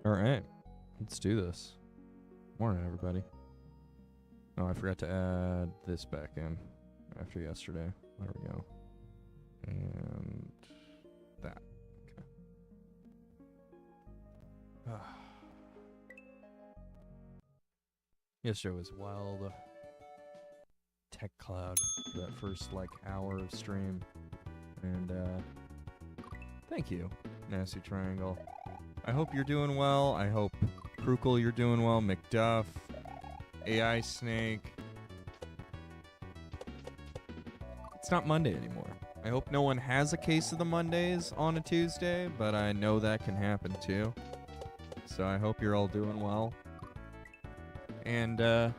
All right, let's do this. Morning, everybody. Oh, I forgot to add this back in after yesterday. There we go. And that. Okay. Yesterday was wild. Tech Cloud for that first hour of stream. And thank you, Nasty Triangle. I hope you're doing well. I hope Krukle, you're doing well. McDuff, AI Snake. It's not Monday anymore. I hope no one has a case of the Mondays on a Tuesday, but I know that can happen too. So I hope you're all doing well. And I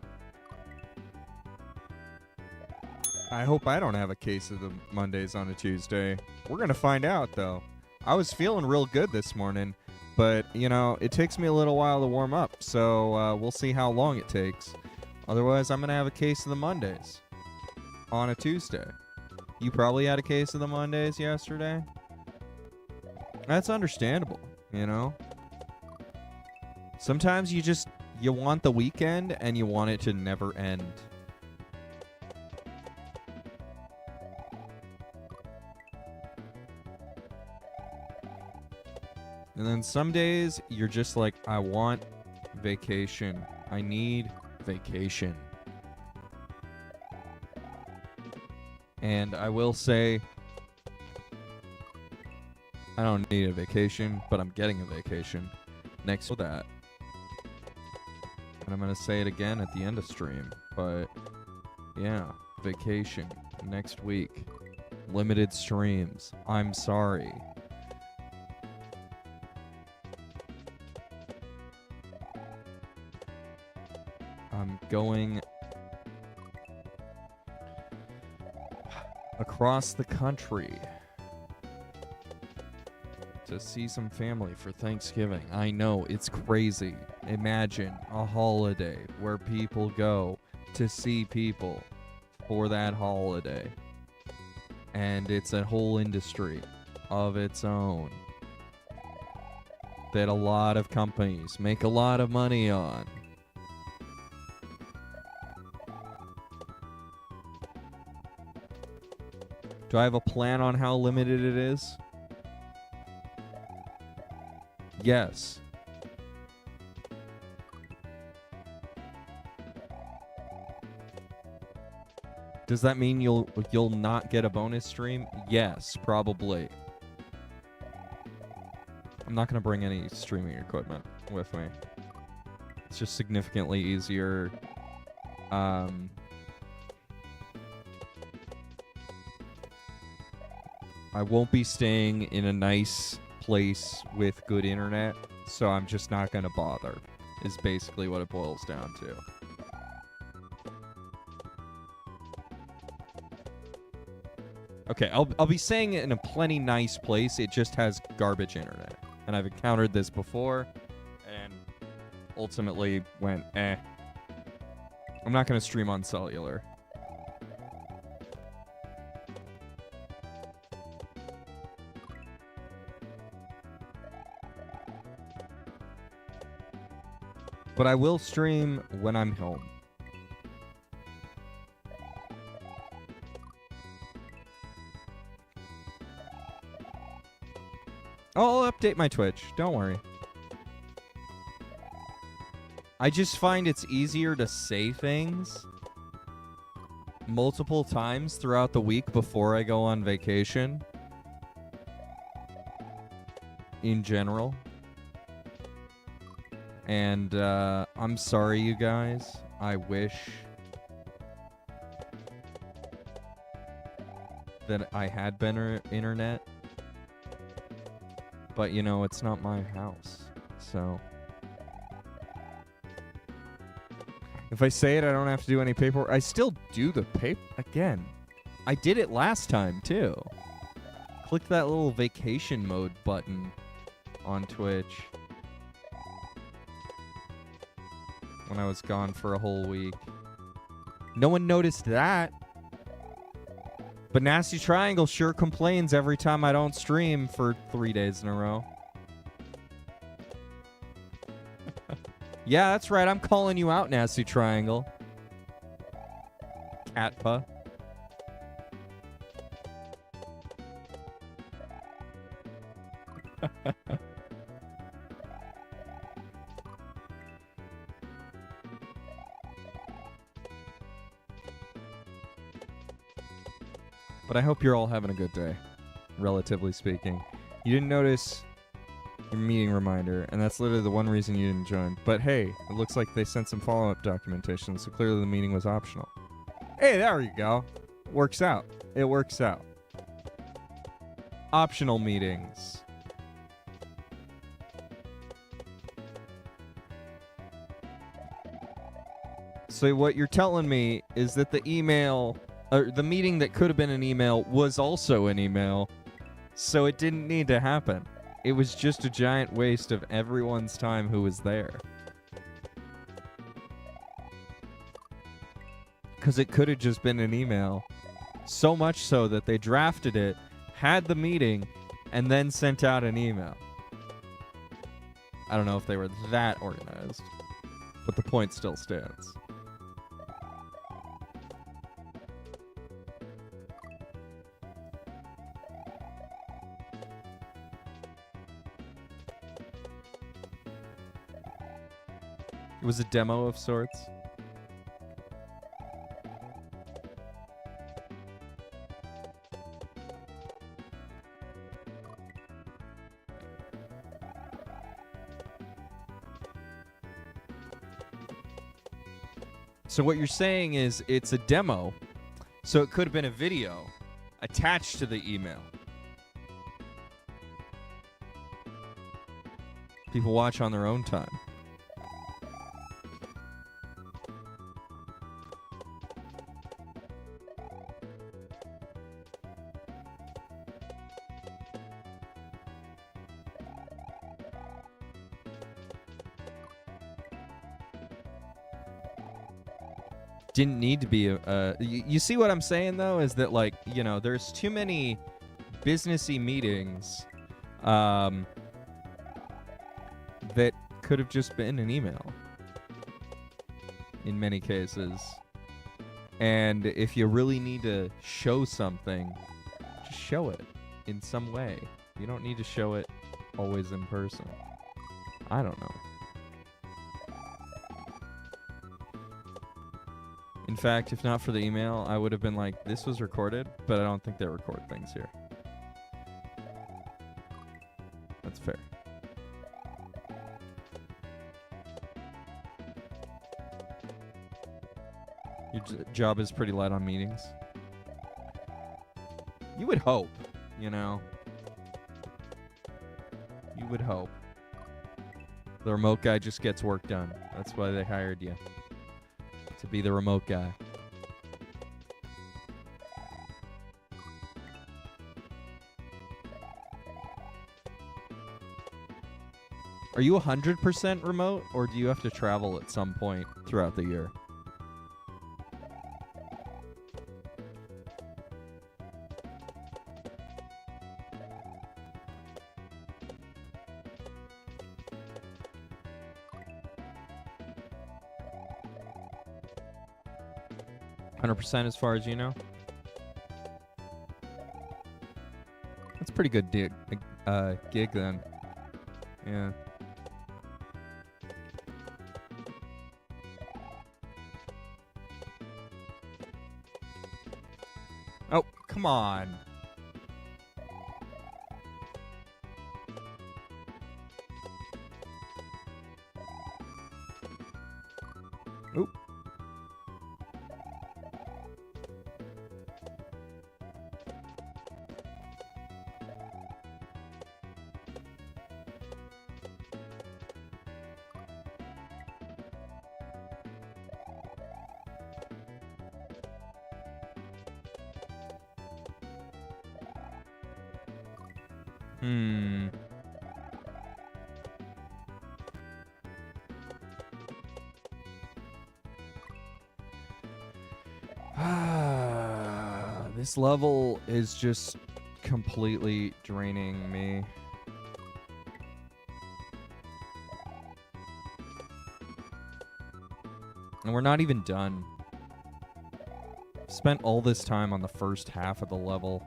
hope I don't have a case of the Mondays on a Tuesday. We're going to find out, though. I was feeling real good this morning. But, you know, it takes me a little while to warm up, so we'll see how long it takes. Otherwise, I'm going to have a case of the Mondays on a Tuesday. You probably had a case of the Mondays yesterday. That's understandable, you know? Sometimes you want the weekend and you want it to never end. And then some days, you're just like, I want vacation. I need vacation. And I will say, I don't need a vacation, but I'm getting a vacation next to that. And I'm going to say it again at the end of stream. But, yeah, vacation next week. Limited streams. I'm sorry. I'm going across the country to see some family for Thanksgiving. I know, it's crazy. Imagine a holiday where people go to see people for that holiday. And it's a whole industry of its own that a lot of companies make a lot of money on. Do I have a plan on how limited it is? Yes. Does that mean you'll not get a bonus stream? Yes, probably. I'm not going to bring any streaming equipment with me. It's just significantly easier. I won't be staying in a nice place with good internet, so I'm just not going to bother, is basically what it boils down to. Okay, I'll be staying in a plenty nice place. It just has garbage internet. And I've encountered this before, and ultimately went, I'm not going to stream on cellular. But I will stream when I'm home. I'll update my Twitch. Don't worry. I just find it's easier to say things multiple times throughout the week before I go on vacation. In general. And I'm sorry, you guys. I wish that I had better internet. But, you know, it's not my house. So if I say it, I don't have to do any paperwork. I still do the paper. Again, I did it last time, too. Click that little vacation mode button on Twitch. When I was gone for a whole week. No one noticed that. But Nasty Triangle sure complains every time I don't stream for 3 days in a row. Yeah, that's right. I'm calling you out, Nasty Triangle. Catpa. But I hope you're all having a good day, relatively speaking. You didn't notice your meeting reminder, and that's literally the one reason you didn't join. But hey, it looks like they sent some follow-up documentation, so clearly the meeting was optional. Hey, there you go. Works out. It works out. Optional meetings. So what you're telling me is that the email, or the meeting that could have been an email was also an email, so it didn't need to happen. It was just a giant waste of everyone's time who was there. Because it could have just been an email. So much so that they drafted it, had the meeting, and then sent out an email. I don't know if they were that organized, but the point still stands. It was a demo of sorts. So what you're saying is it's a demo, so it could have been a video attached to the email. People watch on their own time. Didn't need to be you see what I'm saying though is that, like, you know, there's too many businessy meetings that could have just been an email in many cases. And if you really need to show something, just show it in some way. You don't need to show it always in person. I don't know. In fact, if not for the email, I would have been like, this was recorded, but I don't think they record things here. That's fair. Your job is pretty light on meetings. You would hope, you know. You would hope. The remote guy just gets work done. That's why they hired you. To be the remote guy. Are you 100% remote, or do you have to travel at some point throughout the year? %, as far as you know. That's a pretty good gig then. Yeah. Oh, come on. Oop. This level is just completely draining me. And we're not even done. Spent all this time on the first half of the level.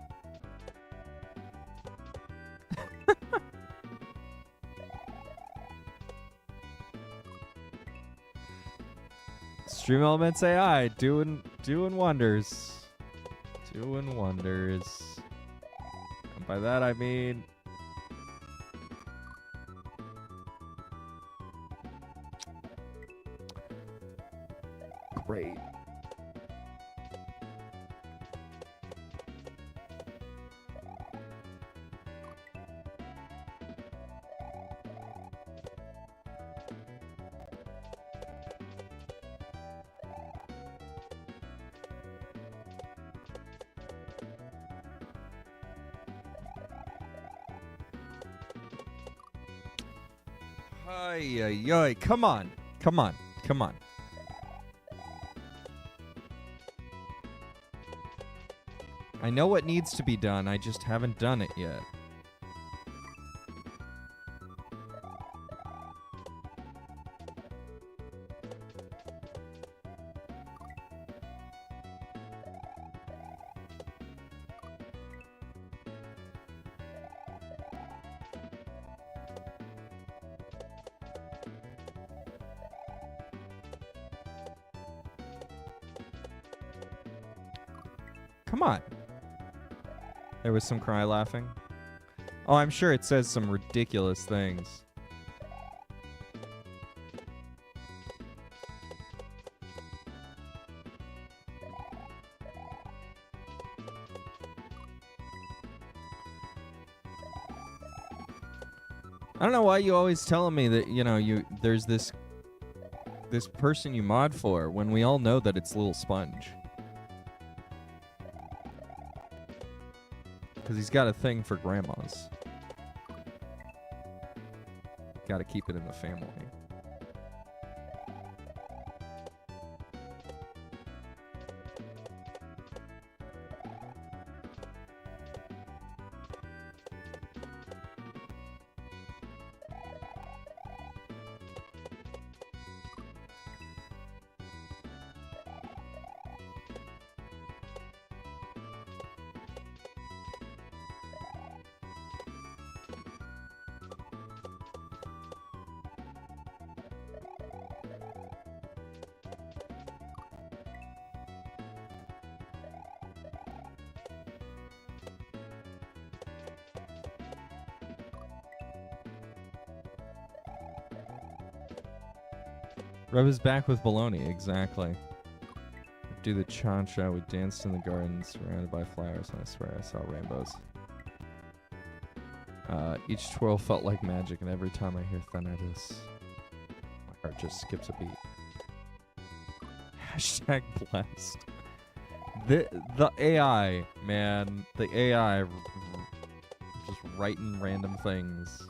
Stream Elements AI doing wonders. Doing wonders. And by that I mean great. Ay, ay, ay. Come on. Come on. Come on. I know what needs to be done. I just haven't done it yet. Come on. There was some cry laughing. Oh, I'm sure it says some ridiculous things. I don't know why you always telling me that, you know, there's this person you mod for when we all know that it's Little Sponge. Because he's got a thing for grandmas. Gotta keep it in the family. Rub his back with baloney, exactly. Do the cha-cha, we danced in the garden surrounded by flowers, and I swear I saw rainbows. Each twirl felt like magic, and every time I hear Thanatos, my heart just skips a beat. Hashtag blessed. The AI, man. The AI just writing random things.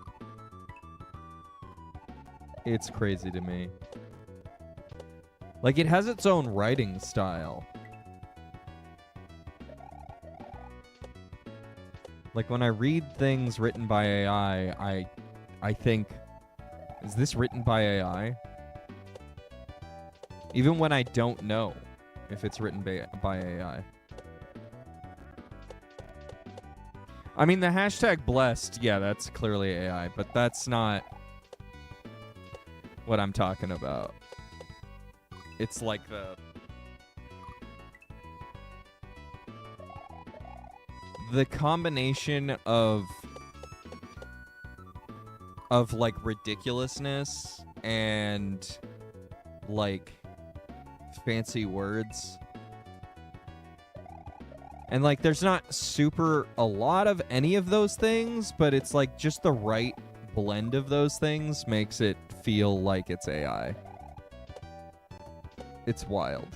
It's crazy to me. Like, it has its own writing style. Like, when I read things written by AI, I think, is this written by AI? Even when I don't know if it's written by AI. I mean, the hashtag blessed, yeah, that's clearly AI, but that's not what I'm talking about. It's like the combination of like ridiculousness and like fancy words. And like there's not a lot of any of those things, but it's like just the right blend of those things makes it feel like it's AI. It's wild.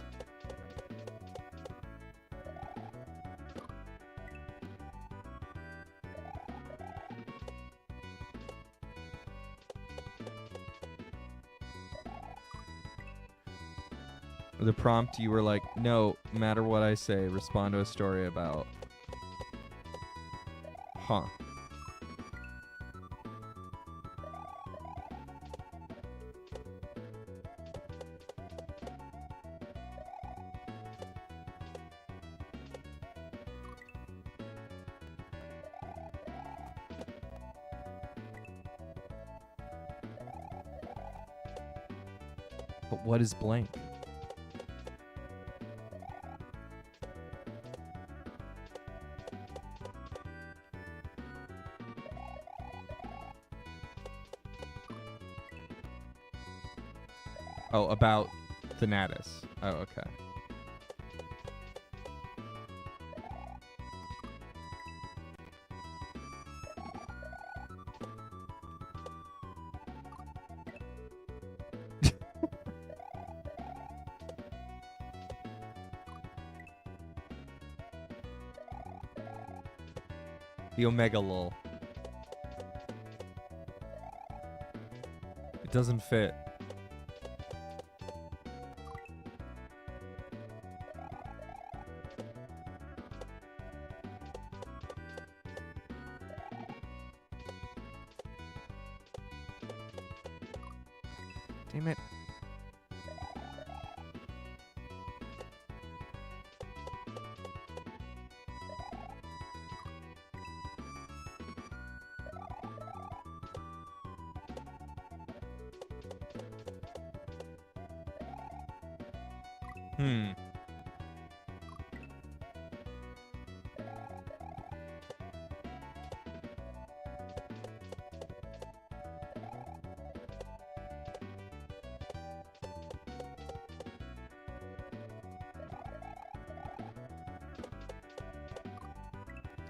The prompt, you were like, no matter what I say, respond to a story about. Huh. But what is blank? Oh, about Thanatos. Oh, okay. The Omega lol. It doesn't fit. Damn it.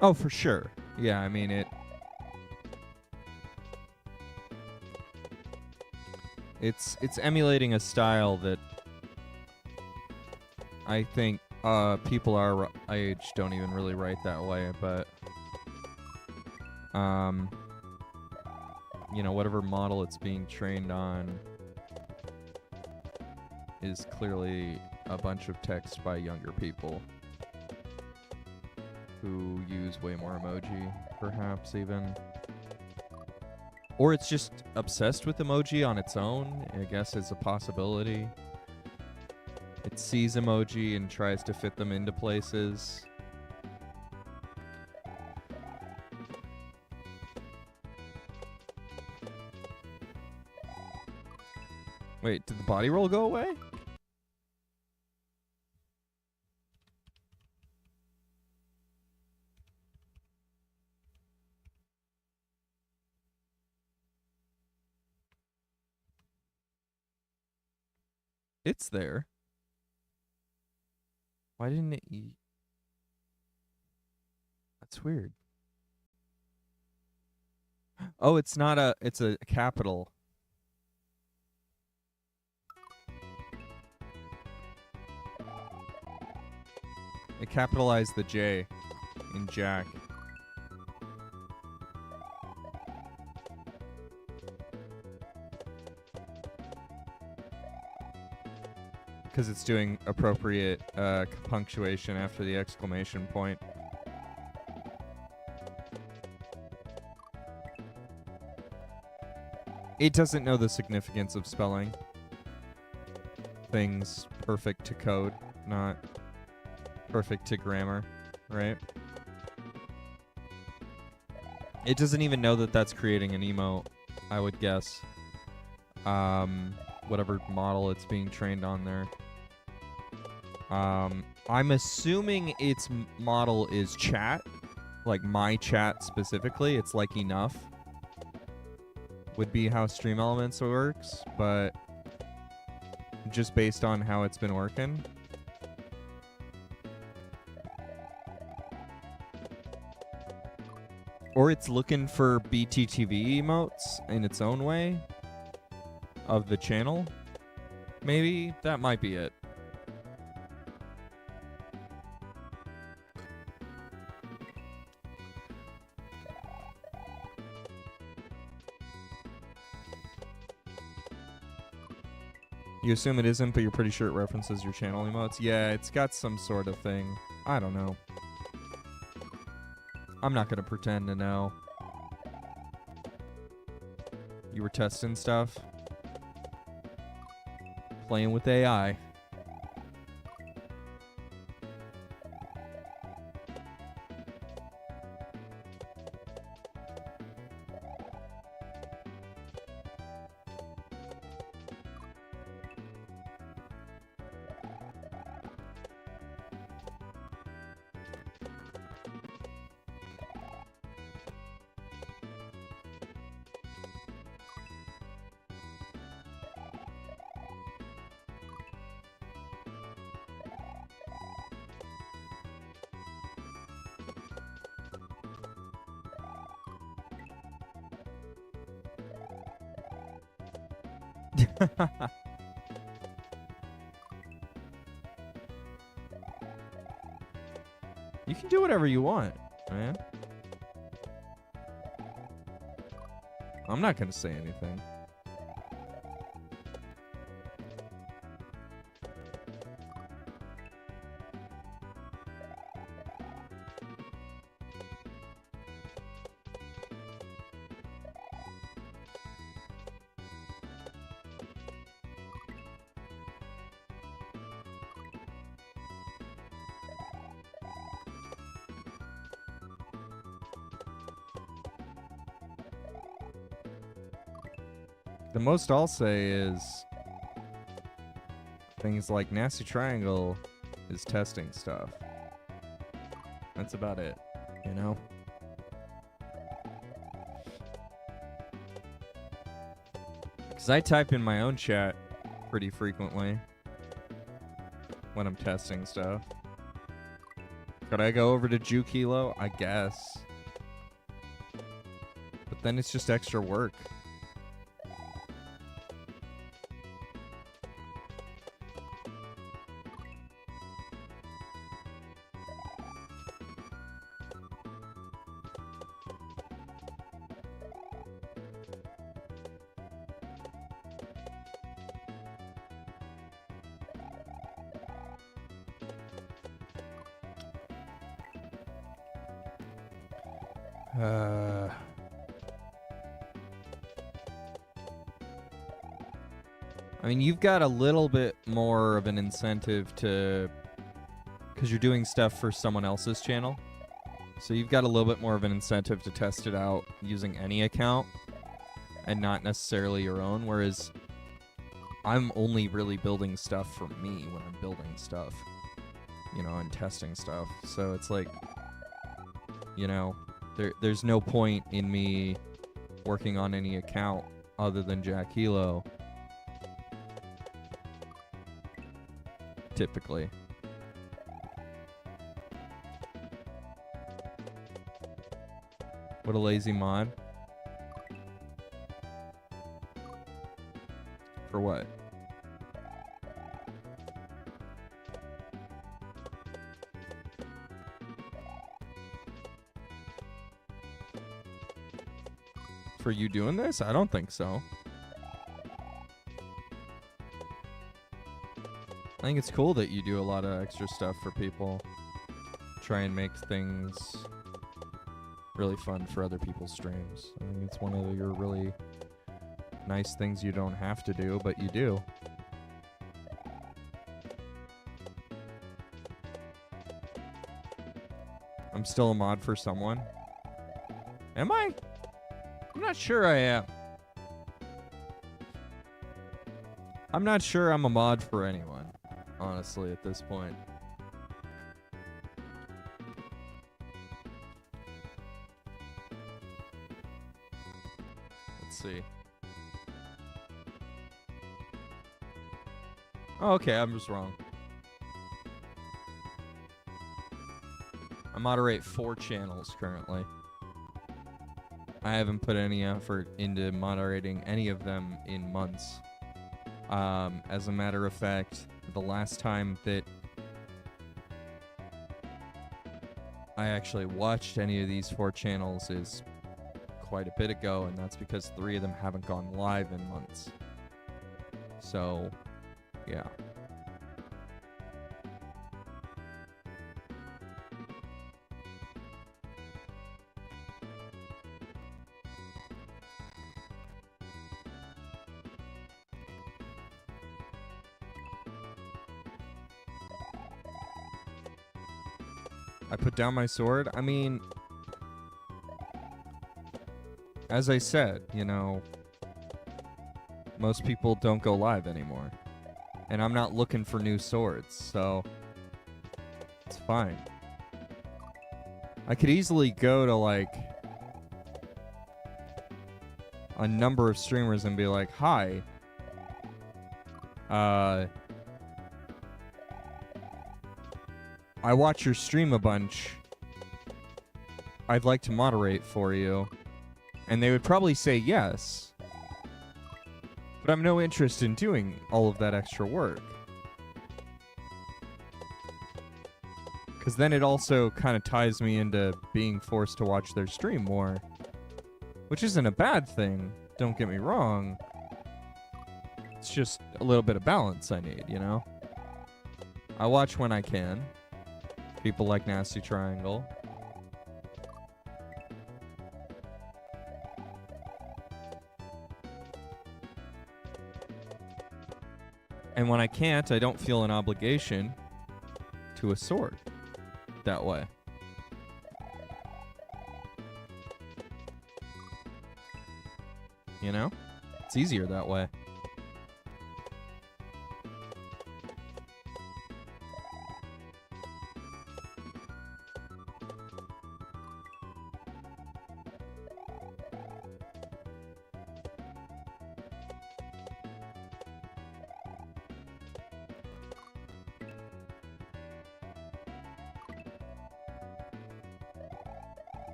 Oh, for sure. Yeah, I mean it's emulating a style that I think people our age don't even really write that way, but you know, whatever model it's being trained on is clearly a bunch of text by younger people who use way more emoji, perhaps even. Or it's just obsessed with emoji on its own, I guess is a possibility. It sees emoji and tries to fit them into places. Wait, did the body roll go away? It's there. Why didn't it eat? That's weird. Oh, it's not a, it's a capital. It capitalized the J in Jack. Because it's doing appropriate punctuation after the exclamation point. It doesn't know the significance of spelling things perfect to code, not perfect to grammar, right? It doesn't even know that that's creating an emote, I would guess. Whatever model it's being trained on there. I'm assuming its model is chat, like my chat specifically. It's like enough would be how Stream Elements works, but just based on how it's been working. Or it's looking for BTTV emotes in its own way of the channel. Maybe that might be it. You assume it isn't, but you're pretty sure it references your channel emotes? Yeah, it's got some sort of thing. I don't know. I'm not gonna pretend to know. You were testing stuff? Playing with AI. You can do whatever you want, man. I'm not gonna say anything. The most I'll say is things like Nasty Triangle is testing stuff. That's about it, you know? Because I type in my own chat pretty frequently when I'm testing stuff. Could I go over to Jukilo? I guess. But then it's just extra work. I mean, you've got a little bit more of an incentive to, because you're doing stuff for someone else's channel. So you've got a little bit more of an incentive to test it out using any account and not necessarily your own. Whereas I'm only really building stuff for me when I'm building stuff, you know, and testing stuff. So it's like, you know, there's no point in me working on any account other than Jack Hilo. Typically. What a lazy mod. For what? For you doing this? I don't think so. I think it's cool that you do a lot of extra stuff for people. Try and make things really fun for other people's streams. I think it's one of your really nice things you don't have to do, but you do. I'm still a mod for someone. Am I? I'm not sure I am. I'm not sure I'm a mod for anyone, honestly, at this point. Let's see. Oh, okay, I'm just wrong. I moderate 4 channels currently. I haven't put any effort into moderating any of them in months. As a matter of fact, the last time that I actually watched any of these 4 channels is quite a bit ago, and that's because 3 of them haven't gone live in months. So, yeah. I put down my sword. I mean, as I said, you know, most people don't go live anymore. And I'm not looking for new swords, so it's fine. I could easily go to, like, a number of streamers and be like, hi, I watch your stream a bunch. I'd like to moderate for you. And they would probably say yes. But I'm no interest in doing all of that extra work. Because then it also kind of ties me into being forced to watch their stream more. Which isn't a bad thing, don't get me wrong. It's just a little bit of balance I need, you know? I watch when I can. People like Nasty Triangle. And when I can't, I don't feel an obligation to a sword that way. You know? It's easier that way.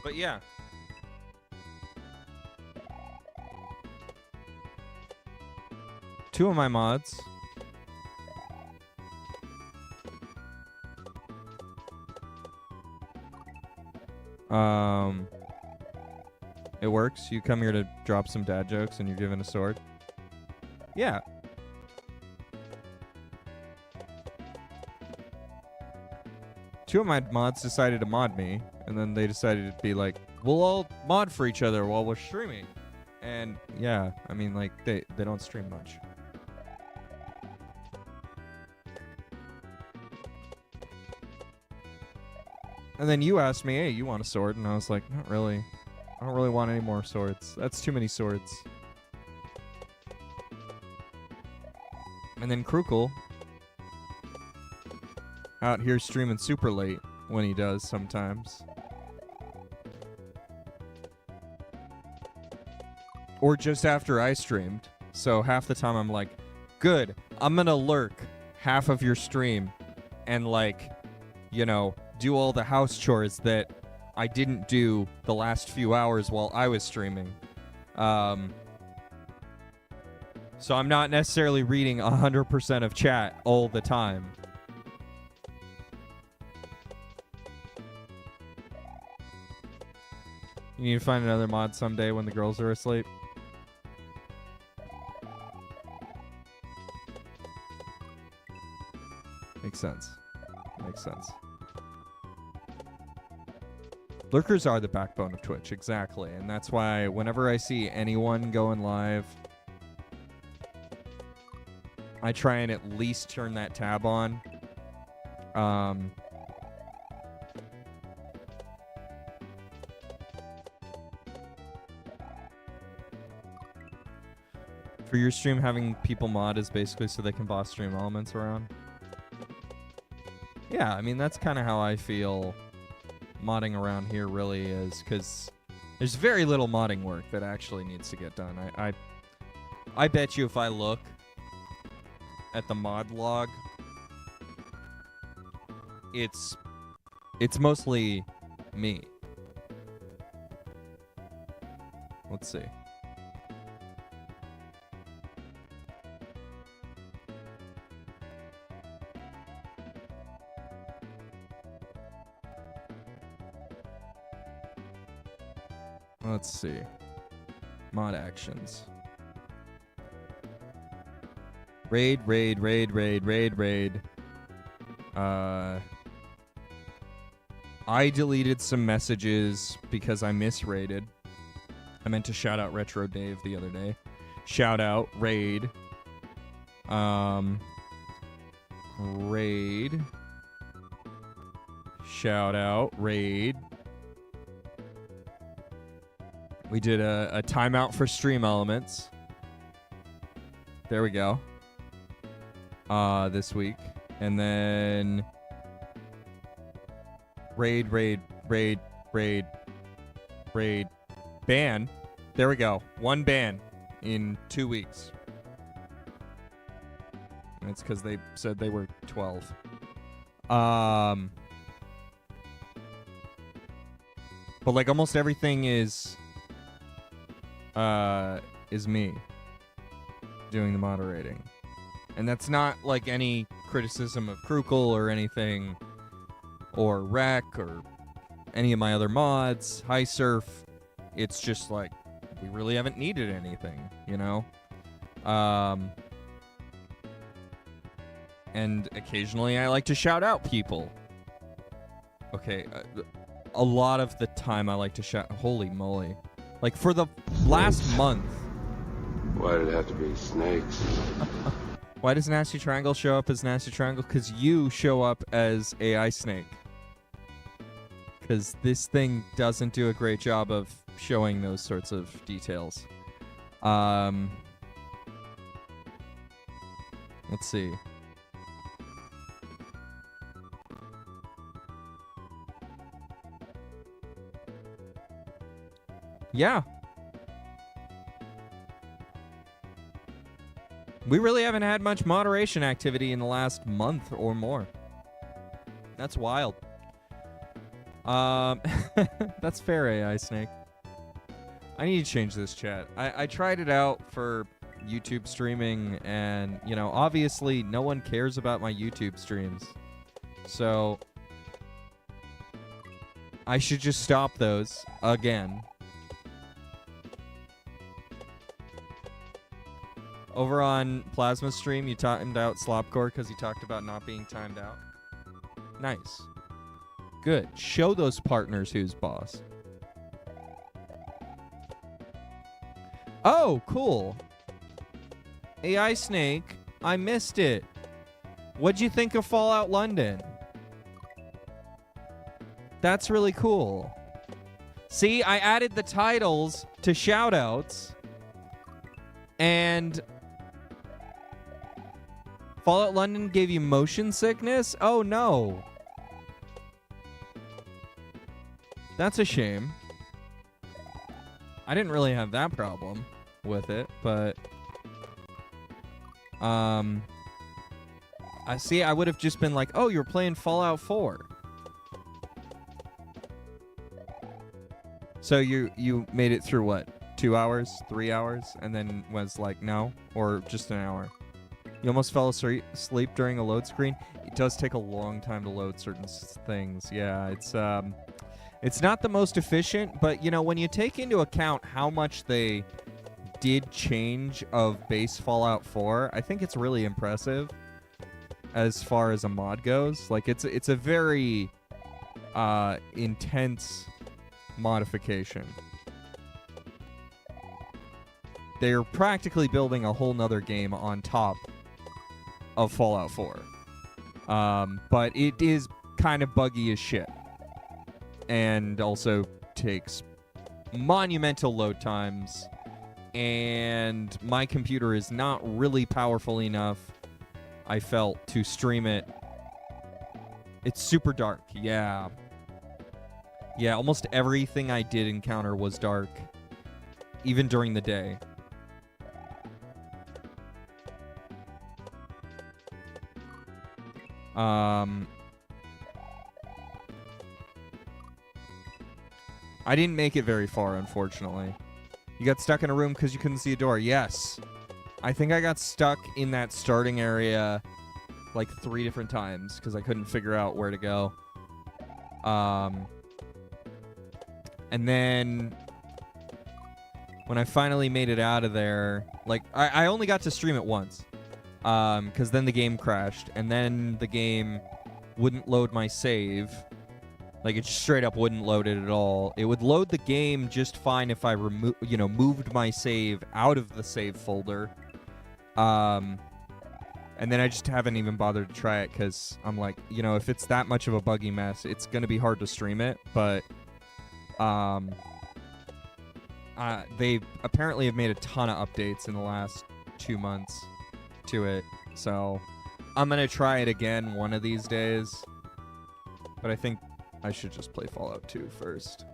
But yeah. Two of my mods. It works. You come here to drop some dad jokes and you're given a sword. Yeah. Two of my mods decided to mod me, and then they decided to be like, we'll all mod for each other while we're streaming. And yeah, I mean, like, they don't stream much. And then you asked me, hey, you want a sword? And I was like, not really. I don't really want any more swords. That's too many swords. And then Krukul out here streaming super late when he does sometimes. Or just after I streamed. So half the time I'm like, good, I'm gonna lurk half of your stream and like, you know, do all the house chores that I didn't do the last few hours while I was streaming. So I'm not necessarily reading 100% of chat all the time. You need to find another mod someday when the girls are asleep. Makes sense. Makes sense. Lurkers are the backbone of Twitch, exactly. And that's why whenever I see anyone going live, I try and at least turn that tab on. For your stream, having people mod is basically so they can boss stream elements around. Yeah, I mean, that's kind of how I feel modding around here really is, because there's very little modding work that actually needs to get done. I bet you if I look at the mod log, it's mostly me. Let's see. Let's see. Mod actions. Raid. I deleted some messages because I misrated. I meant to shout out Retro Dave the other day. Shout out, raid. Raid. Shout out, raid. We did a timeout for stream elements. There we go. This week. And then raid. Ban. There we go. One ban. in 2 weeks. And it's because they said they were 12. But like almost everything is me doing the moderating. And that's not like any criticism of Krukle or anything, or Rec or any of my other mods, High Surf. It's just like we really haven't needed anything, you know? And occasionally I like to shout out people. Okay, a lot of the time I like to shout. Holy moly. Like for the last month. Why did it have to be snakes? Why does Nasty Triangle show up as Nasty Triangle? Because you show up as AI Snake. Because this thing doesn't do a great job of showing those sorts of details. Let's see. Yeah. We really haven't had much moderation activity in the last month or more. That's wild. That's fair, AI Snake. I need to change this chat. I tried it out for YouTube streaming, and, you know, obviously no one cares about my YouTube streams. So I should just stop those again. Over on Plasma Stream, you timed out Slopcore because he talked about not being timed out. Nice. Good. Show those partners who's boss. Oh, cool. AI Snake, I missed it. What'd you think of Fallout London? That's really cool. See, I added the titles to shoutouts, and Fallout London gave you motion sickness? Oh, no. That's a shame. I didn't really have that problem with it, but I see. I would have just been like, "Oh, you're playing Fallout 4." So you made it through what? 2 hours, 3 hours, and then was like, "No," or just an hour. You almost fell asleep during a load screen. It does take a long time to load certain things. Yeah, it's not the most efficient, but, you know, when you take into account how much they did change of base Fallout 4, I think it's really impressive as far as a mod goes. Like, it's a very intense modification. They're practically building a whole nother game on top of Fallout 4. But it is kind of buggy as shit. And also takes monumental load times, and my computer is not really powerful enough, I felt, to stream it. It's super dark, yeah. Yeah, almost everything I did encounter was dark, even during the day. I didn't make it very far, unfortunately. You got stuck in a room because you couldn't see a door. Yes. I think I got stuck in that starting area like 3 different times because I couldn't figure out where to go. And then when I finally made it out of there, like, I only got to stream it once because then the game crashed, and then the game wouldn't load my save. Like, it just straight up wouldn't load it at all. It would load the game just fine if I moved my save out of the save folder. And then I just haven't even bothered to try it because I'm like, you know, if it's that much of a buggy mess, it's going to be hard to stream it. But they apparently have made a ton of updates in the last 2 months to it. So I'm going to try it again one of these days. But I think I should just play Fallout 2 first.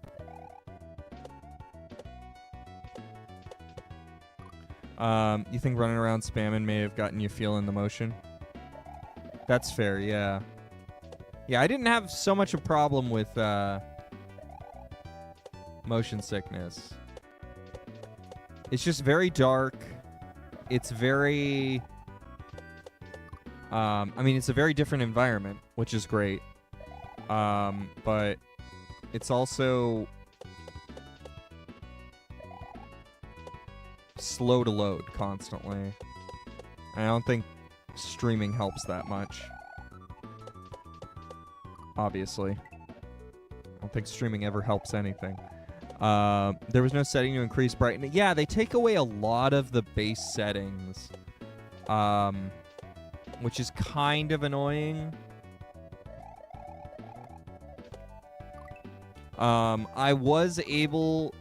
You think running around spamming may have gotten you feeling the motion? That's fair, yeah. Yeah, I didn't have so much a problem with motion sickness. It's just very dark. It's very... I mean, it's a very different environment, which is great. But it's also slow to load constantly. I don't think streaming helps that much. Obviously. I don't think streaming ever helps anything. There was no setting to increase brightness. Yeah, they take away a lot of the base settings. Which is kind of annoying. I was able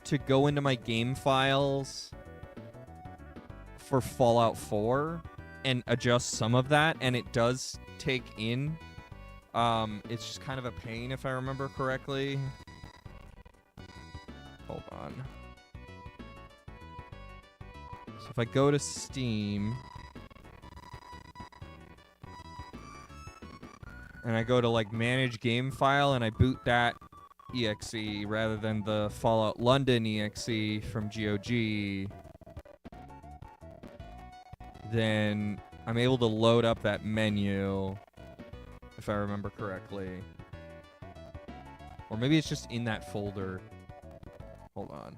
to go into my game files for Fallout 4 and adjust some of that, and it does take in. It's just kind of a pain if I remember correctly. Hold on. So if I go to Steam and I go to like manage game file and I boot that exe rather than the Fallout London exe from GOG, then I'm able to load up that menu, if I remember correctly. Or maybe it's just in that folder. Hold on.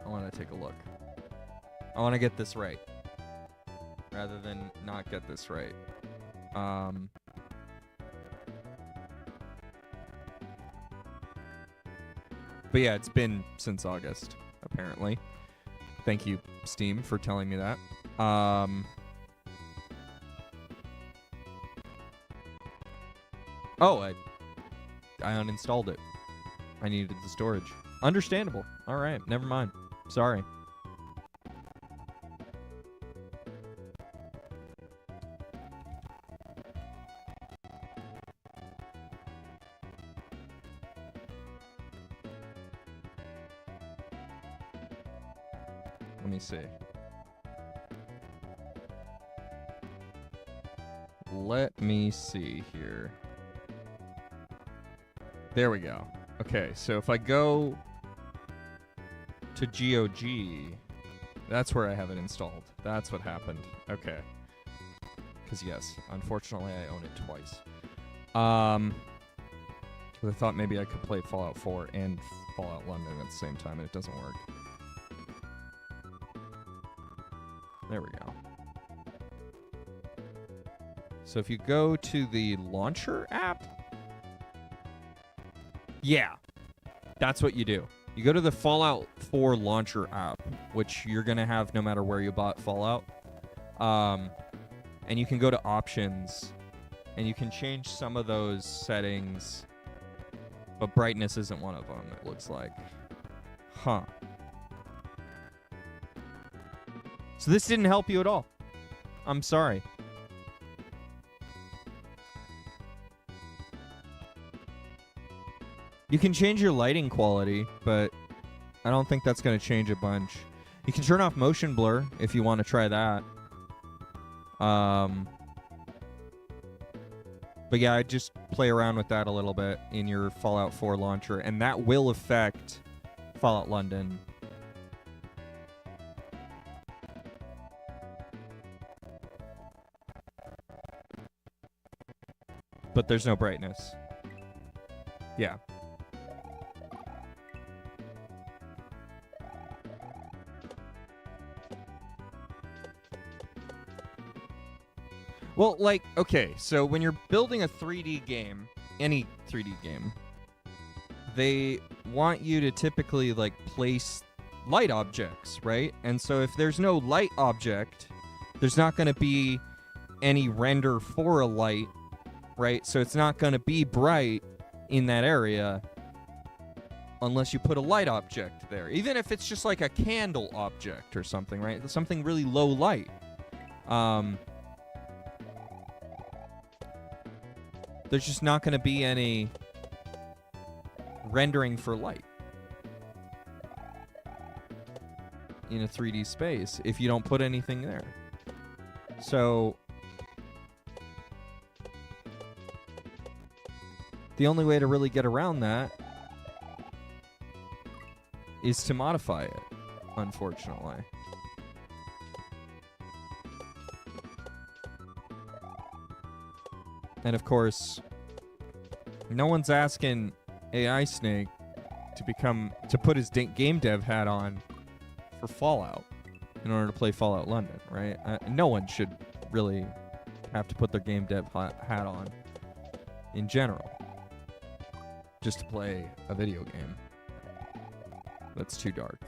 I want to take a look. I want to get this right, rather than not get this right. But yeah, it's been since August, apparently. Thank you, Steam, for telling me that. Oh, I uninstalled it. I needed the storage. Understandable. All right, never mind. Sorry. Let me see. Let me see here. There we go. Okay, so if I go to GOG, that's where I have it installed. That's what happened. Okay. Because yes, unfortunately I own it twice. 'Cause I thought maybe I could play Fallout 4 and Fallout London at the same time, and it doesn't work. There we go. So if you go to the launcher app, yeah, that's what you do. You go to the Fallout 4 launcher app, which you're going to have no matter where you bought Fallout. And you can go to options, and you can change some of those settings, but brightness isn't one of them, it looks like. Huh. So this didn't help you at all. I'm sorry. You can change your lighting quality, but I don't think that's going to change a bunch. You can turn off motion blur if you want to try that. But yeah, I just play around with that a little bit in your Fallout 4 launcher, and that will affect Fallout London. But there's no brightness. Yeah. Well, like, okay, so when you're building a 3D game, any 3D game, they want you to typically, like, place light objects, right? And so if there's no light object, there's not going to be any render for a light, right? So it's not going to be bright in that area unless you put a light object there. Even if it's just like a candle object or something, right? Something really low light. There's just not going to be any rendering for light. in a 3D space if you don't put anything there. So the only way to really get around that is to modify it, unfortunately. And of course, no one's asking AI Snake to put his game dev hat on for Fallout in order to play Fallout London, right? No one should really have to put their game dev hat on in general just to play a video game. That's too dark.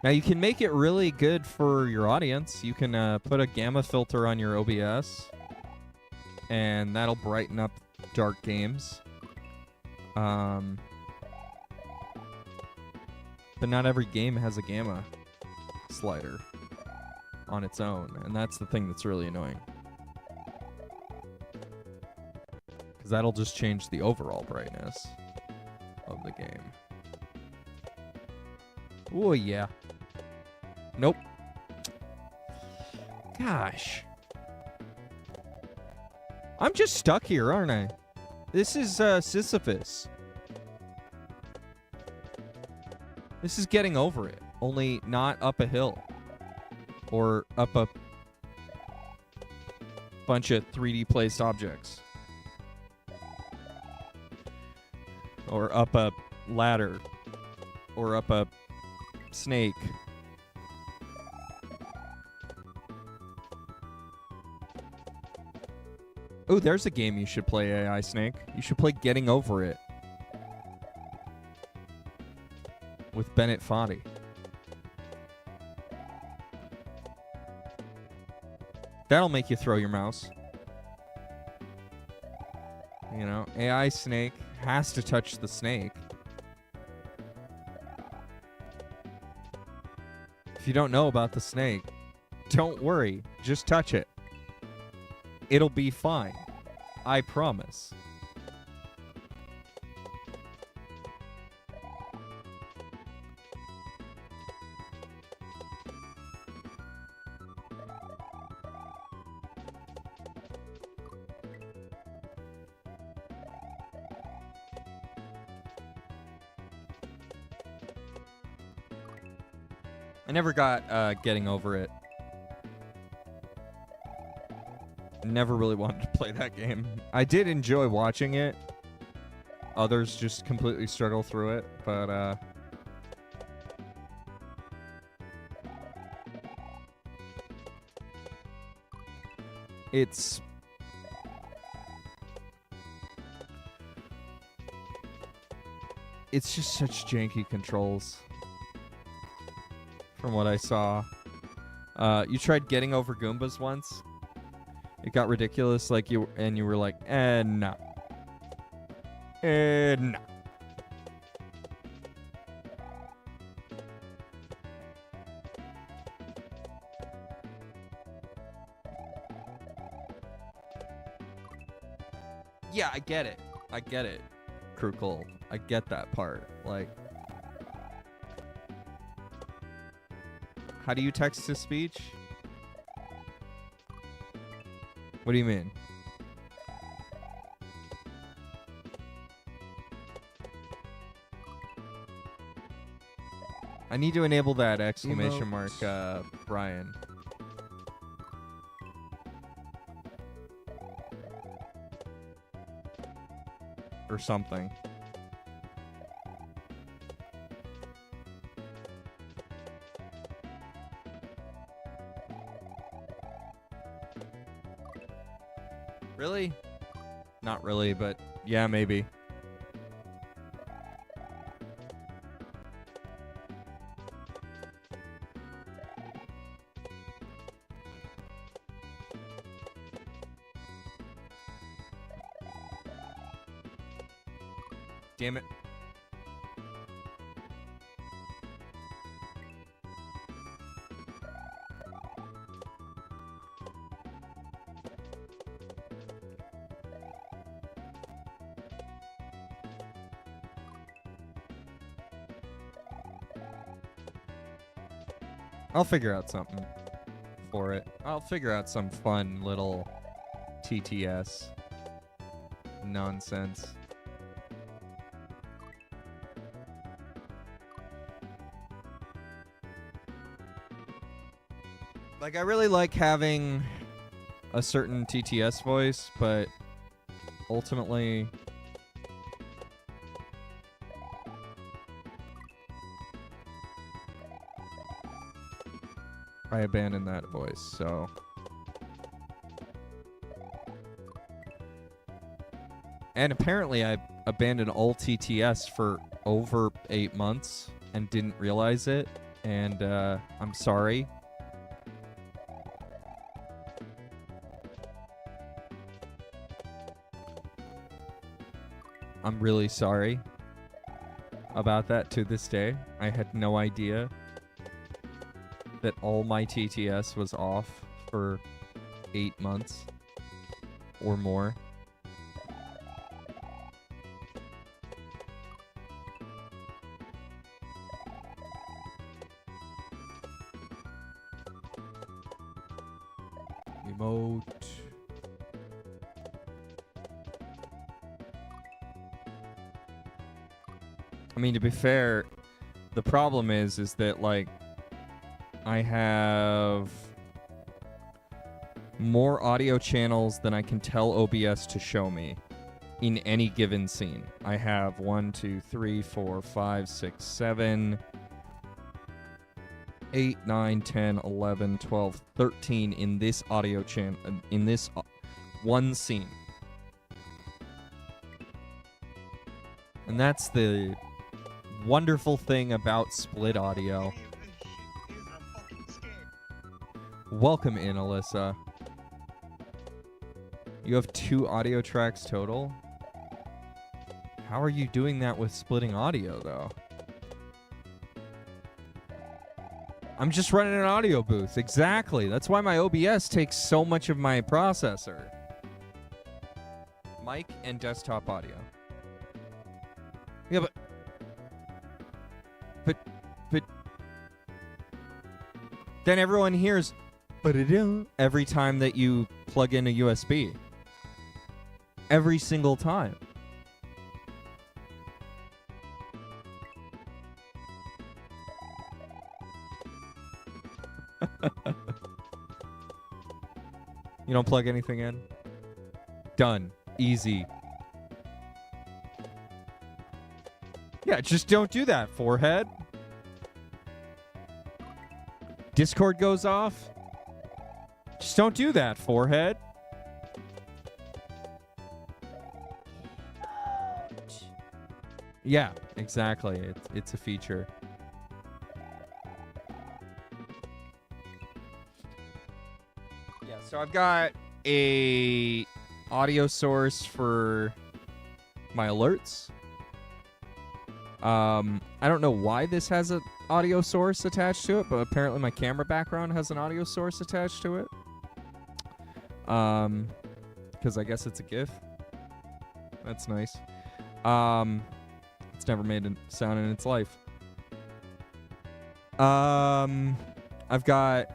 Now you can make it really good for your audience. You can put a gamma filter on your OBS, and that'll brighten up dark games. But not every game has a gamma slider on its own, and that's the thing that's really annoying. Because that'll just change the overall brightness of the game. Oh, yeah. Nope. Gosh. I'm just stuck here, aren't I? This is Sisyphus. This is getting over it, only not up a hill. Or up a bunch of 3D placed objects. Or up a ladder. Or up a snake. Oh, there's a game you should play, AI Snake. You should play Getting Over It. With Bennett Foddy. That'll make you throw your mouse. You know, AI Snake has to touch the snake. If you don't know about the snake, don't worry. Just touch it. It'll be fine. I promise. I never got Getting Over It. Never really wanted to play that game. I did enjoy watching it. Others just completely struggle through it, but it's just such janky controls from what I saw. You tried Getting Over Goombas once? It got ridiculous, like you were like, no. No. Yeah, I get it. Krukle. I get that part. Like, how do you text to speech? What do you mean? I need to enable that exclamation mark, Brian. Or something. Really? Not really, but yeah, maybe. Damn it. I'll figure out something for it. I'll figure out some fun little TTS nonsense. Like, I really like having a certain TTS voice, but ultimately I abandoned that voice, so and apparently I abandoned all TTS for over 8 months and didn't realize it, and I'm sorry. I'm really sorry about that to this day. I had no idea that all my TTS was off for 8 months or more. Emote. I mean, to be fair, the problem is that, like, I have more audio channels than I can tell OBS to show me in any given scene. I have 1, 2, 3, 4, 5, 6, 7, 8, 9, 10, 11, 12, 13 in this audio channel, in this one scene. And that's the wonderful thing about split audio. Welcome in, Alyssa. You have 2 audio tracks total? How are you doing that with splitting audio, though? I'm just running an audio booth. Exactly. That's why my OBS takes so much of my processor. Mic and desktop audio. Yeah, but then everyone hears every time that you plug in a USB. Every single time. You don't plug anything in? Done. Easy. Yeah, just don't do that, forehead. Discord goes off. Just don't do that, forehead. Yeah, exactly. It's a feature. Yeah, so I've got a audio source for my alerts. I don't know why this has an audio source attached to it, but apparently my camera background has an audio source attached to it. Because I guess it's a GIF. That's nice. It's never made a sound in its life. I've got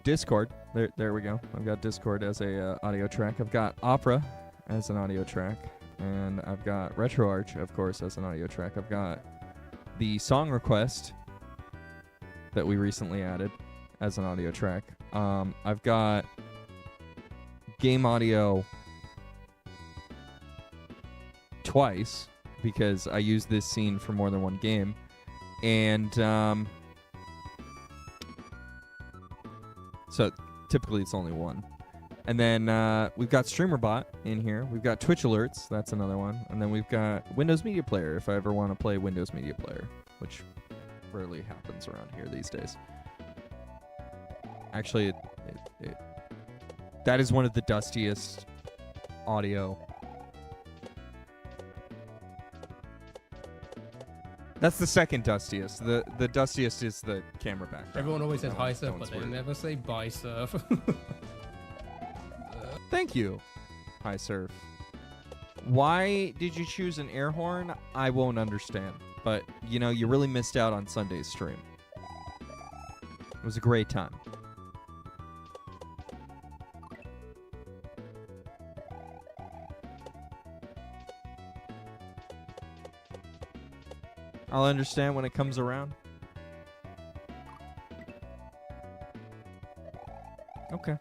Discord. There we go. I've got Discord as a audio track. I've got Opera as an audio track, and I've got RetroArch, of course, as an audio track. I've got the song request that we recently added as an audio track. I've got game audio twice because I use this scene for more than one game, and so typically it's only one. And then we've got StreamerBot in here. We've got Twitch alerts. That's another one. And then we've got Windows Media Player if I ever want to play Windows Media Player, which rarely happens around here these days. Actually, that is one of the dustiest audio. That's the second dustiest. The dustiest is the camera background. Everyone always says hi, surf, That but one's they weird. never say bye, surf. Thank you, Hi Surf. Why did you choose an air horn? I won't understand. But, you know, you really missed out on Sunday's stream. It was a great time. I'll understand when it comes around. Okay.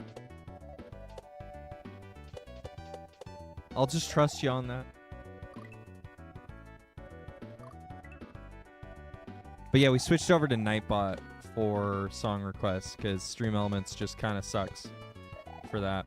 I'll just trust you on that. But yeah, we switched over to Nightbot for song requests because Stream Elements just kind of sucks for that.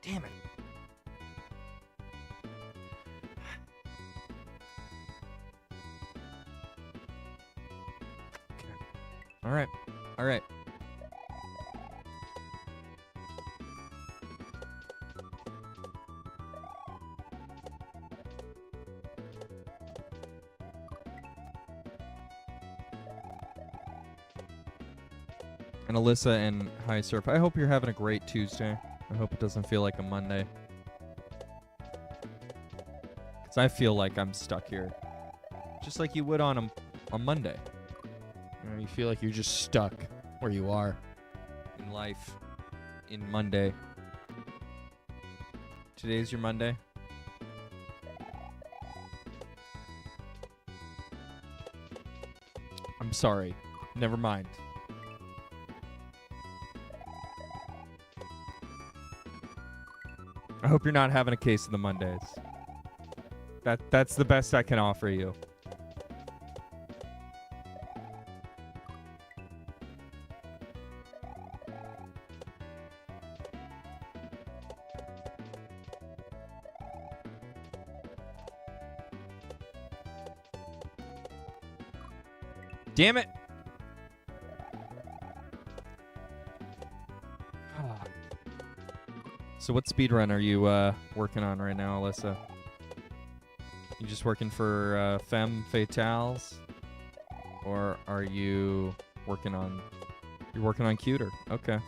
Damn it. Okay. All right. All right. And Alyssa and High Surf, I hope you're having a great Tuesday. I hope it doesn't feel like a Monday. Because I feel like I'm stuck here. Just like you would on a Monday. You know, you feel like you're just stuck where you are. In life. In Monday. Today's your Monday? I'm sorry. Never mind. I hope you're not having a case of the Mondays. That's the best I can offer you. Damn it. So what speedrun are you working on right now, Alyssa? You just working for Femme Fatales? Or are you working on... You're working on Cuter. Okay.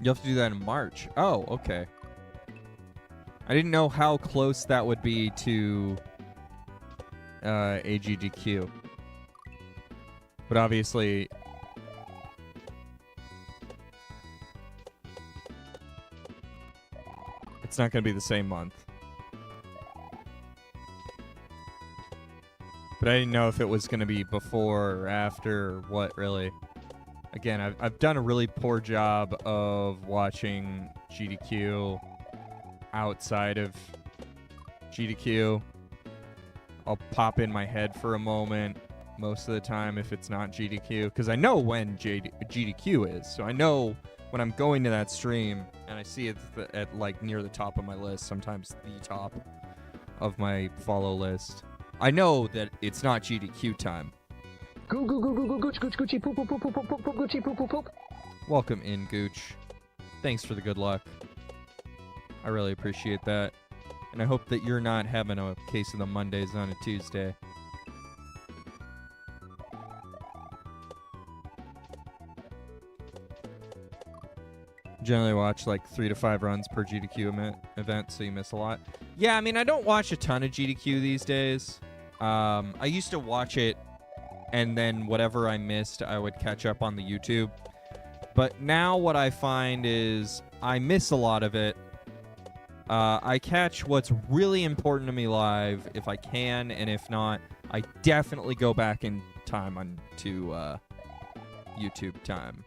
You have to do that in March. Oh, okay. I didn't know how close that would be to AGDQ. But obviously... it's not going to be the same month. But I didn't know if it was going to be before or after or what, really. Again, I've done a really poor job of watching GDQ outside of GDQ. I'll pop in my head for a moment most of the time if it's not GDQ, because I know when GDQ is. So I know when I'm going to that stream and I see it at like near the top of my list, sometimes the top of my follow list. I know that it's not GDQ time. Goo goo goo goo goo gooch gooch goochie poop poop poop poop poop poop goochie poop poop poop. Welcome in, Gooch. Thanks for the good luck. I really appreciate that. And I hope that you're not having a case of the Mondays on a Tuesday. Generally watch like 3 to 5 runs per GDQ event, so you miss a lot. Yeah, I mean, I don't watch a ton of GDQ these days. I used to watch it, and then whatever I missed, I would catch up on the YouTube. But now what I find is I miss a lot of it. I catch what's really important to me live if I can, and if not, I definitely go back and time on to YouTube time.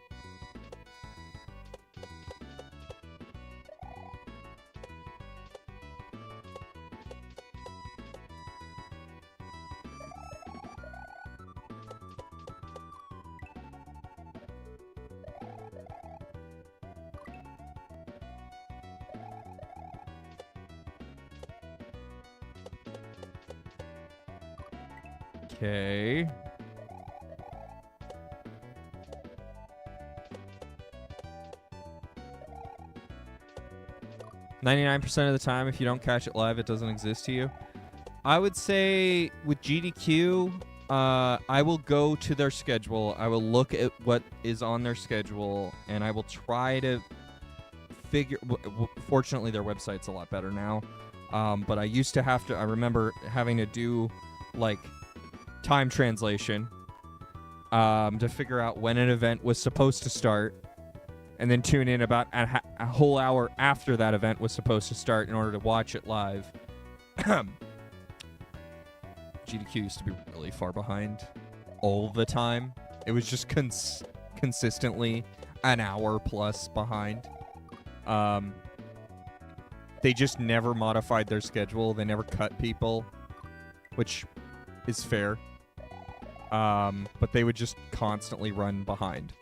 Okay. "99% of the time, if you don't catch it live, it doesn't exist to you." I would say with GDQ, I will go to their schedule. I will look at what is on their schedule, and I will try to figure. Fortunately, their website's a lot better now. But I used to have to. I remember having to do like time translation to figure out when an event was supposed to start, and then tune in about a whole hour after that event was supposed to start in order to watch it live. GDQ used to be really far behind all the time. It was just consistently an hour plus behind. They just never modified their schedule. They never cut people, which is fair. But they would just constantly run behind.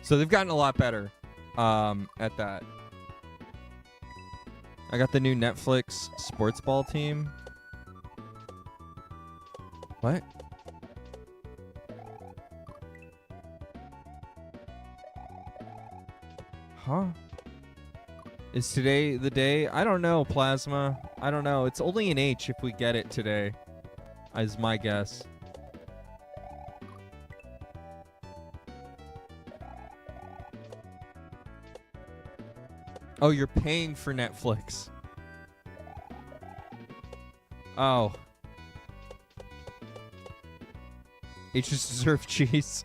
So they've gotten a lot better at that. I got the new Netflix sports ball team. What? Huh? Is today the day? I don't know, Plasma. I don't know. It's only an H if we get it today, is my guess. Oh, you're paying for Netflix. Oh. H's deserve cheese.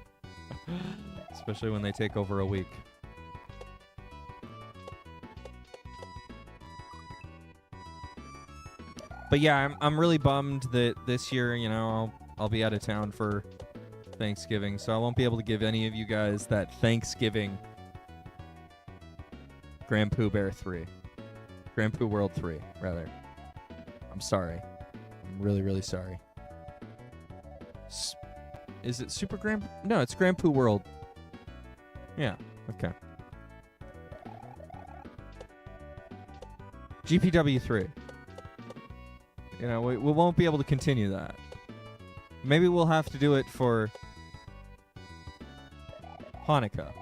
Especially when they take over a week. But yeah, I'm really bummed that this year, you know, I'll be out of town for Thanksgiving, so I won't be able to give any of you guys that Thanksgiving Grand Pooh Bear 3. Grand Pooh World 3, rather. I'm sorry. I'm really, really sorry. Is it Super Grand? No, it's Grand Pooh World. Yeah, okay. GPW 3. You know, we won't be able to continue that. Maybe we'll have to do it for Hanukkah.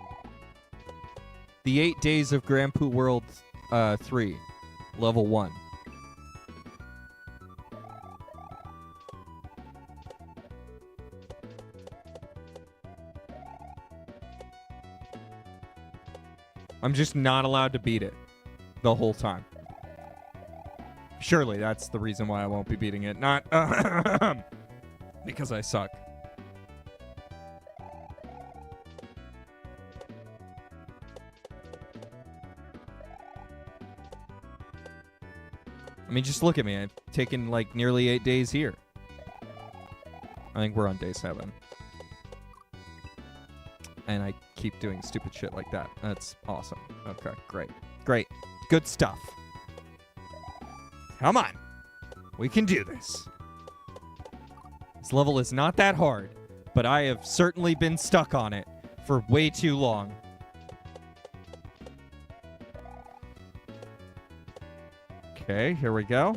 The 8 Days of Grand Pooh World 3, Level 1. I'm just not allowed to beat it the whole time. Surely that's the reason why I won't be beating it, not because I suck. I mean, just look at me. I've taken like nearly 8 days here. I think we're on day 7. And I keep doing stupid shit like that. That's awesome. Okay, great. Great. Good stuff. Come on. We can do this. This level is not that hard, but I have certainly been stuck on it for way too long. Okay, here we go.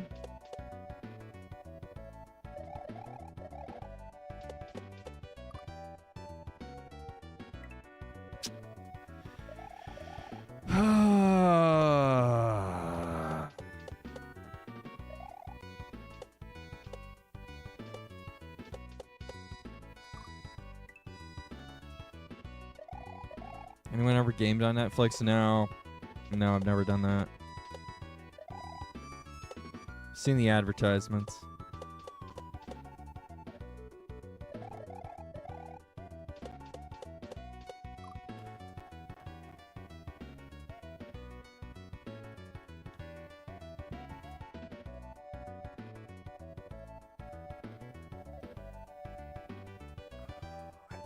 Anyone ever gamed on Netflix? No. No, I've never done that. Seen the advertisements.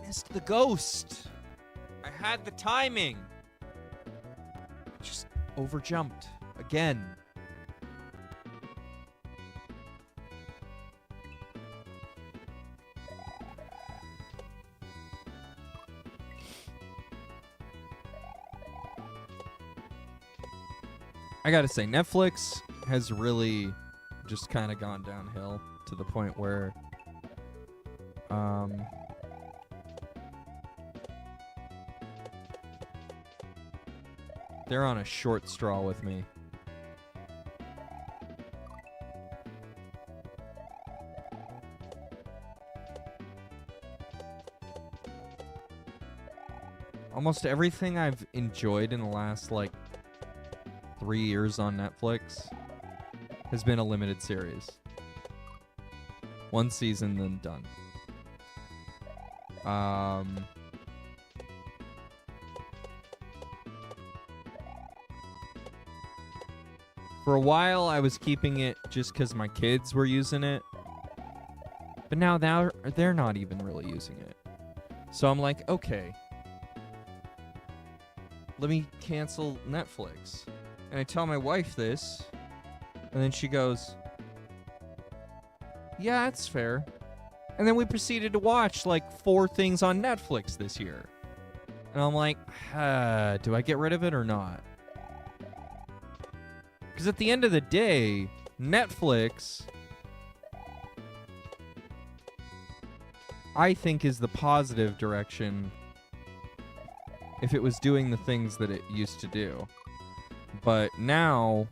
witnessed the ghost. I had the timing. Just overjumped again. I gotta say, Netflix has really just kind of gone downhill to the point where they're on a short straw with me. Almost everything I've enjoyed in the last, 3 years on Netflix has been a limited series. One season, then done. For a while, I was keeping it just because my kids were using it. But now they're not even really using it. So I'm like, okay. Let me cancel Netflix. And I tell my wife this. And then she goes, yeah, that's fair. And then we proceeded to watch 4 things on Netflix this year. And I'm like, do I get rid of it or not? Because at the end of the day, Netflix, I think, is the positive direction if it was doing the things that it used to do. But now,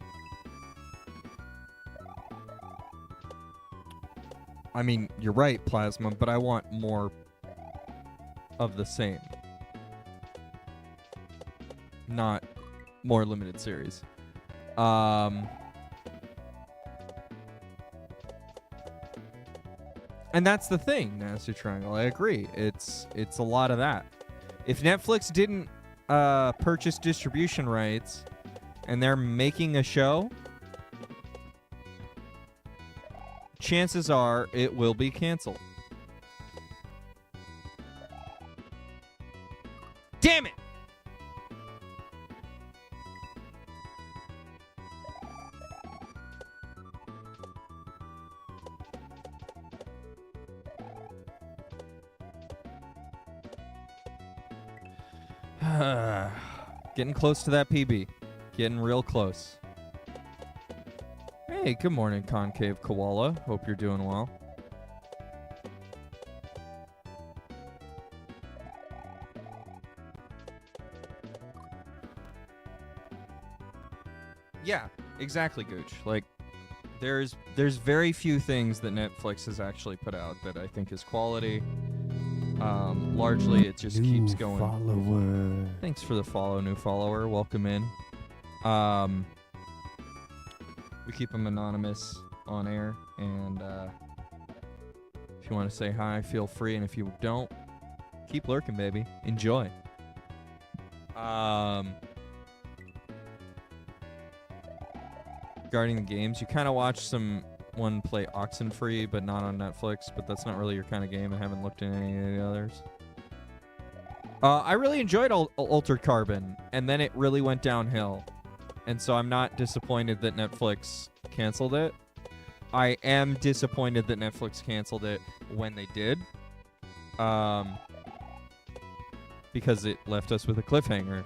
I mean, you're right, Plasma, but I want more of the same. Not more limited series. And that's the thing, Nasty Triangle. I agree. It's a lot of that. If Netflix didn't purchase distribution rights and they're making a show, chances are it will be canceled. Damn it! Getting close to that PB. Getting real close. Hey, good morning, Concave Koala. Hope you're doing well. Yeah, exactly, Gooch. There's very few things that Netflix has actually put out that I think is quality. Largely, it just keeps going. Follower. Thanks for the follow, new follower. Welcome in. We keep them anonymous on air, and if you want to say hi, feel free. And if you don't, keep lurking, baby. Enjoy. Regarding the games, you kind of watch someone play Oxenfree, but not on Netflix. But that's not really your kind of game. I haven't looked at any of the others. I really enjoyed Altered Carbon, and then it really went downhill. And so I'm not disappointed that Netflix canceled it. I am disappointed that Netflix canceled it when they did. Because it left us with a cliffhanger.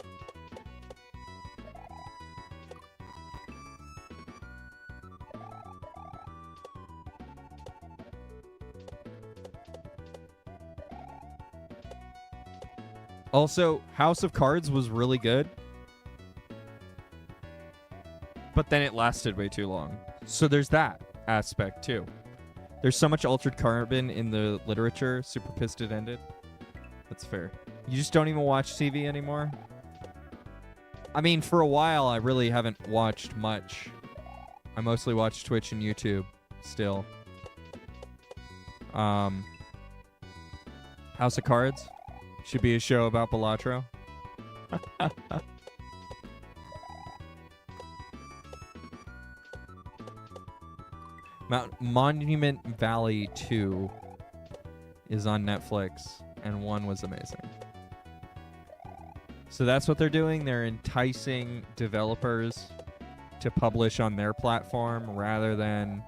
Also, House of Cards was really good. But then it lasted way too long. So there's that aspect too. There's so much Altered Carbon in the literature. Super pissed it ended. That's fair. You just don't even watch TV anymore? I mean, for a while, I really haven't watched much. I mostly watch Twitch and YouTube still. House of Cards should be a show about Balatro. Monument Valley 2 is on Netflix, and one was amazing. So that's what they're doing. They're enticing developers to publish on their platform rather than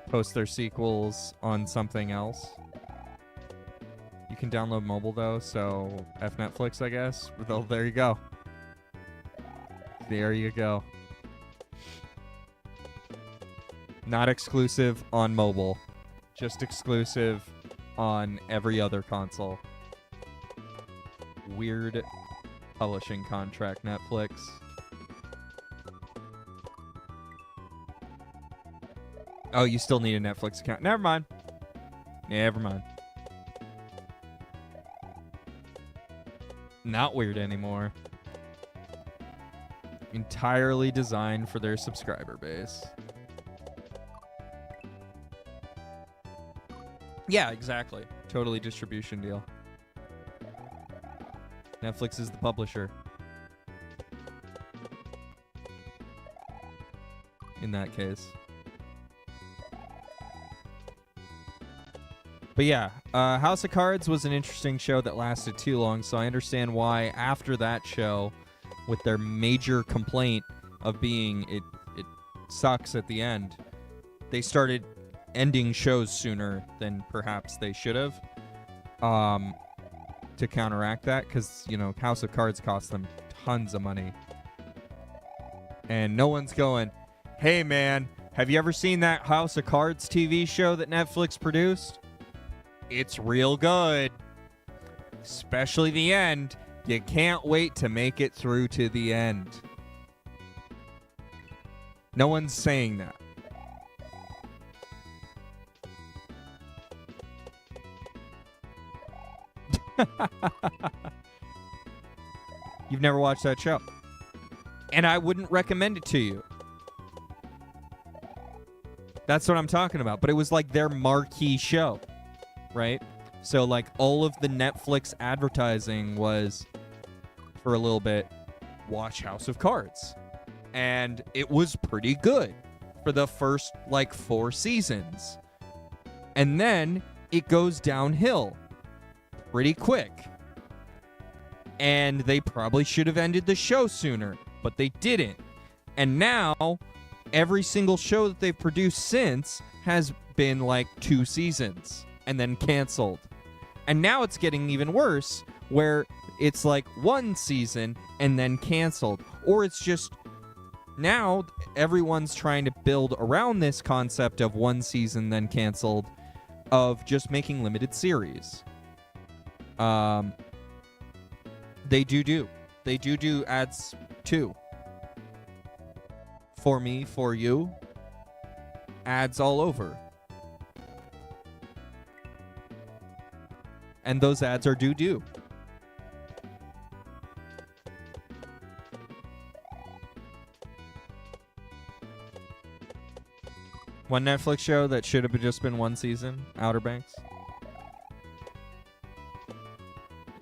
post their sequels on something else. You can download mobile though, so F Netflix, I guess. Well, there you go. There you go. Not exclusive on mobile, just exclusive on every other console. Weird publishing contract, Netflix. Oh, you still need a Netflix account. Never mind. Never mind. Not weird anymore. Entirely designed for their subscriber base. Yeah, exactly. Totally distribution deal. Netflix is the publisher. In that case. But yeah, House of Cards was an interesting show that lasted too long, so I understand why after that show, with their major complaint of being it sucks at the end, they started ending shows sooner than perhaps they should have, to counteract that, because, you know, House of Cards cost them tons of money. And no one's going, hey man, have you ever seen that House of Cards TV show that Netflix produced? It's real good. Especially the end. You can't wait to make it through to the end. No one's saying that. You've never watched that show. And I wouldn't recommend it to you. That's what I'm talking about. But it was like their marquee show, right? So like all of the Netflix advertising was, for a little bit, watch House of Cards. And it was pretty good for the first like 4 seasons. And then it goes downhill pretty quick. And they probably should have ended the show sooner, but they didn't. And now, every single show that they've produced since has been like 2 seasons and then canceled. And now it's getting even worse, where it's like 1 season and then canceled. Or it's just, now everyone's trying to build around this concept of 1 season then canceled, of just making limited series. They do ads too. For me, for you. Ads all over. And those ads are due. One Netflix show that should have just been 1 season, Outer Banks.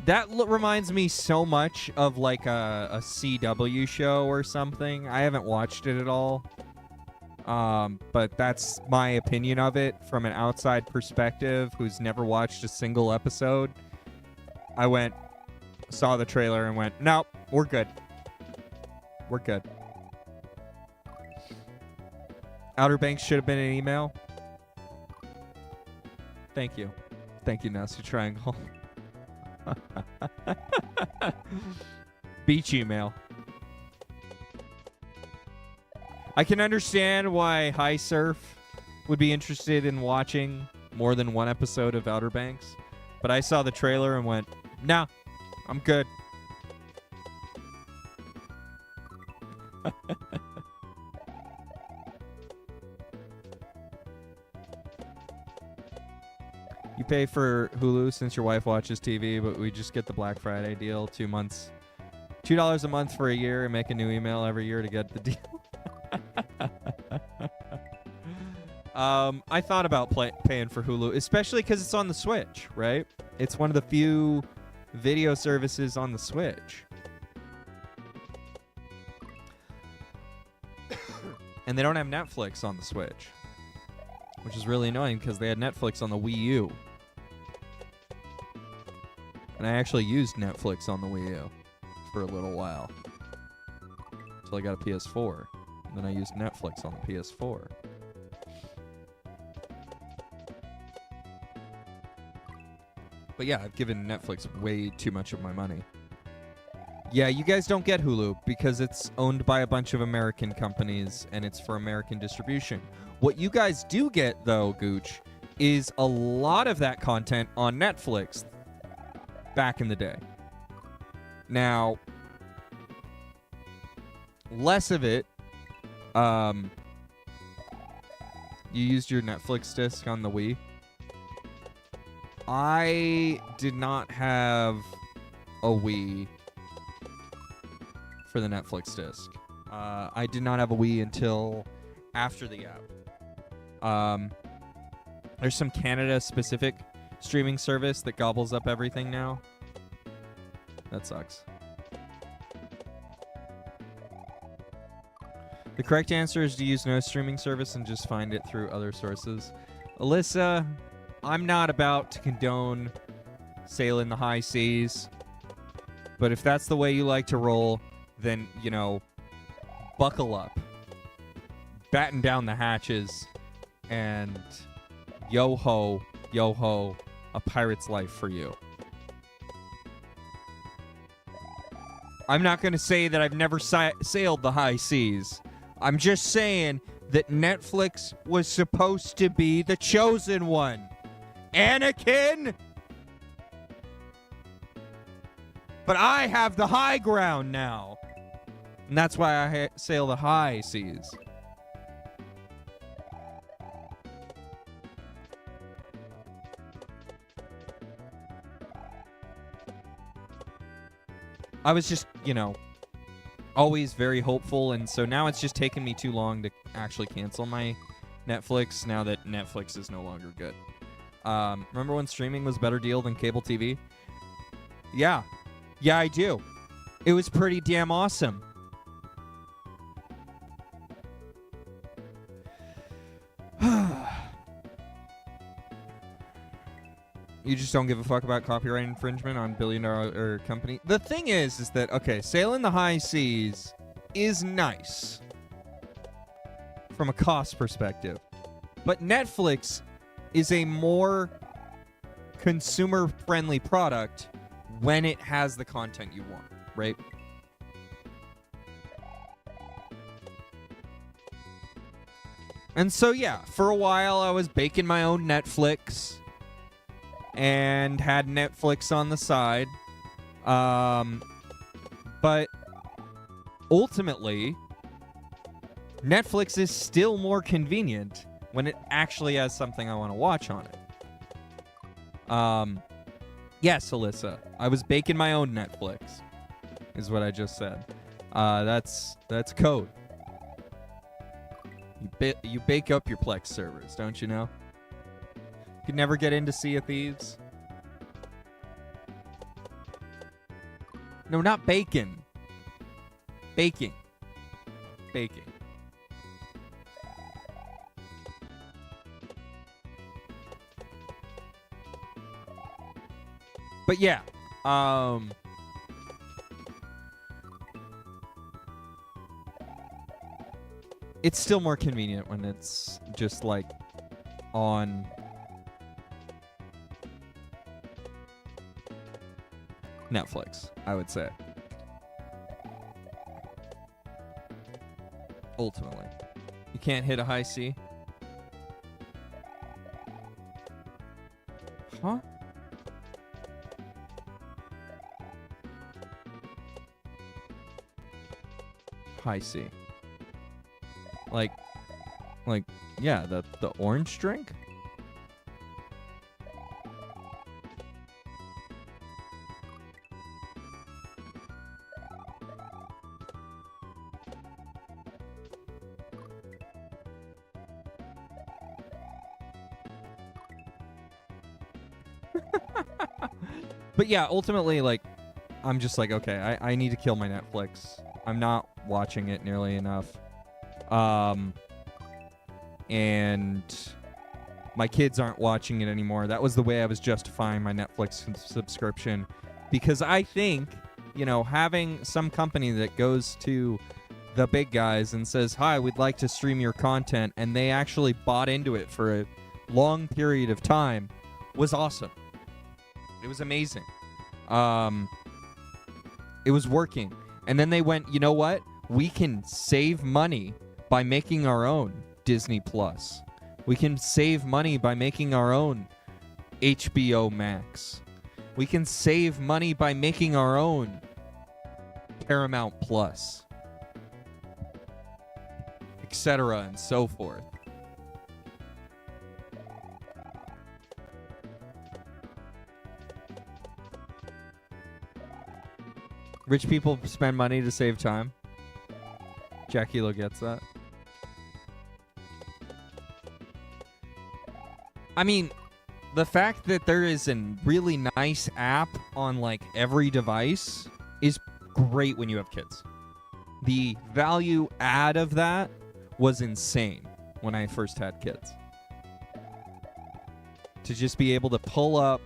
That reminds me so much of like a CW show or something. I haven't watched it at all. But that's my opinion of it from an outside perspective who's never watched a single episode. I saw the trailer and went, nope, we're good. We're good. Outer Banks should have been an email. Thank you. Thank you, Nasty Triangle. Beach email. I can understand why High Surf would be interested in watching more than 1 episode of Outer Banks, but I saw the trailer and went, nah, I'm good. You pay for Hulu since your wife watches TV, but we just get the Black Friday deal, 2 months. $2 a month for a year and make a new email every year to get the deal. I thought about paying for Hulu, especially because it's on the Switch, right? It's one of the few video services on the Switch. And they don't have Netflix on the Switch, which is really annoying because they had Netflix on the Wii U. And I actually used Netflix on the Wii U for a little while. Until I got a PS4. And then I used Netflix on the PS4. But yeah, I've given Netflix way too much of my money. Yeah, you guys don't get Hulu because it's owned by a bunch of American companies and it's for American distribution. What you guys do get, though, Gooch, is a lot of that content on Netflix back in the day. Now, less of it. You used your Netflix disc on the Wii. I did not have a Wii for the Netflix disc. I did not have a Wii until after the app. There's some Canada-specific streaming service that gobbles up everything now. That sucks. The correct answer is to use no streaming service and just find it through other sources. Alyssa, I'm not about to condone sailing the high seas, but if that's the way you like to roll, then, you know, buckle up, batten down the hatches, and yo-ho, yo-ho, a pirate's life for you. I'm not going to say that I've never sailed the high seas. I'm just saying that Netflix was supposed to be the chosen one. Anakin! But I have the high ground now. And that's why I sail the high seas. I was just, you know, always very hopeful, and so now it's just taken me too long to actually cancel my Netflix now that Netflix is no longer good. Remember when streaming was a better deal than cable TV? Yeah. Yeah, I do. It was pretty damn awesome. You just don't give a fuck about copyright infringement on billion-dollar company. The thing is that, okay, sailing the high seas is nice from a cost perspective. But Netflix is a more consumer-friendly product when it has the content you want, right? And so, yeah, for a while I was baking my own Netflix and had Netflix on the side. But ultimately, Netflix is still more convenient when it actually has something I want to watch on it. Yes, Alyssa, I was baking my own Netflix, is what I just said. That's code. You bake up your Plex servers, don't you know? You could never get into Sea of Thieves. No, not bacon. Baking. Baking. But yeah, it's still more convenient when it's just like on Netflix, I would say. Ultimately. You can't hit a high C? Huh? High C. Like, yeah, the orange drink? But yeah, ultimately, like, I'm just like, okay, I need to kill my Netflix. I'm not watching it nearly enough. And my kids aren't watching it anymore. That was the way I was justifying my Netflix subscription, Because I think, having some company that goes to the big guys and says, hi, we'd like to stream your content, and they actually bought into it for a long period of time was awesome. It was amazing. It was working. And then they went, you know what? We can save money by making our own Disney Plus. We can save money by making our own HBO Max. We can save money by making our own Paramount Plus, etc. and so forth. Rich people spend money to save time. Jackie Lo gets that. I mean, the fact that there is a really nice app on like every device is great when you have kids. The value add of that was insane when I first had kids. To just be able to pull up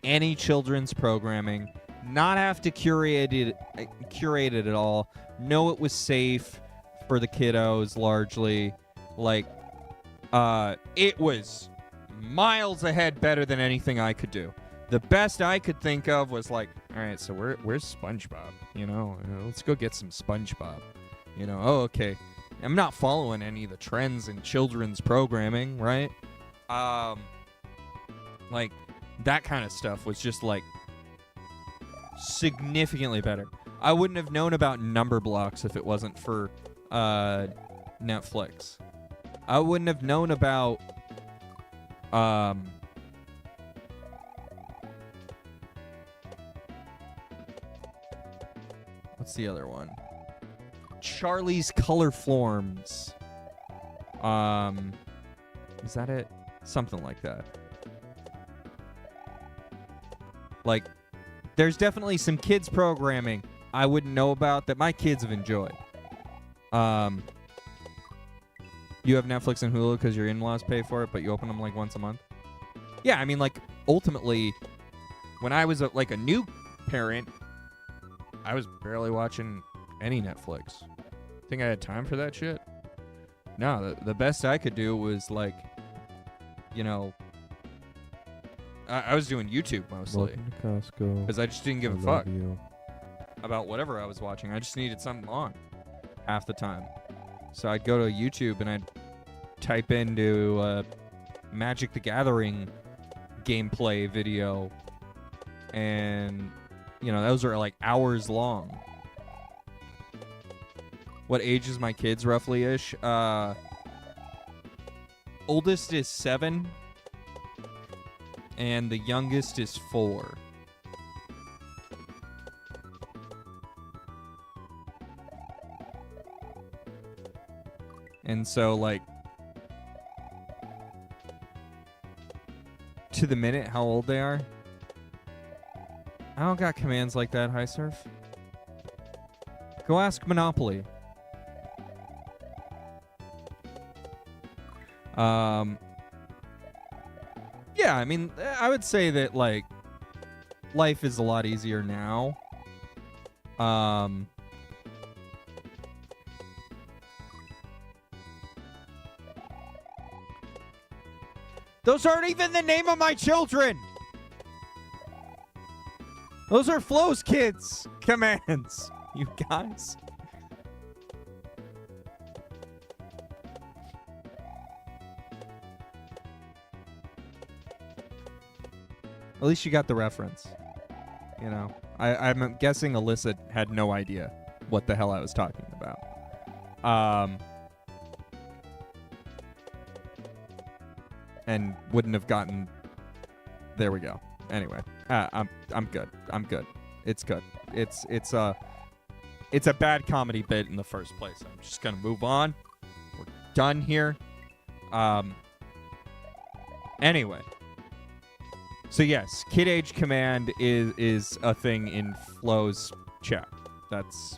any children's programming, not have to curate it at all, know it was safe for the kiddos largely. Like, it was miles ahead better than anything I could do. The best I could think of was like, all right, so where's SpongeBob? Let's go get some SpongeBob. Oh, okay. I'm not following any of the trends in children's programming, right? Like, that kind of stuff was just like significantly better. I wouldn't have known about Number Blocks if it wasn't for Netflix. I wouldn't have known about what's the other one? Charlie's Color Forms. Is that it? Something like that. Like, there's definitely some kids programming I wouldn't know about that my kids have enjoyed. You have Netflix and Hulu because your in-laws pay for it, but you open them like once a month? Yeah, I mean, like, ultimately, when I was a new parent, I was barely watching any Netflix. Think I had time for that shit? No, the best I could do was like, I was doing YouTube mostly. Welcome to Costco. Because I just didn't give a fuck about whatever I was watching. I just needed something on half the time. So I'd go to YouTube and I'd type into Magic the Gathering gameplay video. And, those are like hours long. What age is my kids roughly-ish? Oldest is 7. And the youngest is 4. And so, like, to the minute how old they are. I don't got commands like that, High Surf. Go ask Monopoly. Yeah, I mean, I would say that, like, life is a lot easier now. Those aren't even the name of my children! Those are Flo's kids' commands, you guys. At least you got the reference. I'm guessing Alyssa had no idea what the hell I was talking about. And wouldn't have gotten... There we go. Anyway, I'm good. I'm good. It's good. It's a bad comedy bit in the first place. I'm just gonna move on. We're done here. Anyway. So yes, Kid Age Command is a thing in Flo's chat. That's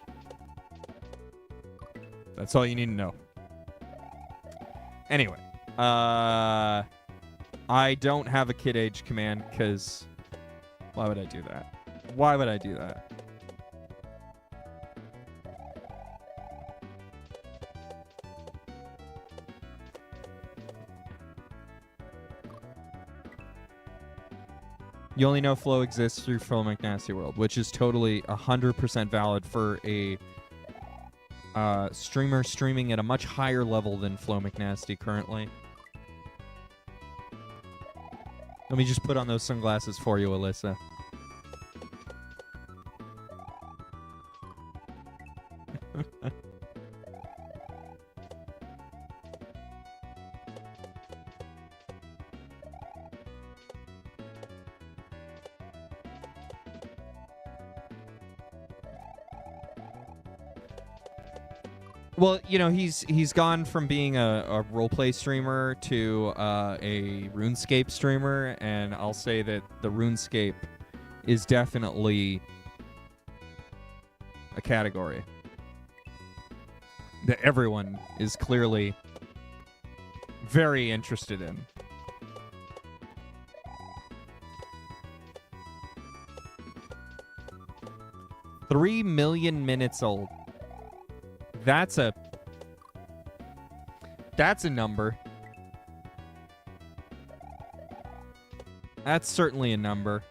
all you need to know. Anyway, I don't have a Kid Age Command because why would I do that? Why would I do that? You only know flow exists through Phil McNasty World, which is totally 100% valid for a streamer streaming at a much higher level than Flo McNasty currently. Let me just put on those sunglasses for you, Alyssa. Well, you know, he's gone from being a roleplay streamer to a RuneScape streamer, and I'll say that the RuneScape is definitely a category that everyone is clearly very interested in. $3 million minutes old. That's a number. That's certainly a number.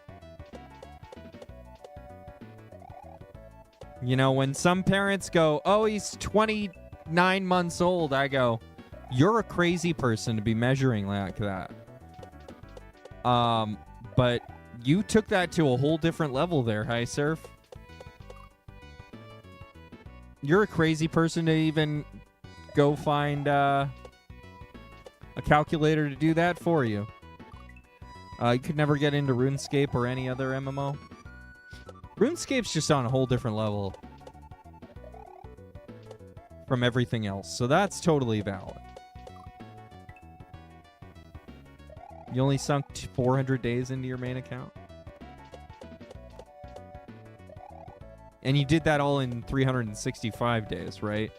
You know, when some parents go, "Oh, he's 29 months old," I go, "You're a crazy person to be measuring like that." But you took that to a whole different level there, High Surf. You're a crazy person to even go find a calculator to do that for you. You could never get into RuneScape or any other MMO. RuneScape's just on a whole different level from everything else, so that's totally valid. You only sunk 400 days into your main account? And you did that all in 365 days, right?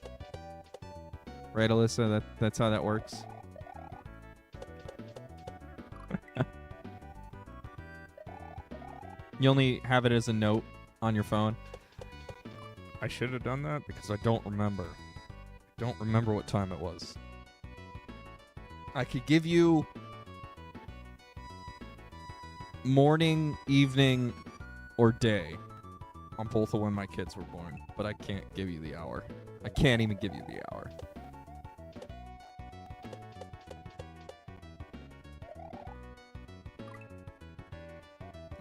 Right, Alyssa? That's how that works? You only have it as a note on your phone? I should have done that because I don't remember. Don't remember what time it was. I could give you morning, evening, or day on both of when my kids were born, but I can't give you the hour. I can't even give you the hour.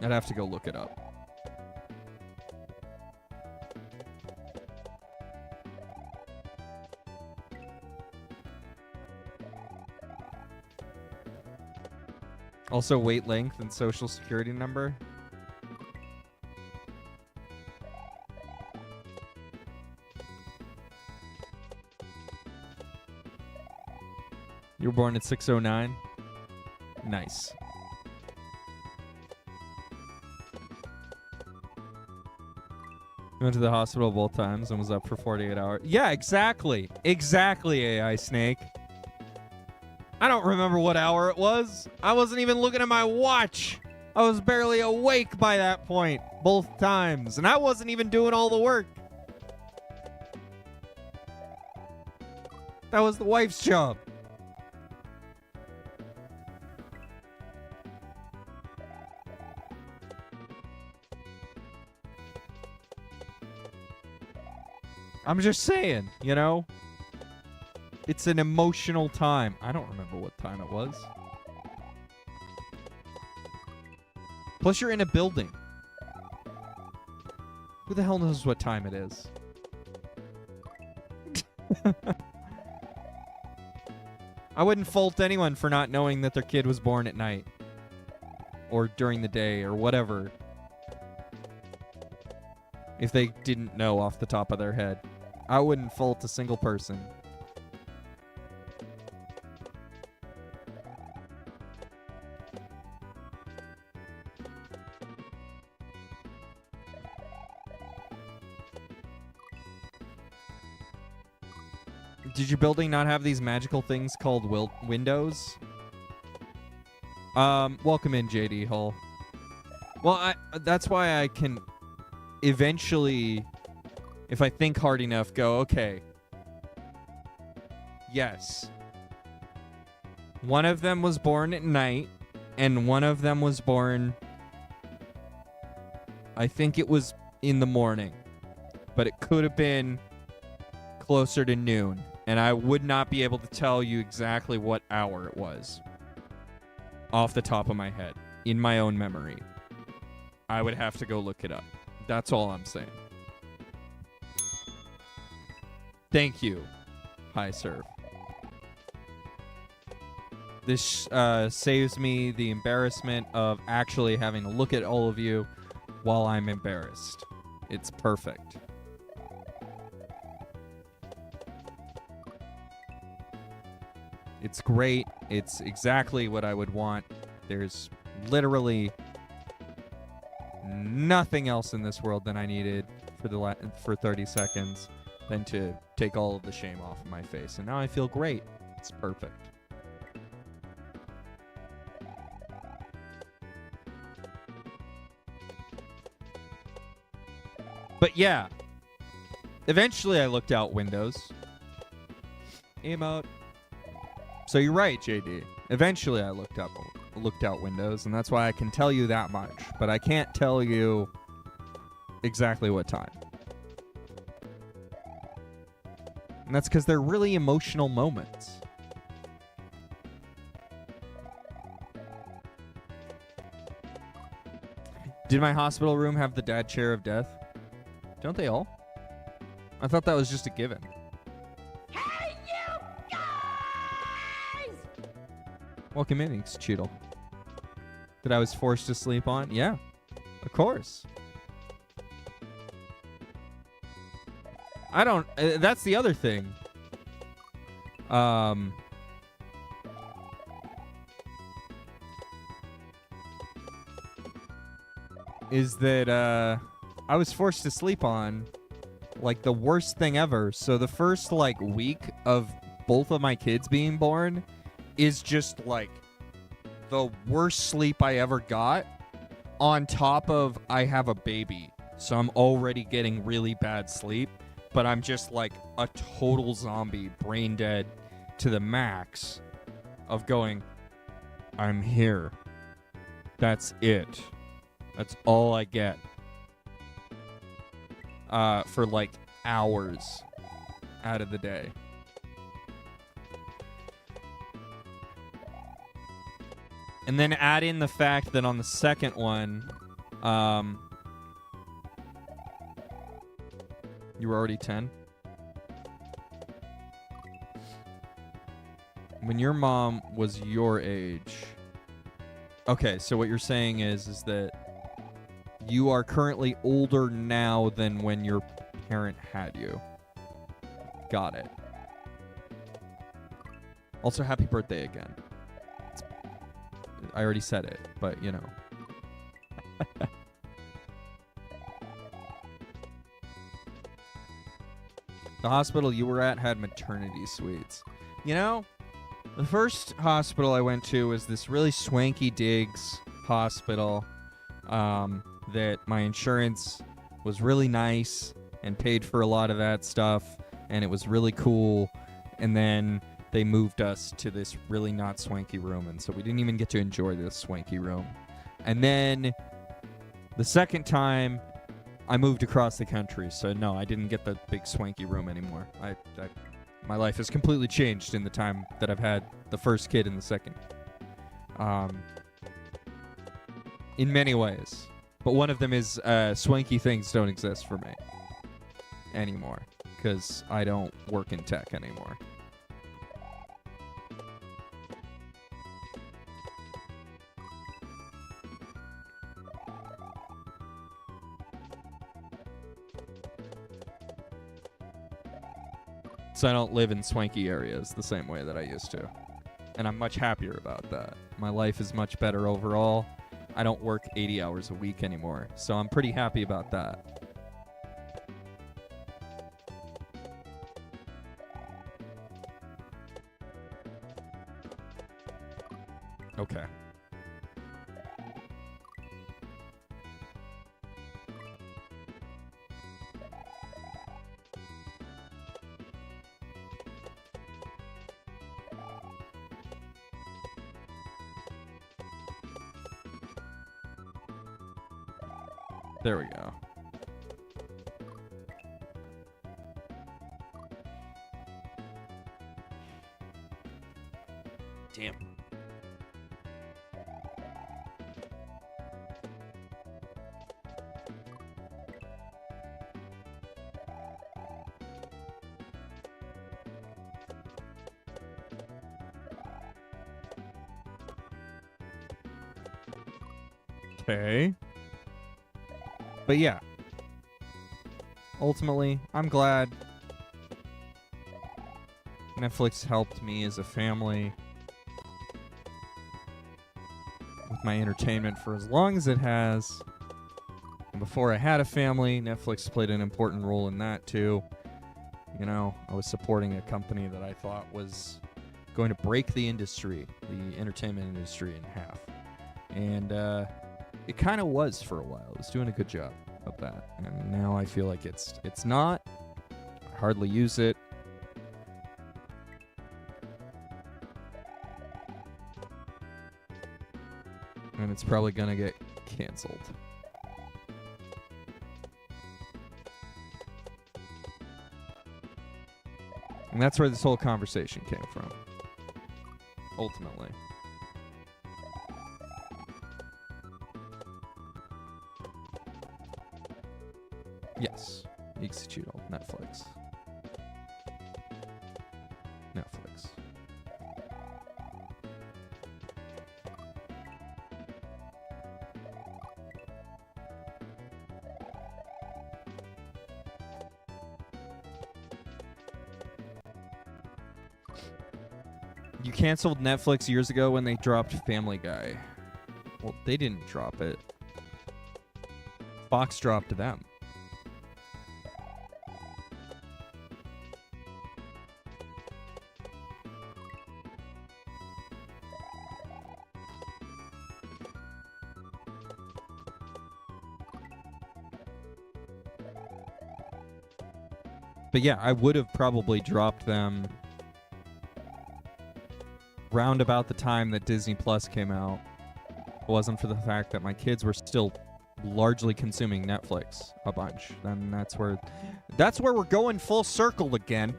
I'd have to go look it up. Also, weight, length, and social security number. You were born at 6:09. Nice. You went to the hospital both times and was up for 48 hours. Yeah, exactly. Exactly, AI Snake. I don't remember what hour it was. I wasn't even looking at my watch. I was barely awake by that point, both times. And I wasn't even doing all the work. That was the wife's job. I'm just saying, you know? It's an emotional time. I don't remember what time it was. Plus, you're in a building. Who the hell knows what time it is? I wouldn't fault anyone for not knowing that their kid was born at night. Or during the day, or whatever. If they didn't know off the top of their head. I wouldn't fault a single person. Did your building not have these magical things called windows? Welcome in, JD Hull. Well, that's why I can eventually, if I think hard enough, go, okay, yes. One of them was born at night, and one of them was born, I think it was in the morning, but it could have been closer to noon, and I would not be able to tell you exactly what hour it was off the top of my head, in my own memory. I would have to go look it up. That's all I'm saying. Thank you, High Serve. This saves me the embarrassment of actually having to look at all of you while I'm embarrassed. It's perfect. It's great. It's exactly what I would want. There's literally nothing else in this world that I needed for 30 seconds than to take all of the shame off of my face. And now I feel great. It's perfect. But yeah, eventually I looked out windows. Aim out. So you're right, JD. Eventually I looked out windows, and that's why I can tell you that much. But I can't tell you exactly what time. And that's because they're really emotional moments. Did my hospital room have the dad chair of death? Don't they all? I thought that was just a given. Hey, you guys! Welcome in, Cheetle. That I was forced to sleep on? Yeah, of course. I don't... that's the other thing. Is that, I was forced to sleep on, like, the worst thing ever. So the first, like, week of both of my kids being born is just, like, the worst sleep I ever got, on top of I have a baby. So I'm already getting really bad sleep, but I'm just, like, a total zombie, brain dead to the max of going, I'm here. That's it. That's all I get. For like hours out of the day. And then add in the fact that on the second one, you were already 10. When your mom was your age. Okay, so what you're saying is that you are currently older now than when your parent had you. Got it. Also, happy birthday again. I already said it, but you know. The hospital you were at had maternity suites. You know, the first hospital I went to was this really swanky digs hospital. That my insurance was really nice and paid for a lot of that stuff, and it was really cool. And then they moved us to this really not swanky room, and so we didn't even get to enjoy this swanky room. And then the second time, I moved across the country, so no, I didn't get the big swanky room anymore. My life has completely changed in the time that I've had the first kid and the second. In many ways. But one of them is swanky things don't exist for me anymore because I don't work in tech anymore. So I don't live in swanky areas the same way that I used to. And I'm much happier about that. My life is much better overall. I don't work 80 hours a week anymore, so I'm pretty happy about that. Okay. There we go. Damn. Okay. But yeah. Ultimately, I'm glad Netflix helped me as a family with my entertainment for as long as it has. And before I had a family, Netflix played an important role in that too. You know, I was supporting a company that I thought was going to break the industry, the entertainment industry, in half. And it kind of was for a while. It was doing a good job of that. And now I feel like it's not. I hardly use it. And it's probably going to get canceled. And that's where this whole conversation came from. Ultimately. Yes. Ixichiro. Netflix. Netflix. You canceled Netflix years ago when they dropped Family Guy. Well, they didn't drop it. Fox dropped them. But yeah, I would have probably dropped them round about the time that Disney Plus came out. If it wasn't for the fact that my kids were still largely consuming Netflix a bunch. Then that's where we're going full circle again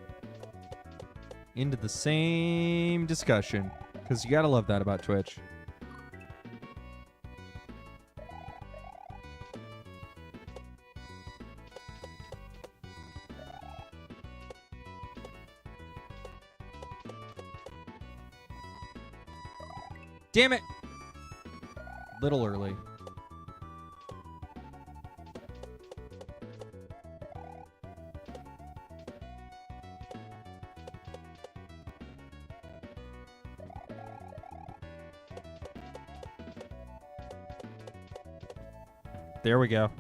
into the same discussion, because you gotta love that about Twitch. Damn it! Little early. There we go.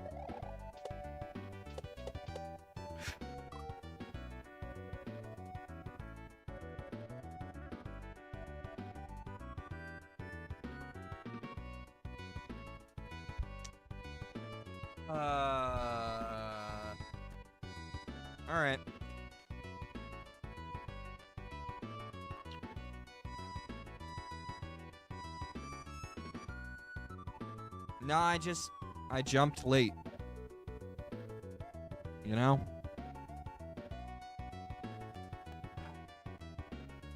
All right. No, I jumped late. You know?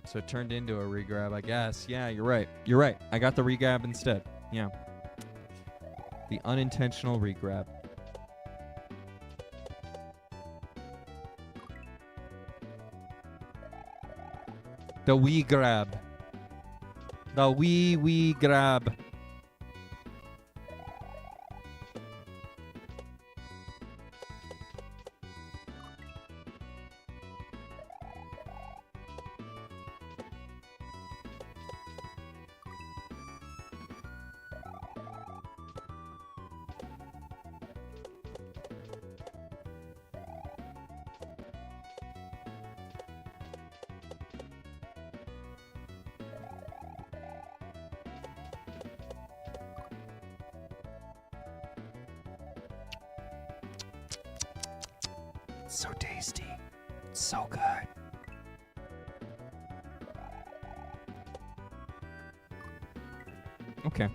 So it turned into a regrab, I guess. Yeah, you're right. You're right. I got the regrab instead. Yeah. The unintentional regrab. The wee grab. The wee grab. So tasty. So good. Okay.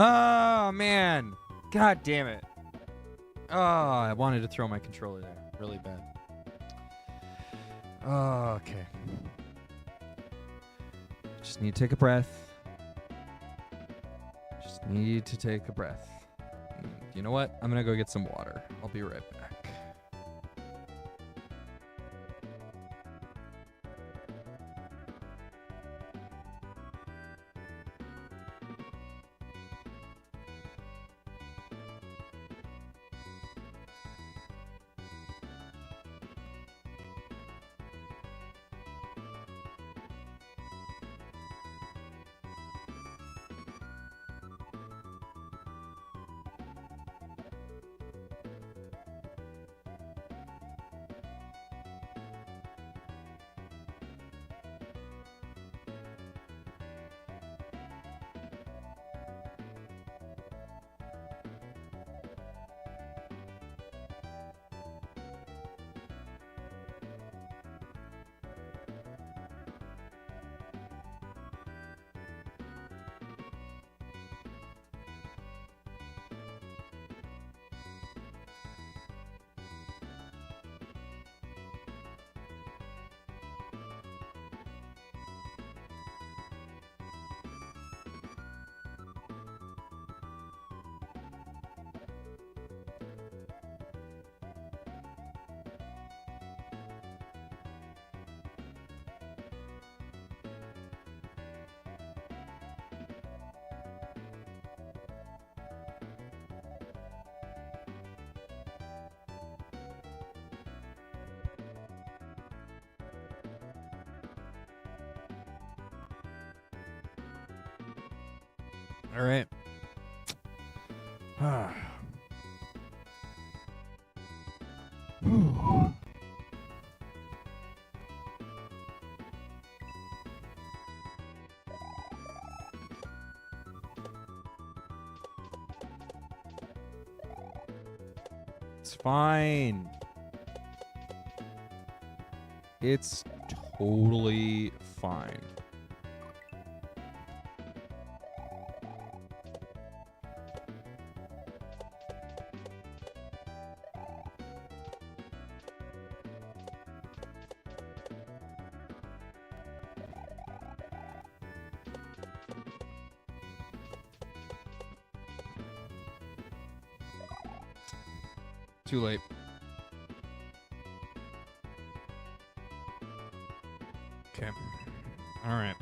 Oh, man. God damn it. Oh, I wanted to throw my controller there really bad. Oh, okay. Just need to take a breath. Just need to take a breath. You know what? I'm going to go get some water. I'll be right back. All right. It's fine. It's totally fine. Too late. Okay. All right.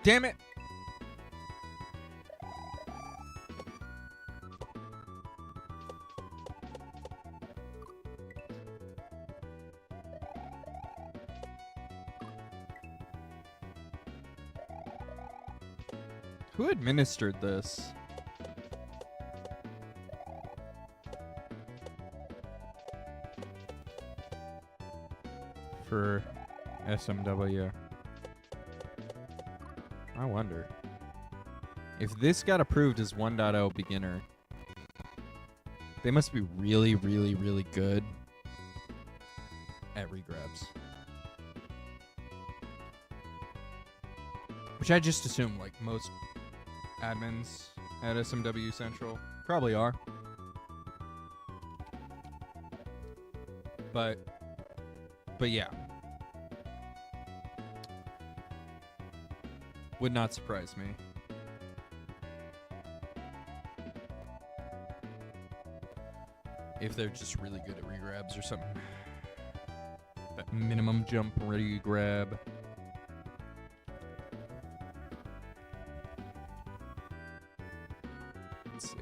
Damn it. Who administered this? For SMW. I wonder. If this got approved as 1.0 beginner, they must be really, really, really good at regrabs. Which I just assume, like, most admins at SMW Central probably are. But yeah. Would not surprise me. If they're just really good at regrabs or something. That minimum jump regrab. Let's see.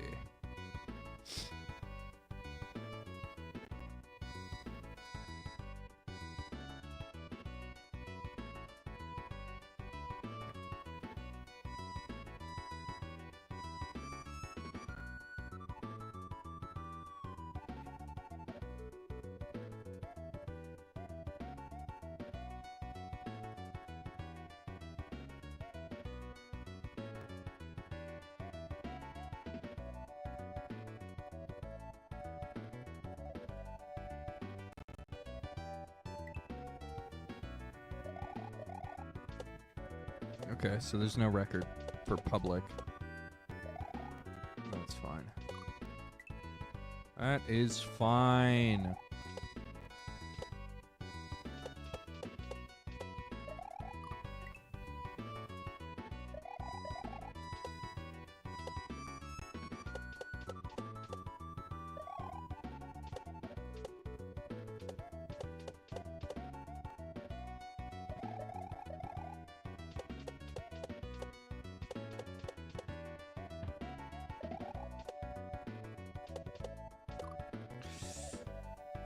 Okay, so there's no record for public. That's fine. That is fine.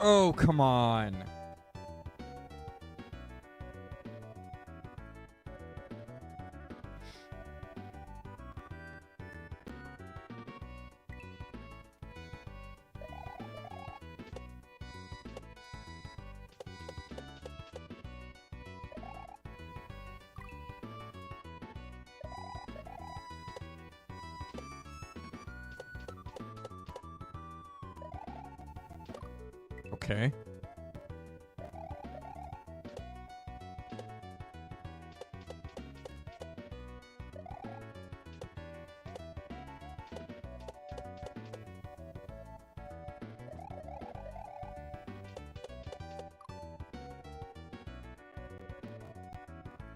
Oh, come on. Okay.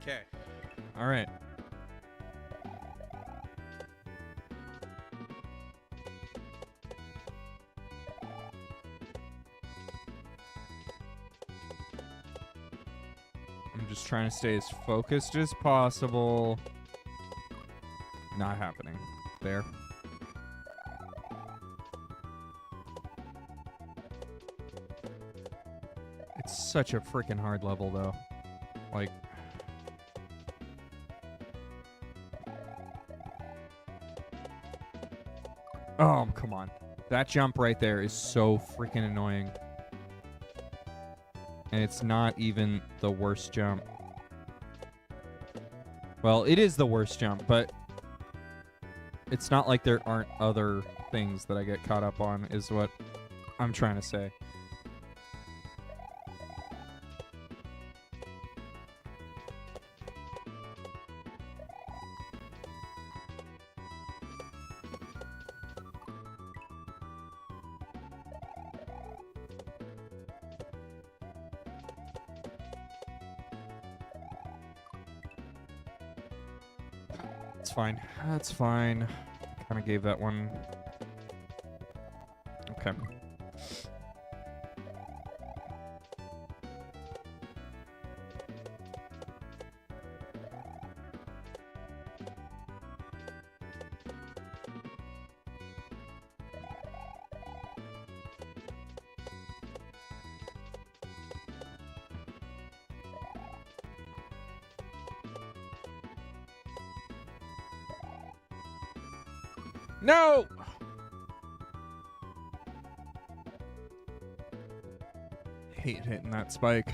Okay. All right. I'm just trying to stay as focused as possible. Not happening. There. It's such a freaking hard level, though. Like... Oh, come on. That jump right there is so freaking annoying. And it's not even the worst jump. Well, it is the worst jump, but it's not like there aren't other things that I get caught up on, is what I'm trying to say. It's fine. That's fine. Kind of gave that one. Okay. No! Hate hitting that spike.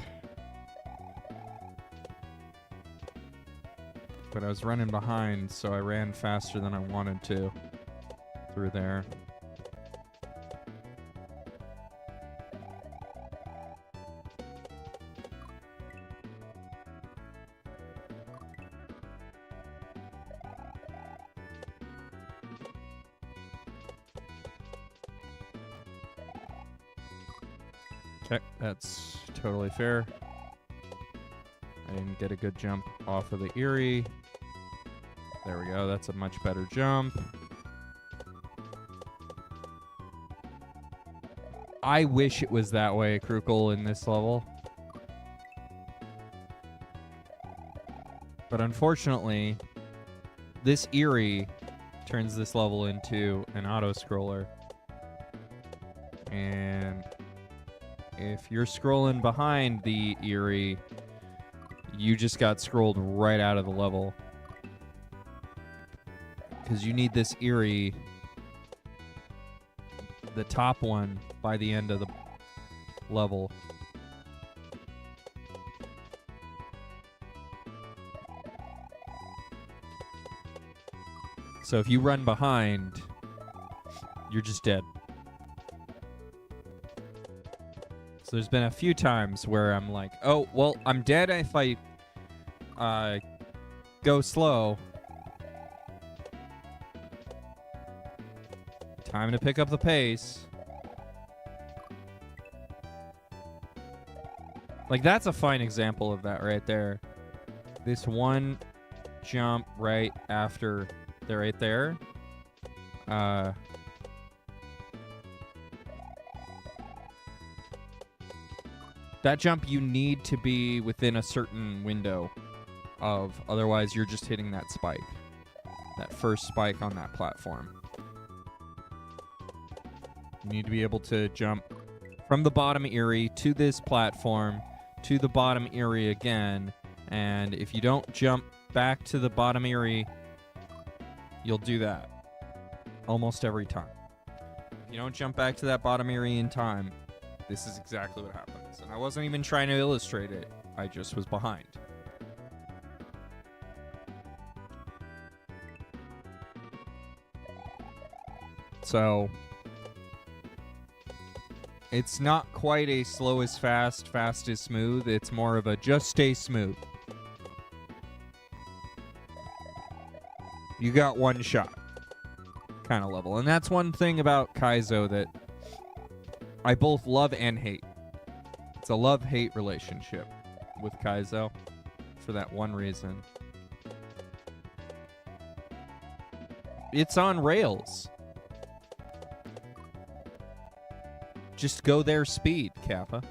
But I was running behind, so I ran faster than I wanted to through there. Okay, that's totally fair. I didn't get a good jump off of the Erie. There we go, that's a much better jump. I wish it was that way, Krukle, in this level. But unfortunately, this Erie turns this level into an auto-scroller. And if you're scrolling behind the Erie, you just got scrolled right out of the level. Because you need this Erie, the top one, by the end of the level. So if you run behind, you're just dead. So there's been a few times where I'm like, oh, well, I'm dead if I go slow. Time to pick up the pace. Like, that's a fine example of that right there. This one jump right after they're right there. That jump you need to be within a certain window of, otherwise you're just hitting that spike. That first spike on that platform. You need to be able to jump from the bottom Erie to this platform, to the bottom Erie again, and if you don't jump back to the bottom Erie, you'll do that almost every time. If you don't jump back to that bottom Erie in time, this is exactly what happens. And I wasn't even trying to illustrate it. I just was behind. So, it's not quite a slow is fast, fast is smooth. It's more of a just stay smooth. You got one shot kind of level. And that's one thing about Kaizo that I both love and hate. It's a love-hate relationship with Kaizo for that one reason. It's on rails. Just go their speed, Kappa.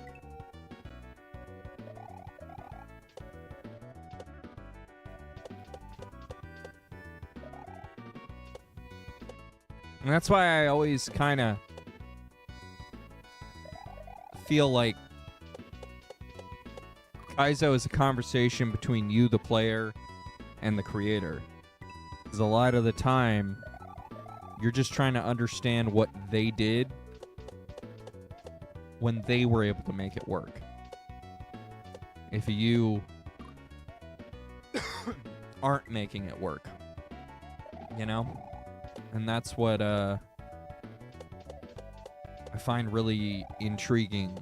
And that's why I always kind of feel like Kaizo is a conversation between you, the player, and the creator. Because a lot of the time, you're just trying to understand what they did when they were able to make it work. If you aren't making it work, you know? And that's what I find really intriguing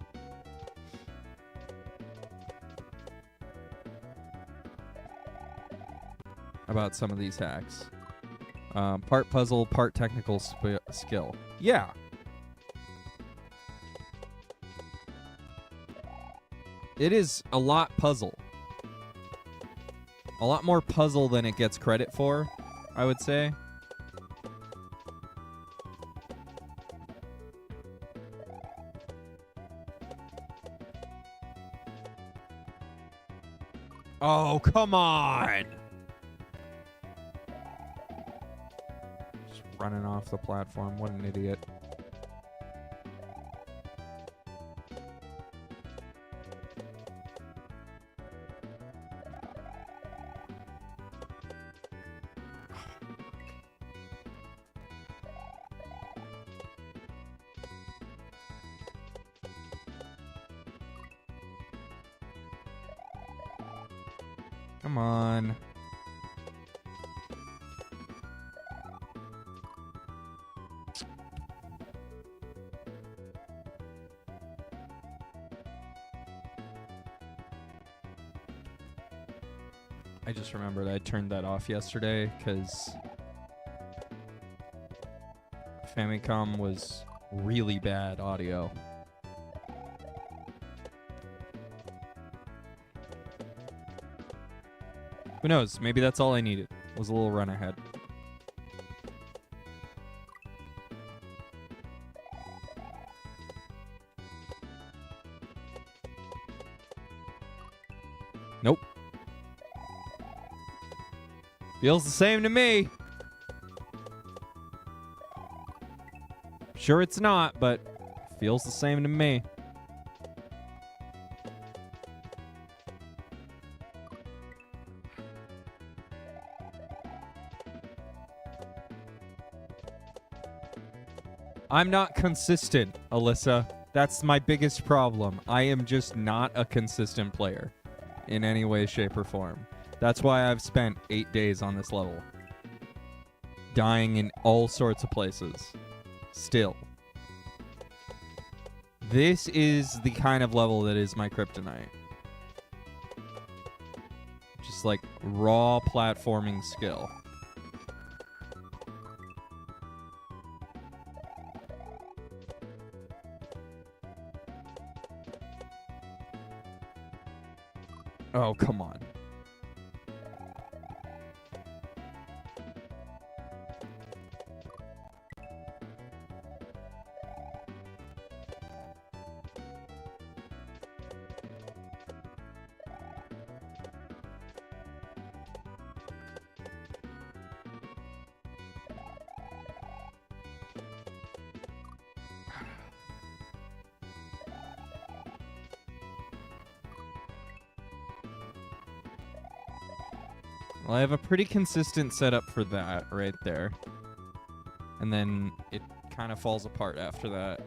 about some of these hacks. Part puzzle, part technical skill. Yeah. It is a lot puzzle. A lot more puzzle than it gets credit for, I would say. Oh, come on! Just running off the platform. What an idiot. Come on. I just remembered I turned that off yesterday because Famicom was really bad audio. Who knows? Maybe that's all I needed. Was a little run ahead. Nope. Feels the same to me. Sure it's not, but feels the same to me. I'm not consistent, Alyssa. That's my biggest problem. I am just not a consistent player in any way, shape, or form. That's why I've spent 8 days on this level. Dying in all sorts of places. Still. This is the kind of level that is my kryptonite. Just just like raw platforming skill. Oh, come on. Well, I have a pretty consistent setup for that right there. And then it kind of falls apart after that.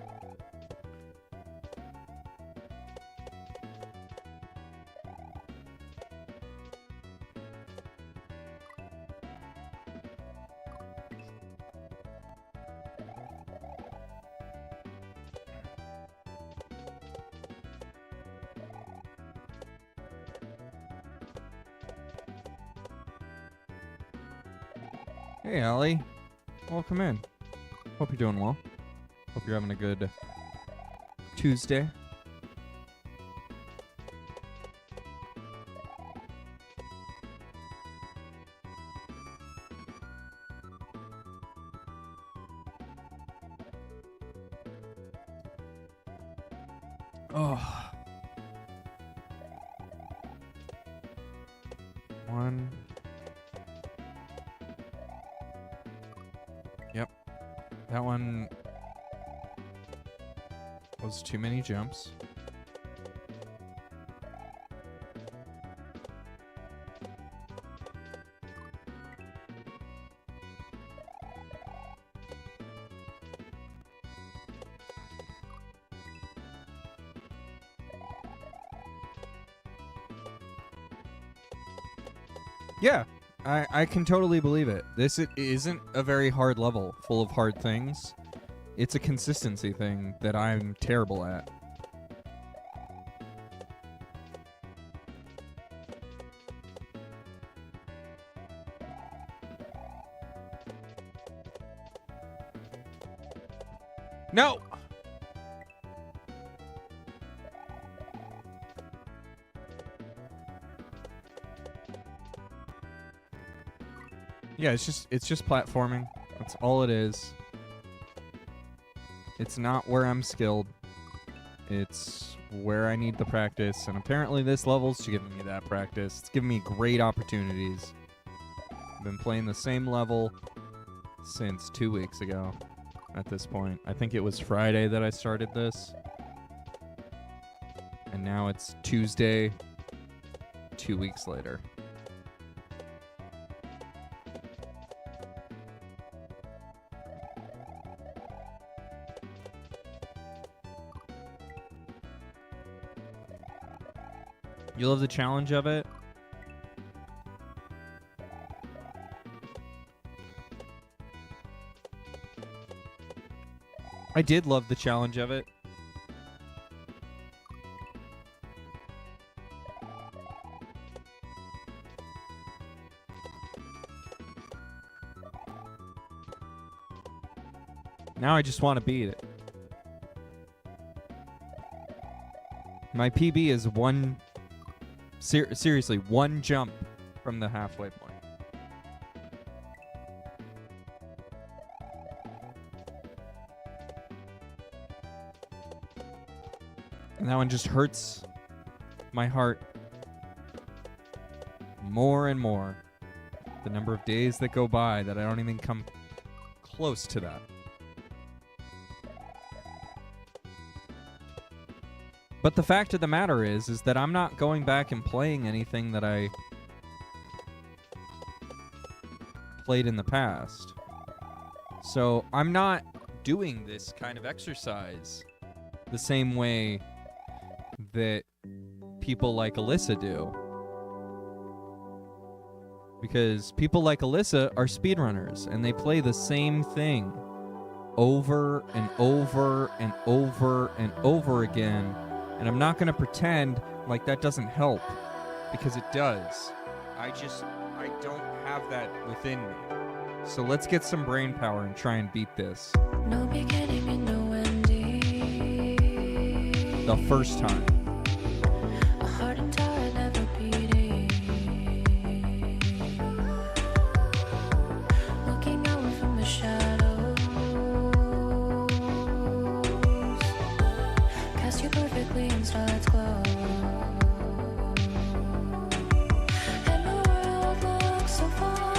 Hey, Allie. Welcome in. Hope you're doing well. Hope you're having a good Tuesday. Oh. One. Yep. That one was too many jumps. Yeah, I can totally believe it. This isn't a very hard level full of hard things. It's a consistency thing that I'm terrible at. No! Yeah, it's just platforming. That's all it is. It's not where I'm skilled. It's where I need the practice, and apparently this level's giving me that practice. It's giving me great opportunities. I've been playing the same level since 2 weeks ago at this point. I think it was Friday that I started this. And now it's Tuesday, 2 weeks later. You love the challenge of it? I did love the challenge of it. Now I just want to beat it. My PB is one... seriously, one jump from the halfway point. And that one just hurts my heart more and more. The number of days that go by that I don't even come close to that. But the fact of the matter is that I'm not going back and playing anything that I played in the past. So I'm not doing this kind of exercise the same way that people like Alyssa do. Because people like Alyssa are speedrunners, and they play the same thing over and over and over and over again. And I'm not going to pretend like that doesn't help, because it does. I don't have that within me. So let's get some brain power and try and beat this. No beginning and no ending. The first time. A heart and tower never beating. Looking out from the shadows. Cast you perfectly in starlight glow. And the world looks so far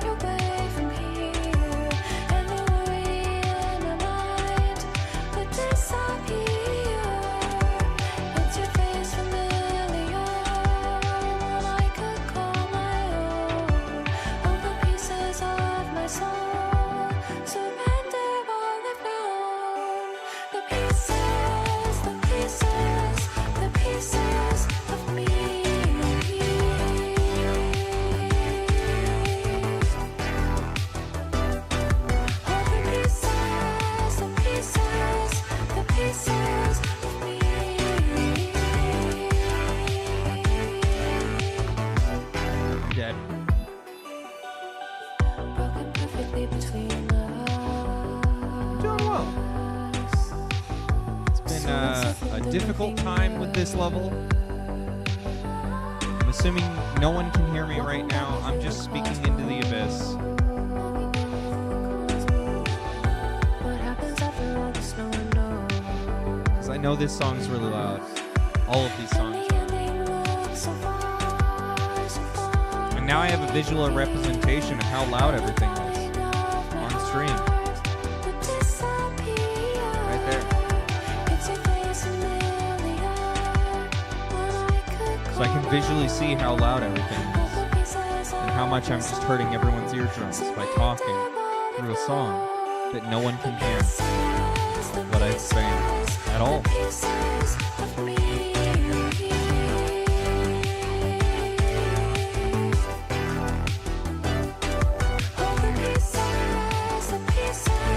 away from here. And the worry in my mind would disappear. It's your face familiar, one I could call my own. All the pieces of my soul surrender all they've known. The pieces of me. All the pieces of me. Dead. Broken perfectly between us. Doing well. It's been a difficult time with this level. I'm assuming no one can hear me right now. I'm just speaking into the abyss. What happens after all this no one knows? Because I know this song's really loud. All of these songs. The ending looks so far And now I have a visual representation of how loud everything is on stream. Right there. So I can visually see how loud everything is. And how much I'm just hurting everyone's eardrums by talking through a song that no one can hear what I'm saying at all.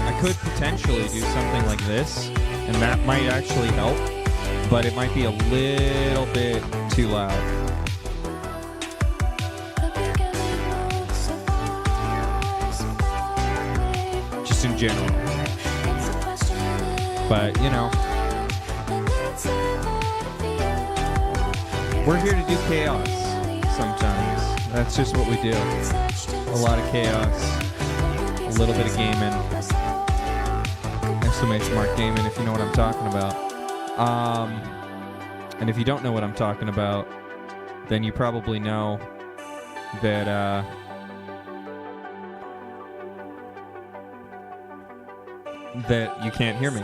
I could potentially do something like this, and that might actually help, but it might be a little bit too loud. Just in general. But, you know, we're here to do chaos sometimes. That's just what we do. A lot of chaos. A little bit of gaming. Exclamation mark gaming if you know what I'm talking about. And if you don't know what I'm talking about, then you probably know that that you can't hear me.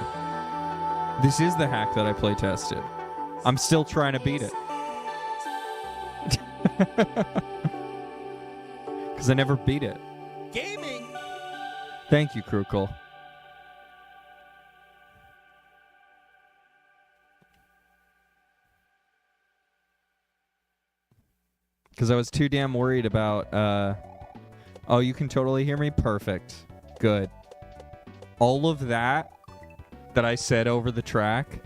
This is the hack that I play tested. I'm still trying to beat it. Because I never beat it. Gaming! Thank you, Krukul. Because I was too damn worried about, oh, you can totally hear me? Perfect. Good. All of that I said over the track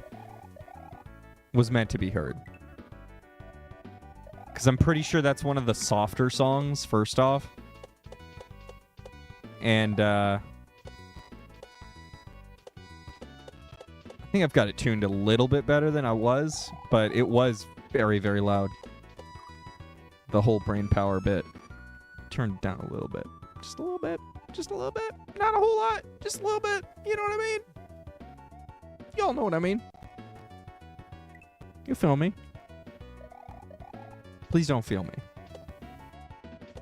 was meant to be heard. Because I'm pretty sure that's one of the softer songs, first off. And, I think I've got it tuned a little bit better than I was, but it was very, very loud. The whole brain power bit. Turned it down a little bit. Just a little bit. Just a little bit. Not a whole lot. Just a little bit. You know what I mean? Y'all know what I mean. You feel me? Please don't feel me.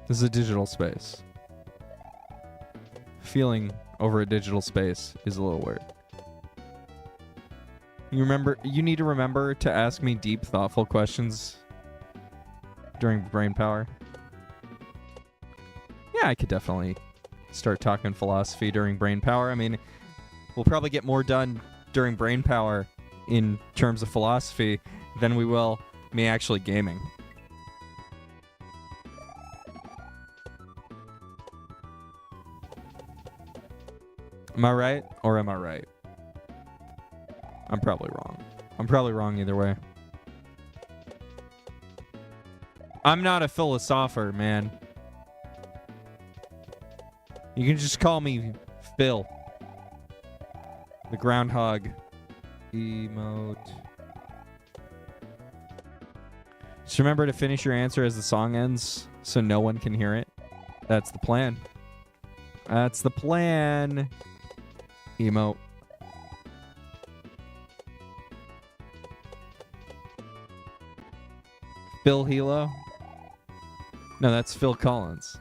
This is a digital space. Feeling over a digital space is a little weird. You need to remember to ask me deep, thoughtful questions during brain power. Yeah, I could definitely start talking philosophy during brain power. I mean, we'll probably get more done during brain power in terms of philosophy than we will me actually gaming. Am I right or am I right? I'm probably wrong. I'm probably wrong either way. I'm not a philosopher, man. You can just call me Phil. The groundhog emote. Just remember to finish your answer as the song ends so no one can hear it. That's the plan. That's the plan. Emote. Phil Hilo? No, that's Phil Collins.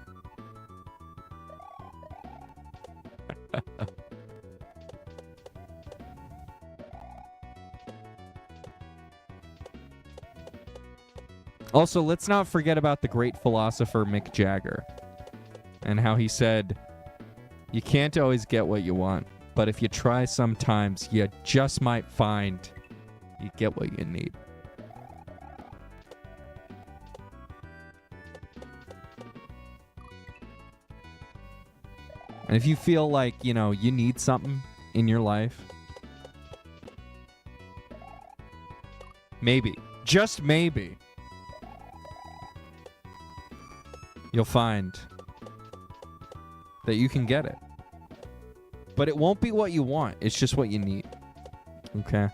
Also, let's not forget about the great philosopher Mick Jagger and how he said, you can't always get what you want, but if you try sometimes, you just might find you get what you need. And if you feel like, you know, you need something in your life, maybe, just maybe, you'll find that you can get it. But it won't be what you want. It's just what you need. Okay?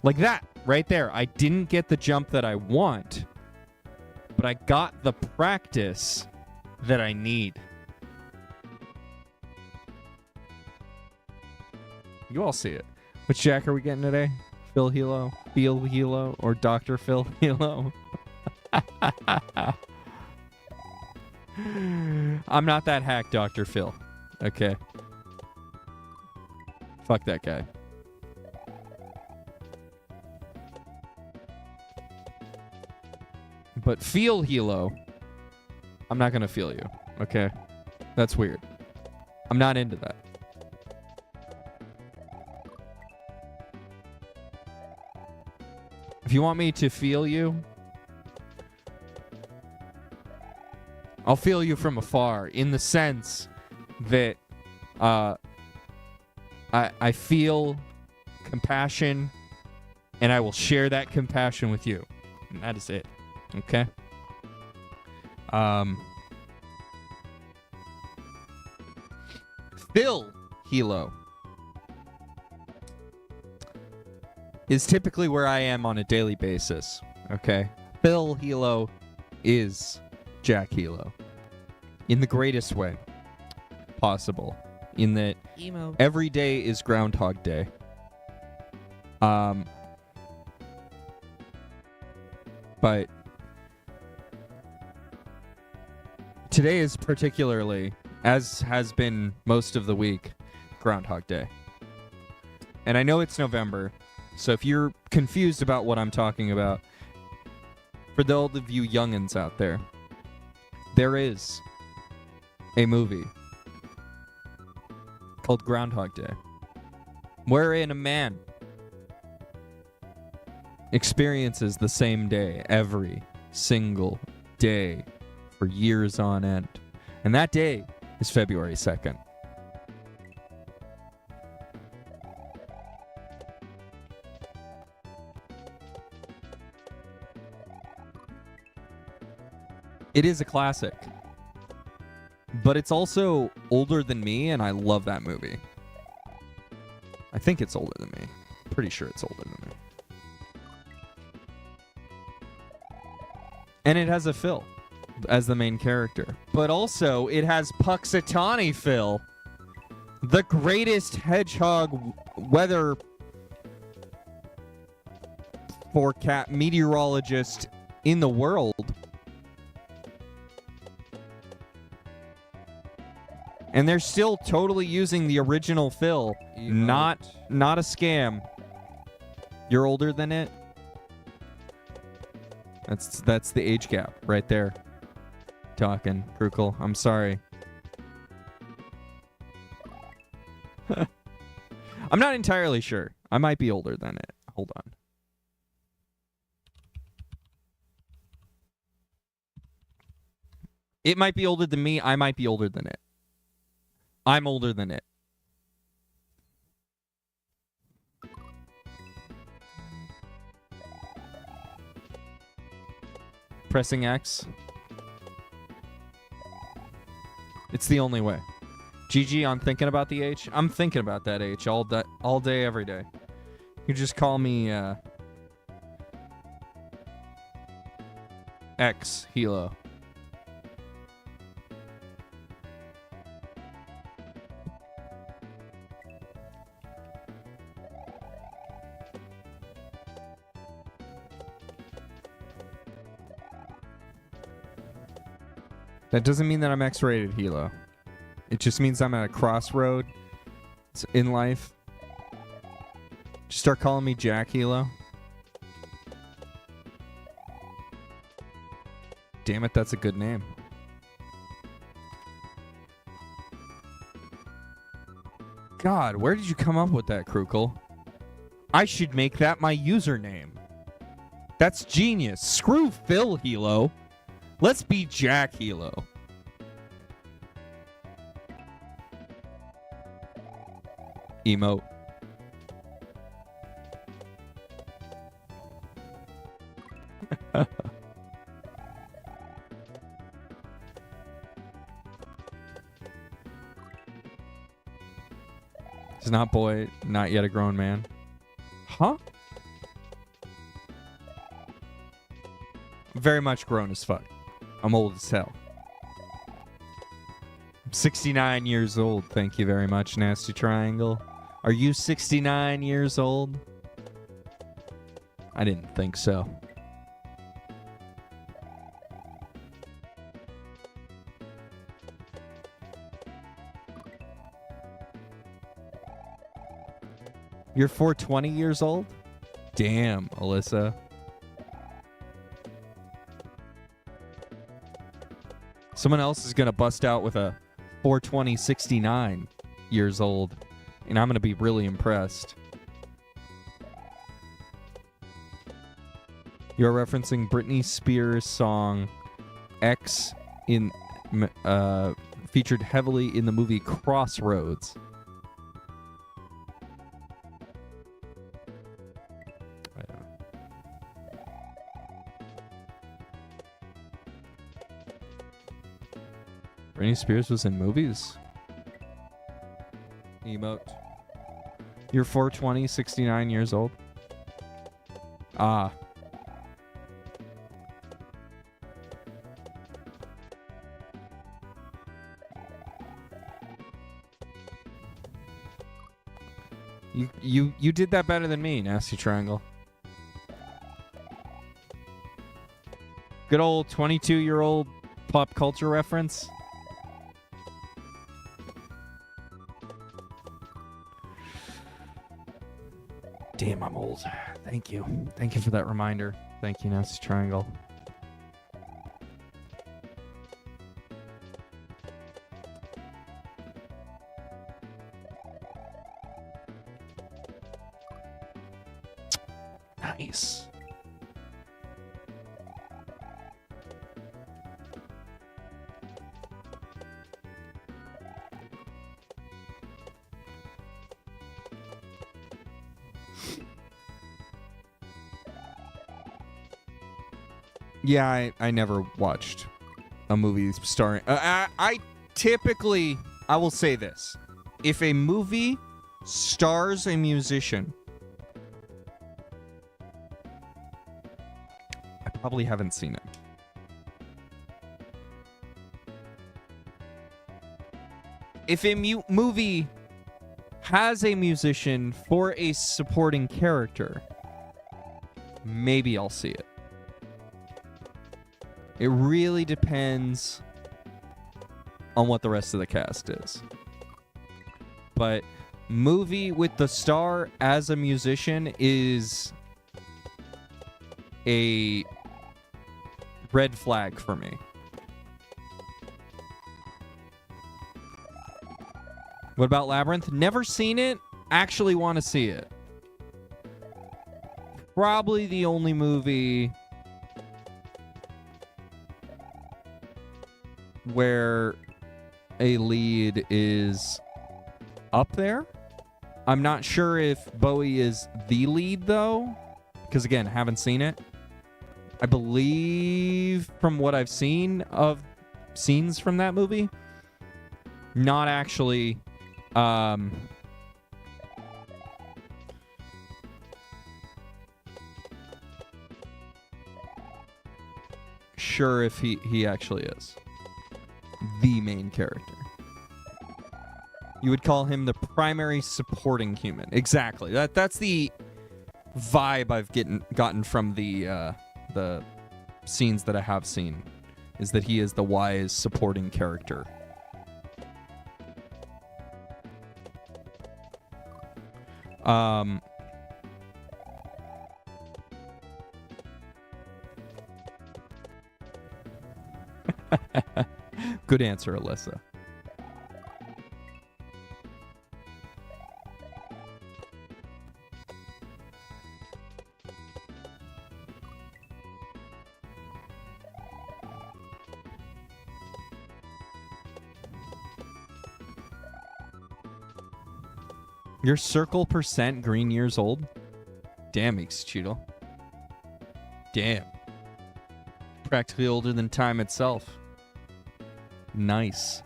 Like that, right there. I didn't get the jump that I want, but I got the practice that I need. You all see it. Which Jack are we getting today? Phil Hilo, or Dr. Phil Hilo? I'm not that hack, Dr. Phil. Okay. Fuck that guy. But feel Hilo, I'm not gonna feel you. Okay? That's weird. I'm not into that. If you want me to feel you, I'll feel you from afar in the sense that I feel compassion and I will share that compassion with you. And that is it. Okay? Phil Hilo is typically where I am on a daily basis. Okay? Phil Hilo is Jack Hilo. In the greatest way possible. In that every day is Groundhog Day. But today is particularly, as has been most of the week, Groundhog Day. And I know it's November, so if you're confused about what I'm talking about, for those of you youngins out there, there is a movie called Groundhog Day, wherein a man experiences the same day every single day for years on end. And that day is February 2nd. It is a classic. But it's also older than me, and I love that movie. I think it's older than me. Pretty sure it's older than me. And it has a Phil as the main character. But also, it has Puxatawny Phil, the greatest hedgehog weather forecast meteorologist in the world. And they're still totally using the original Phil. Not a scam. You're older than it? That's the age gap right there. Talking, Krukle. I'm sorry. I'm not entirely sure. I might be older than it. Hold on. It might be older than me. I might be older than it. I'm older than it. Pressing X. It's the only way. GG on thinking about the H. I'm thinking about that H all day, every day. You just call me X Hilo. That doesn't mean that I'm X-rated, Hilo. It just means I'm at a crossroad in life. Just start calling me Jack Hilo. Damn it, that's a good name. God, where did you come up with that, Krukle? I should make that my username. That's genius. Screw Phil Hilo. Let's be Jack Hilo. Emote. He's not boy, not yet a grown man. Huh? Very much grown as fuck. I'm old as hell. I'm 69 years old. Thank you very much, Nasty Triangle. Are you 69 years old? I didn't think so. You're 420 years old? Damn, Alyssa. Someone else is going to bust out with a 420 69 years old, and I'm going to be really impressed. You're referencing Britney Spears' song X in featured heavily in the movie Crossroads. Britney Spears was in movies? Emote. You're 420, 69 years old? Ah. You did that better than me, Nasty Triangle. Good old 22-year-old pop culture reference. Damn, I'm old. Thank you. Thank you for that reminder. Thank you, Nasty Triangle. Nice. Yeah, I never watched a movie starring... I typically... I will say this. If a movie stars a musician... I probably haven't seen it. If a movie has a musician for a supporting character, maybe I'll see it. It really depends on what the rest of the cast is. But movie with the star as a musician is a red flag for me. What about Labyrinth? Never seen it. Actually want to see it. Probably the only movie where a lead is up there. I'm not sure if Bowie is the lead, though, because, again, haven't seen it. I believe, from what I've seen of scenes from that movie, not actually sure if he actually is the main character. You would call him the primary supporting human. Exactly. That's the vibe I've gotten from the scenes that I have seen, is that he is the wise supporting character. Good answer, Alyssa. You're circle percent green years old? Damn, Ixchito. Damn. Practically older than time itself. Nice.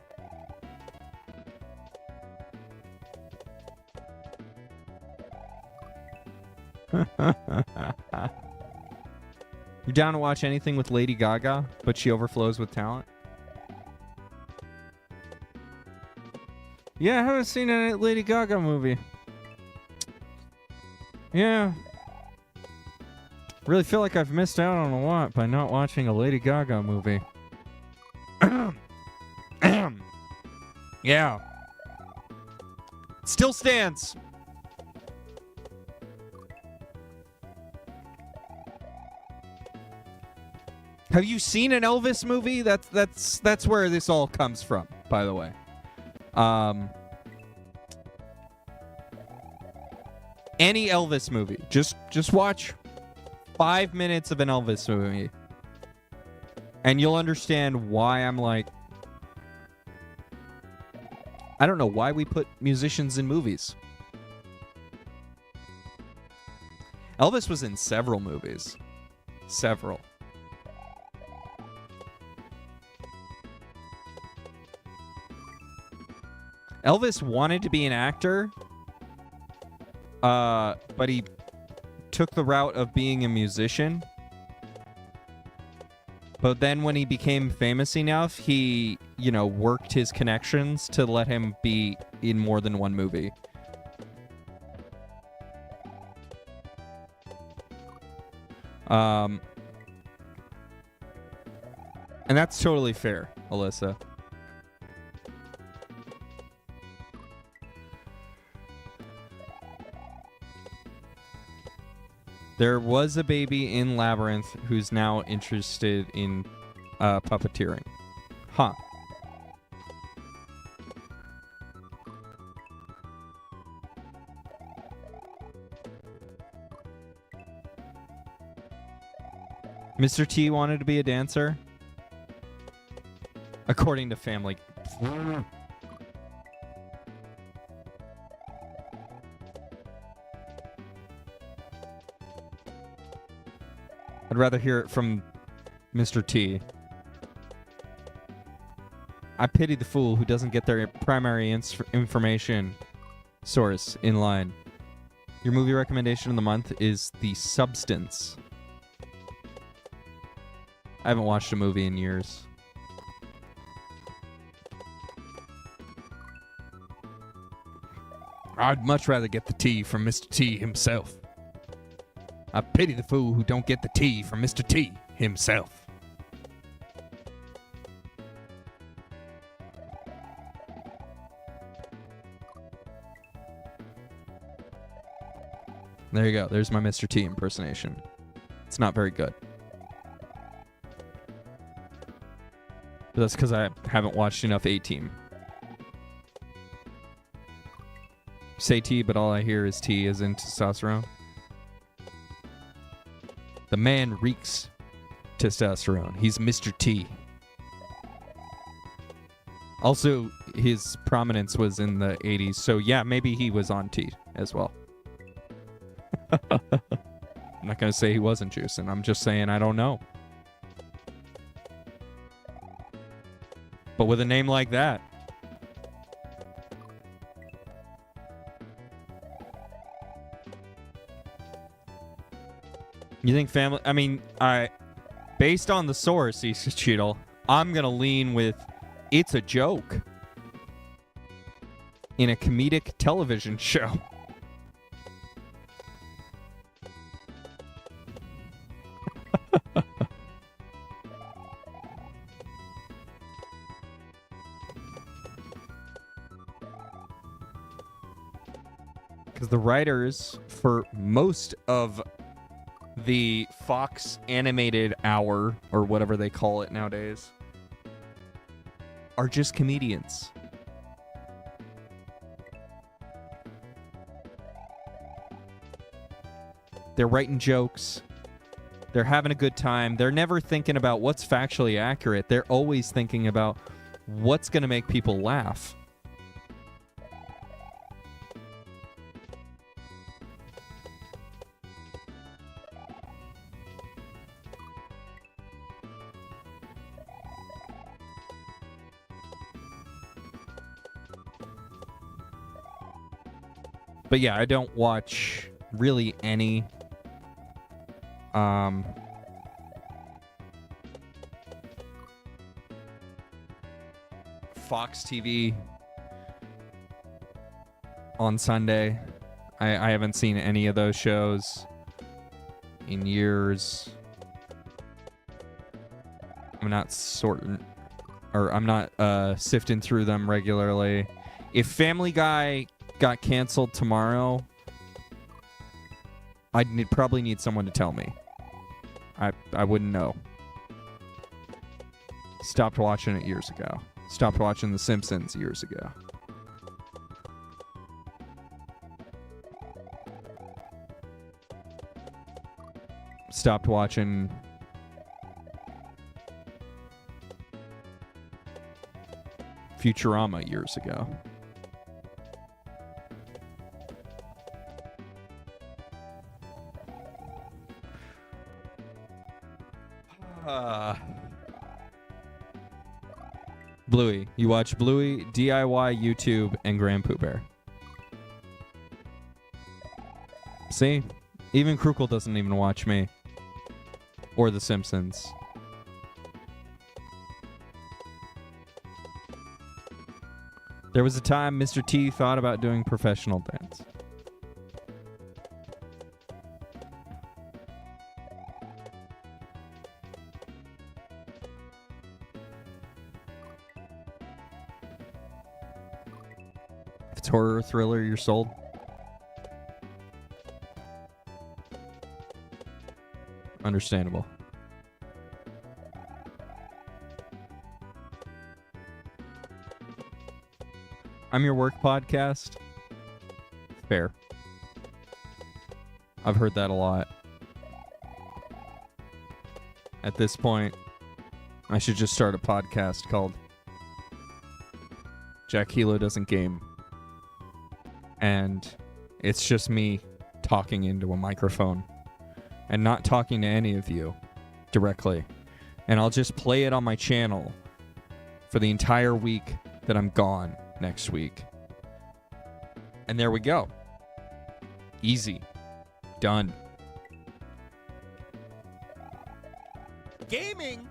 You down to watch anything with Lady Gaga, but she overflows with talent? Yeah, I haven't seen a Lady Gaga movie. Yeah. Really feel like I've missed out on a lot by not watching a Lady Gaga movie. Yeah. Still stands. Have you seen an Elvis movie? That's where this all comes from, by the way. Any Elvis movie. Just watch 5 minutes of an Elvis movie, and you'll understand why I'm like, I don't know why we put musicians in movies. Elvis was in several movies. Several. Elvis wanted to be an actor, but he took the route of being a musician. But then when he became famous enough, he, worked his connections to let him be in more than one movie. And that's totally fair, Alyssa. There was a baby in Labyrinth who's now interested in puppeteering. Huh. Mr. T wanted to be a dancer? According to Family. I'd rather hear it from Mr. T. I pity the fool who doesn't get their primary information source in line. Your movie recommendation of the month is The Substance. I haven't watched a movie in years. I'd much rather get the tea from Mr. T himself. I pity the fool who don't get the tea from Mr. T himself. There you go. There's my Mr. T impersonation. It's not very good. But that's because I haven't watched enough A-Team. Say T, but all I hear is T as in testosterone. The man reeks testosterone. He's Mr. T. Also, his prominence was in the 80s, so yeah, maybe he was on T as well. I'm not going to say he wasn't juicing. I'm just saying I don't know. But with a name like that, you think family... I mean, based on the source, Cheetle, I'm going to lean with it's a joke in a comedic television show. Because the writers for most of the Fox animated hour, or whatever they call it nowadays, are just comedians. They're writing jokes. They're having a good time. They're never thinking about what's factually accurate. They're always thinking about what's going to make people laugh. But yeah, I don't watch really any Fox TV on Sunday. I haven't seen any of those shows in years. I'm not sifting through them regularly. If Family Guy got canceled tomorrow, I'd probably need someone to tell me. I wouldn't know. Stopped watching it years ago. Stopped watching The Simpsons years ago. Stopped watching Futurama years ago. Bluey. You watch Bluey, DIY, YouTube, and Grand Pooh Bear. See? Even Krukle doesn't even watch me. Or The Simpsons. There was a time Mr. T thought about doing professional dance. If it's horror thriller, you're sold. Understandable. I'm Your Work podcast. Fair. I've heard that a lot. At this point, I should just start a podcast called Jack Hilo Doesn't Game. And it's just me talking into a microphone and not talking to any of you directly. And I'll just play it on my channel for the entire week that I'm gone next week. And there we go. Easy. Done. Gaming.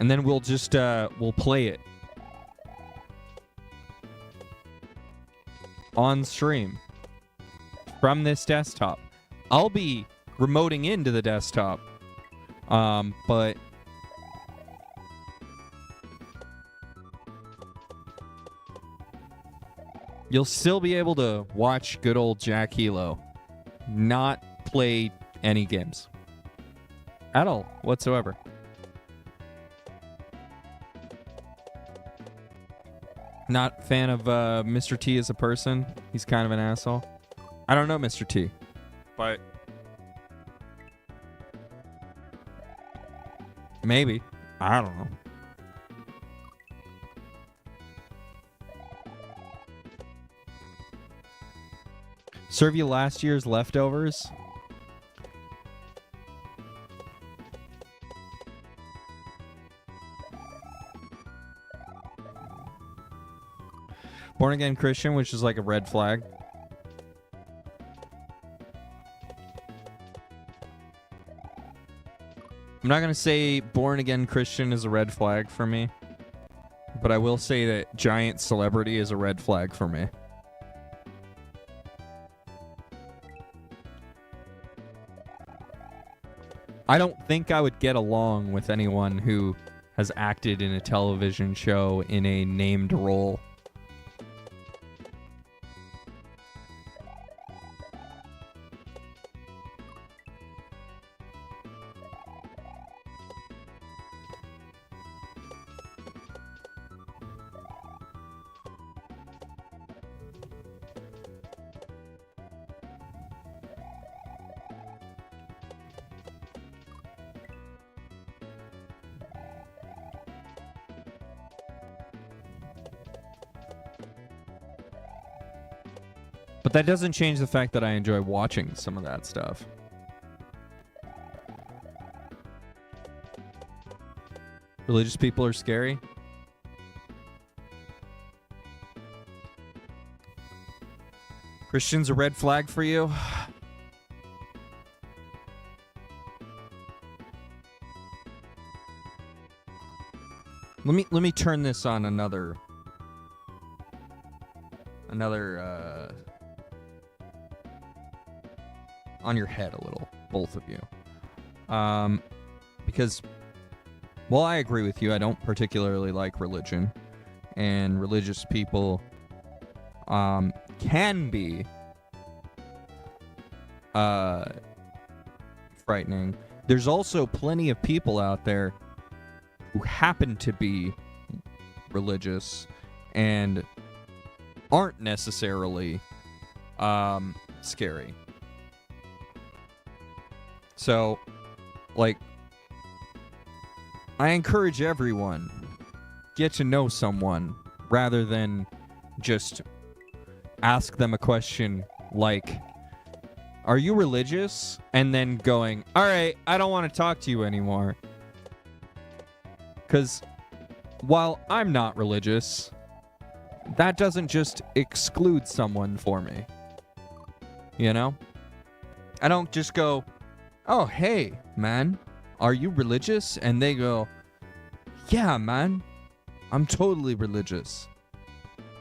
And then we'll just we'll play it on stream from this desktop. I'll be remoting into the desktop, but you'll still be able to watch good old Jack Hilo not play any games at all whatsoever. Not fan of Mr. T as a person. He's kind of an asshole. I don't know Mr. T, but maybe. I don't know. Serve you last year's leftovers? Born again Christian, which is like a red flag. I'm not going to say born again Christian is a red flag for me, but I will say that giant celebrity is a red flag for me. I don't think I would get along with anyone who has acted in a television show in a named role. But that doesn't change the fact that I enjoy watching some of that stuff. Religious people are scary. Christians a red flag for you? Let me turn this on another on your head a little, both of you. Because while I agree with you, I don't particularly like religion, and religious people can be frightening. There's also plenty of people out there who happen to be religious and aren't necessarily scary. So, like, I encourage everyone, get to know someone rather than just ask them a question like, are you religious? And then going, all right, I don't want to talk to you anymore. Because while I'm not religious, that doesn't just exclude someone for me. You know? I don't just go, oh, hey, man, are you religious? And they go, yeah, man, I'm totally religious.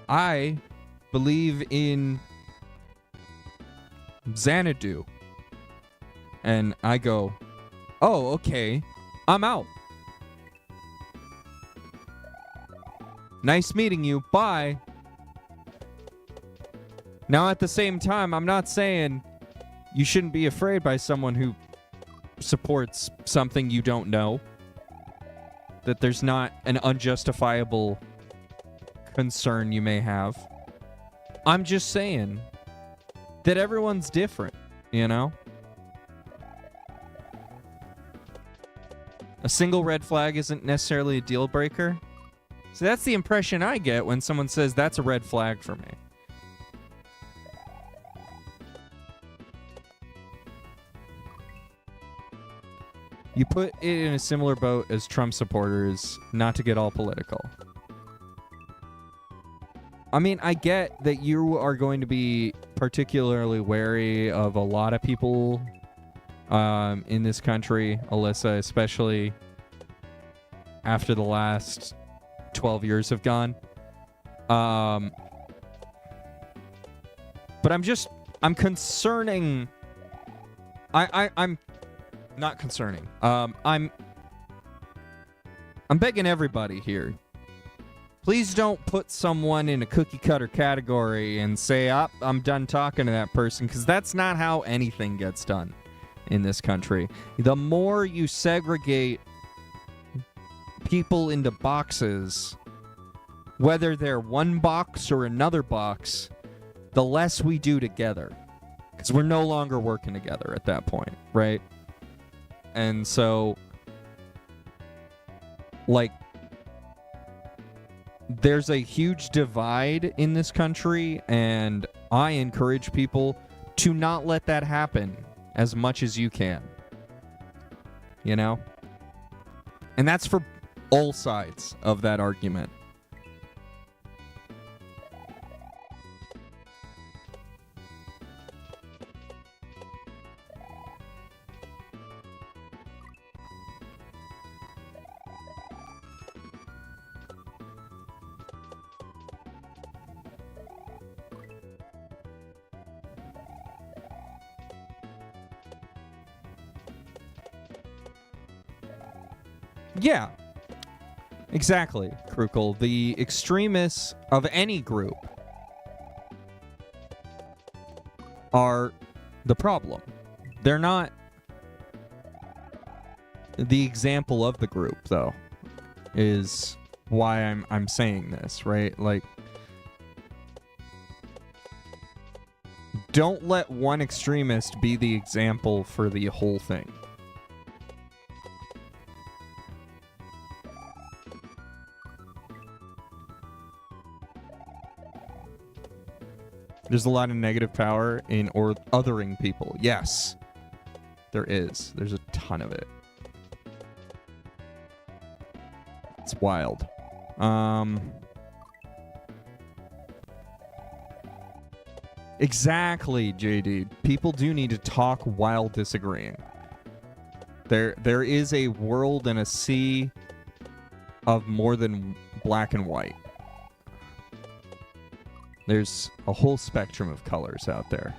I believe in Xanadu. And I go, oh, okay, I'm out. Nice meeting you. Bye. Now, at the same time, I'm not saying you shouldn't be afraid by someone who supports something you don't know. That there's not an unjustifiable concern you may have. I'm just saying that everyone's different, you know? A single red flag isn't necessarily a deal breaker. So that's the impression I get when someone says that's a red flag for me. You put it in a similar boat as Trump supporters, not to get all political. I mean, I get that you are going to be particularly wary of a lot of people in this country, Alyssa, especially after the last 12 years have gone. But I'm concerning. I'm not concerning. I'm begging everybody here. Please don't put someone in a cookie cutter category and say, I'm done talking to that person, because that's not how anything gets done in this country. The more you segregate people into boxes, whether they're one box or another box, the less we do together. Because we're no longer working together at that point, right? And so, like, there's a huge divide in this country, and I encourage people to not let that happen as much as you can. You know? And that's for all sides of that argument. Yeah, exactly, Krukle. The extremists of any group are the problem. They're not the example of the group, though, is why I'm saying this, right? Like, don't let one extremist be the example for the whole thing. There's a lot of negative power in or othering people. Yes, there is. There's a ton of it. It's wild. Exactly, JD. People do need to talk while disagreeing. There is a world and a sea of more than black and white. There's a whole spectrum of colors out there.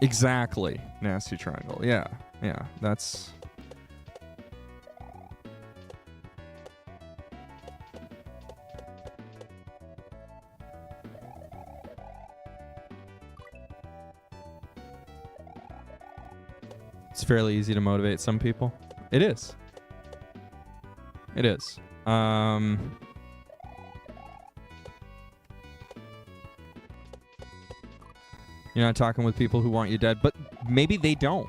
Exactly. Nasty triangle. Yeah. Yeah. That's... It's fairly easy to motivate some people. It is. It is. You're not talking with people who want you dead, but maybe they don't.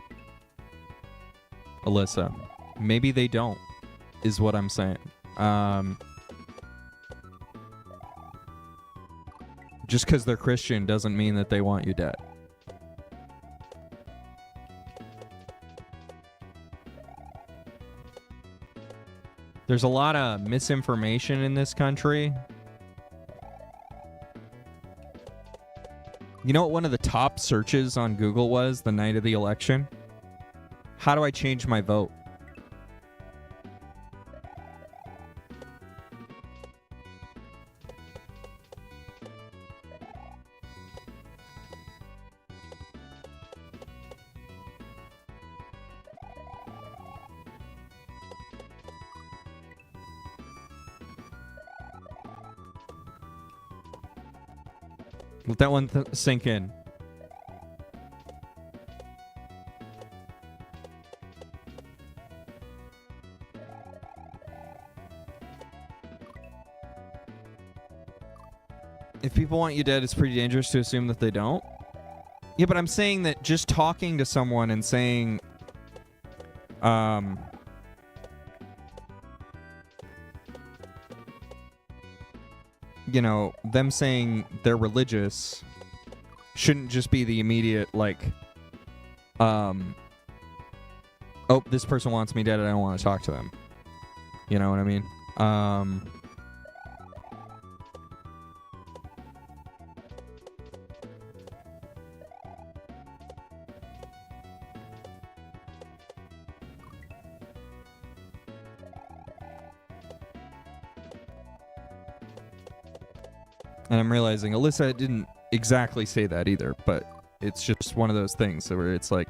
Alyssa, maybe they don't, is what I'm saying. Just because they're Christian doesn't mean that they want you dead. There's a lot of misinformation in this country. You know what one of the top searches on Google was the night of the election? How do I change my vote? Let that one sink in. If people want you dead, it's pretty dangerous to assume that they don't. Yeah, but I'm saying that just talking to someone and saying, you know, them saying they're religious shouldn't just be the immediate, like, oh, this person wants me dead and I don't want to talk to them. You know what I mean? And I'm realizing Alyssa didn't exactly say that either, but it's just one of those things where it's like,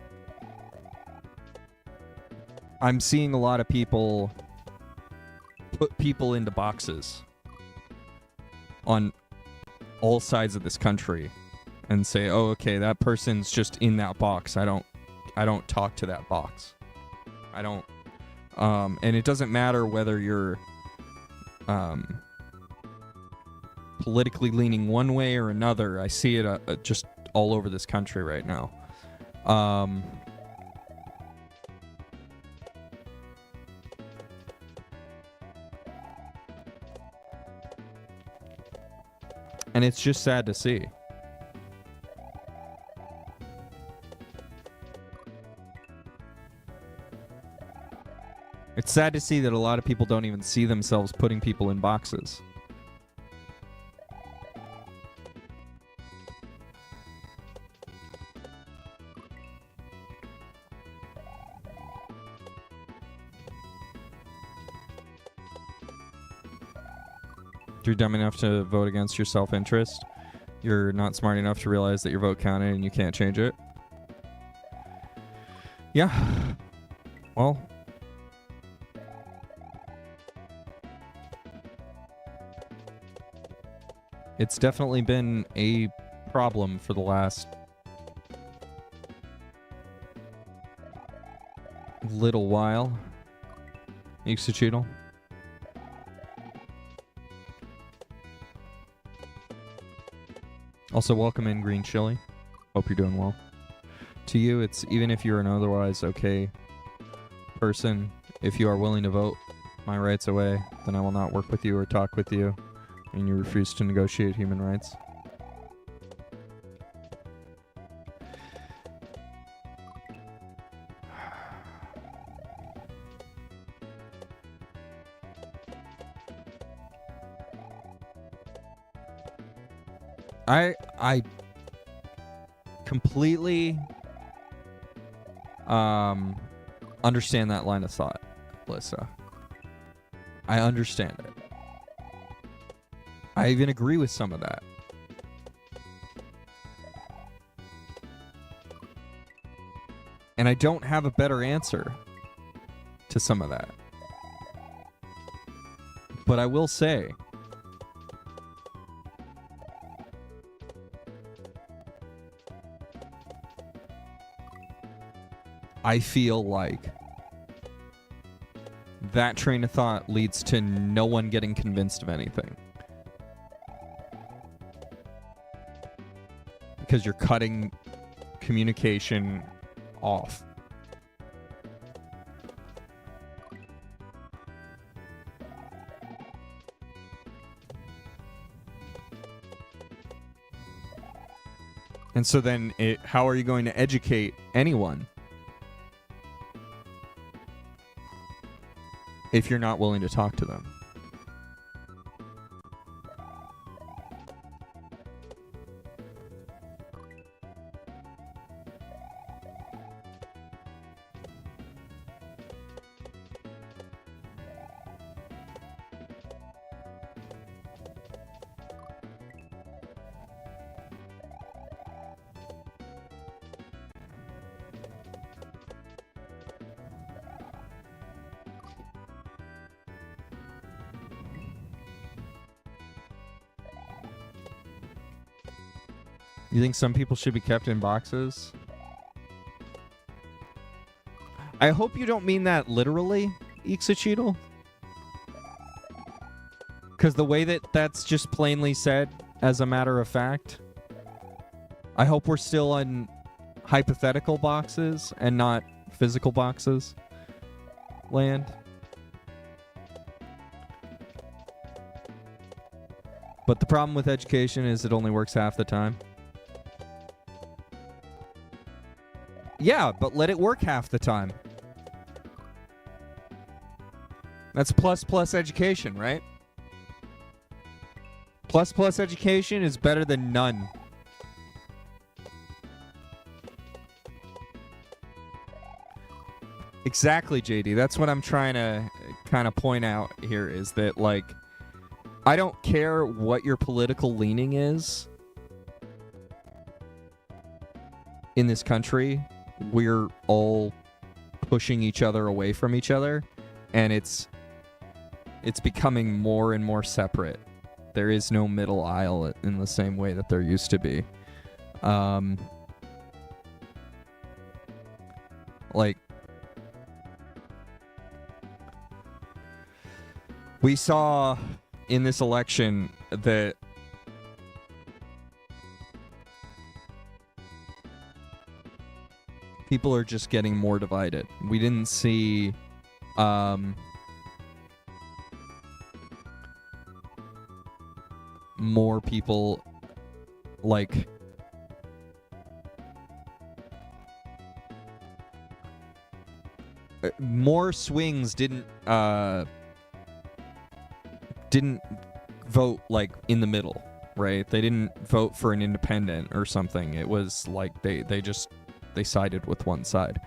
I'm seeing a lot of people put people into boxes on all sides of this country and say, oh, okay, that person's just in that box. I don't talk to that box. I don't, and it doesn't matter whether you're, politically leaning one way or another. I see it just all over this country right now. Um, and it's just sad to see. It's sad to see that a lot of people don't even see themselves putting people in boxes. You're dumb enough to vote against your self-interest. You're not smart enough to realize that your vote counted and you can't change it. Yeah. Well, it's definitely been a problem for the last little while. Ixuchidal. Also, welcome in, Green Chili. Hope you're doing well. To you, it's even if you're an otherwise okay person, if you are willing to vote my rights away, then I will not work with you or talk with you, and you refuse to negotiate human rights. I completely understand that line of thought, Alyssa. I understand it. I even agree with some of that. And I don't have a better answer to some of that. But I will say, I feel like that train of thought leads to no one getting convinced of anything. Because you're cutting communication off. And so then, how are you going to educate anyone if you're not willing to talk to them? You think some people should be kept in boxes? I hope you don't mean that literally, Ixuchidal. Because the way that that's just plainly said, as a matter of fact, I hope we're still in hypothetical boxes and not physical boxes land. But the problem with education is it only works half the time. Yeah, but let it work half the time. That's plus education, right? Plus education is better than none. Exactly, JD. That's what I'm trying to kind of point out here, is that, like, I don't care what your political leaning is in this country. We're all pushing each other away from each other, and it's becoming more and more separate. There is no middle aisle in the same way that there used to be. Like, we saw in this election that people are just getting more divided. We didn't see more people like more swings didn't vote like in the middle, right? They didn't vote for an independent or something. It was like they sided with one side.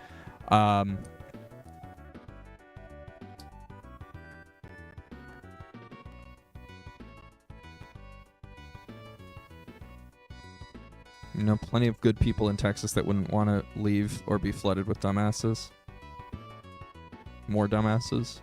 You know, plenty of good people in Texas that wouldn't want to leave or be flooded with dumbasses. More dumbasses.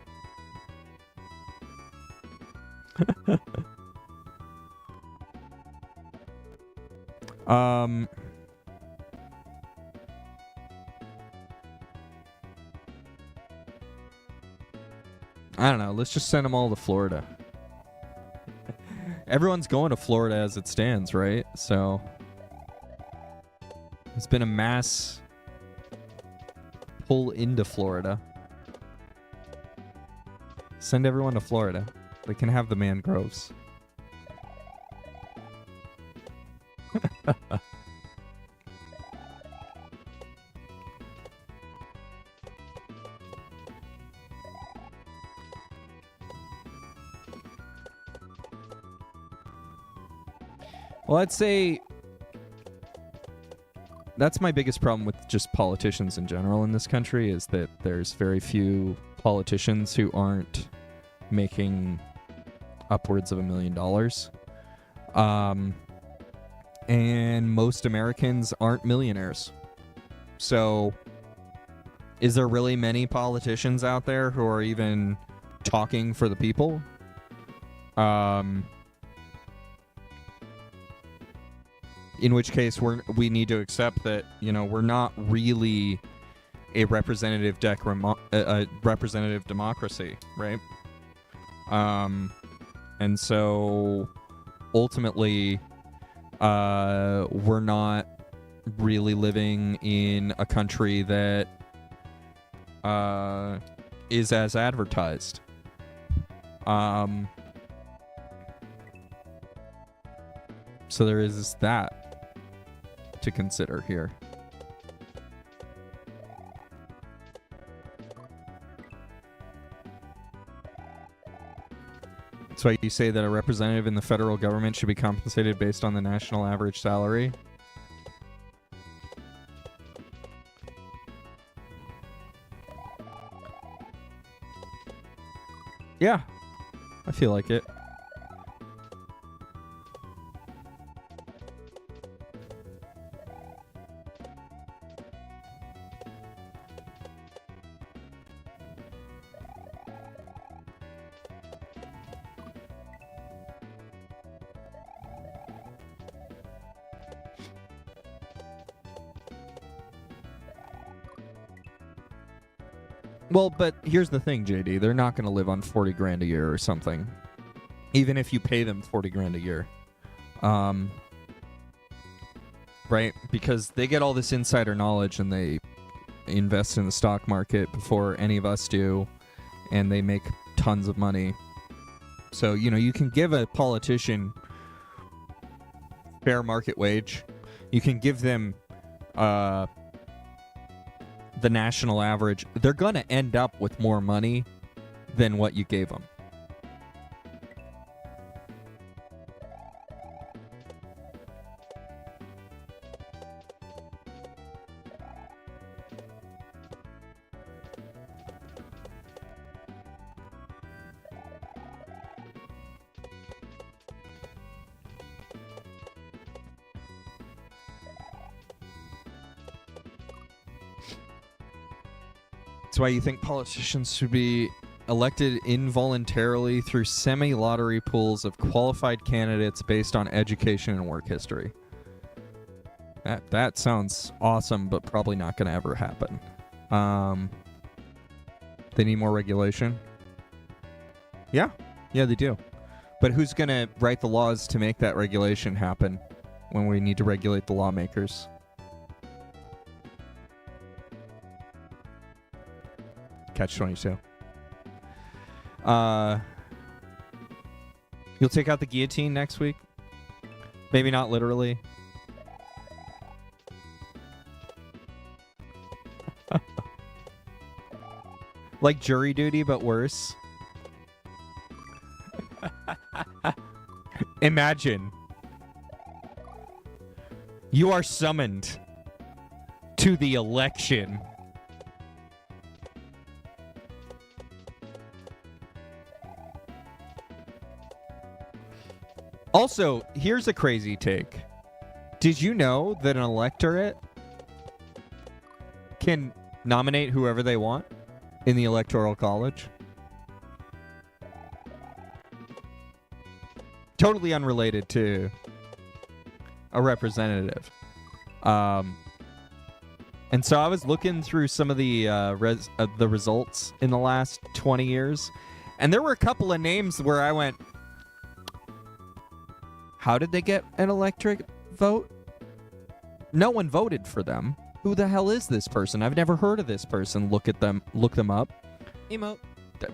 I don't know. Let's just send them all to Florida. Everyone's going to Florida as it stands, right? So there's been a mass pull into Florida. Send everyone to Florida. They can have the mangroves. Well, I'd say that's my biggest problem with just politicians in general in this country, is that there's very few politicians who aren't making upwards of $1 million. And most Americans aren't millionaires. So is there really many politicians out there who are even talking for the people? In which case we need to accept that, you know, we're not really a representative democracy, right? And so ultimately we're not really living in a country that is as advertised. So there is that to consider here. That's why you say that a representative in the federal government should be compensated based on the national average salary. Yeah, I feel like it. Well, but here's the thing, JD. They're not going to live on 40 grand a year or something, even if you pay them 40 grand a year. Right? Because they get all this insider knowledge and they invest in the stock market before any of us do, and they make tons of money. So, you know, you can give a politician fair market wage. You can give them the national average. They're going to end up with more money than what you gave them. That's why you think politicians should be elected involuntarily through semi-lottery pools of qualified candidates based on education and work history. That sounds awesome, but probably not going to ever happen. They need more regulation. Yeah, they do. But who's going to write the laws to make that regulation happen when we need to regulate the lawmakers? Catch-22. You'll take out the guillotine next week? Maybe not literally. Like jury duty, but worse. Imagine. You are summoned to the election. Also, here's a crazy take. Did you know that an electorate can nominate whoever they want in the Electoral College? Totally unrelated to a representative. And so I was looking through some of the results in the last 20 years, and there were a couple of names where I went, how did they get an electric vote? No one voted for them. Who the hell is this person? I've never heard of this person. Look them up. Emote.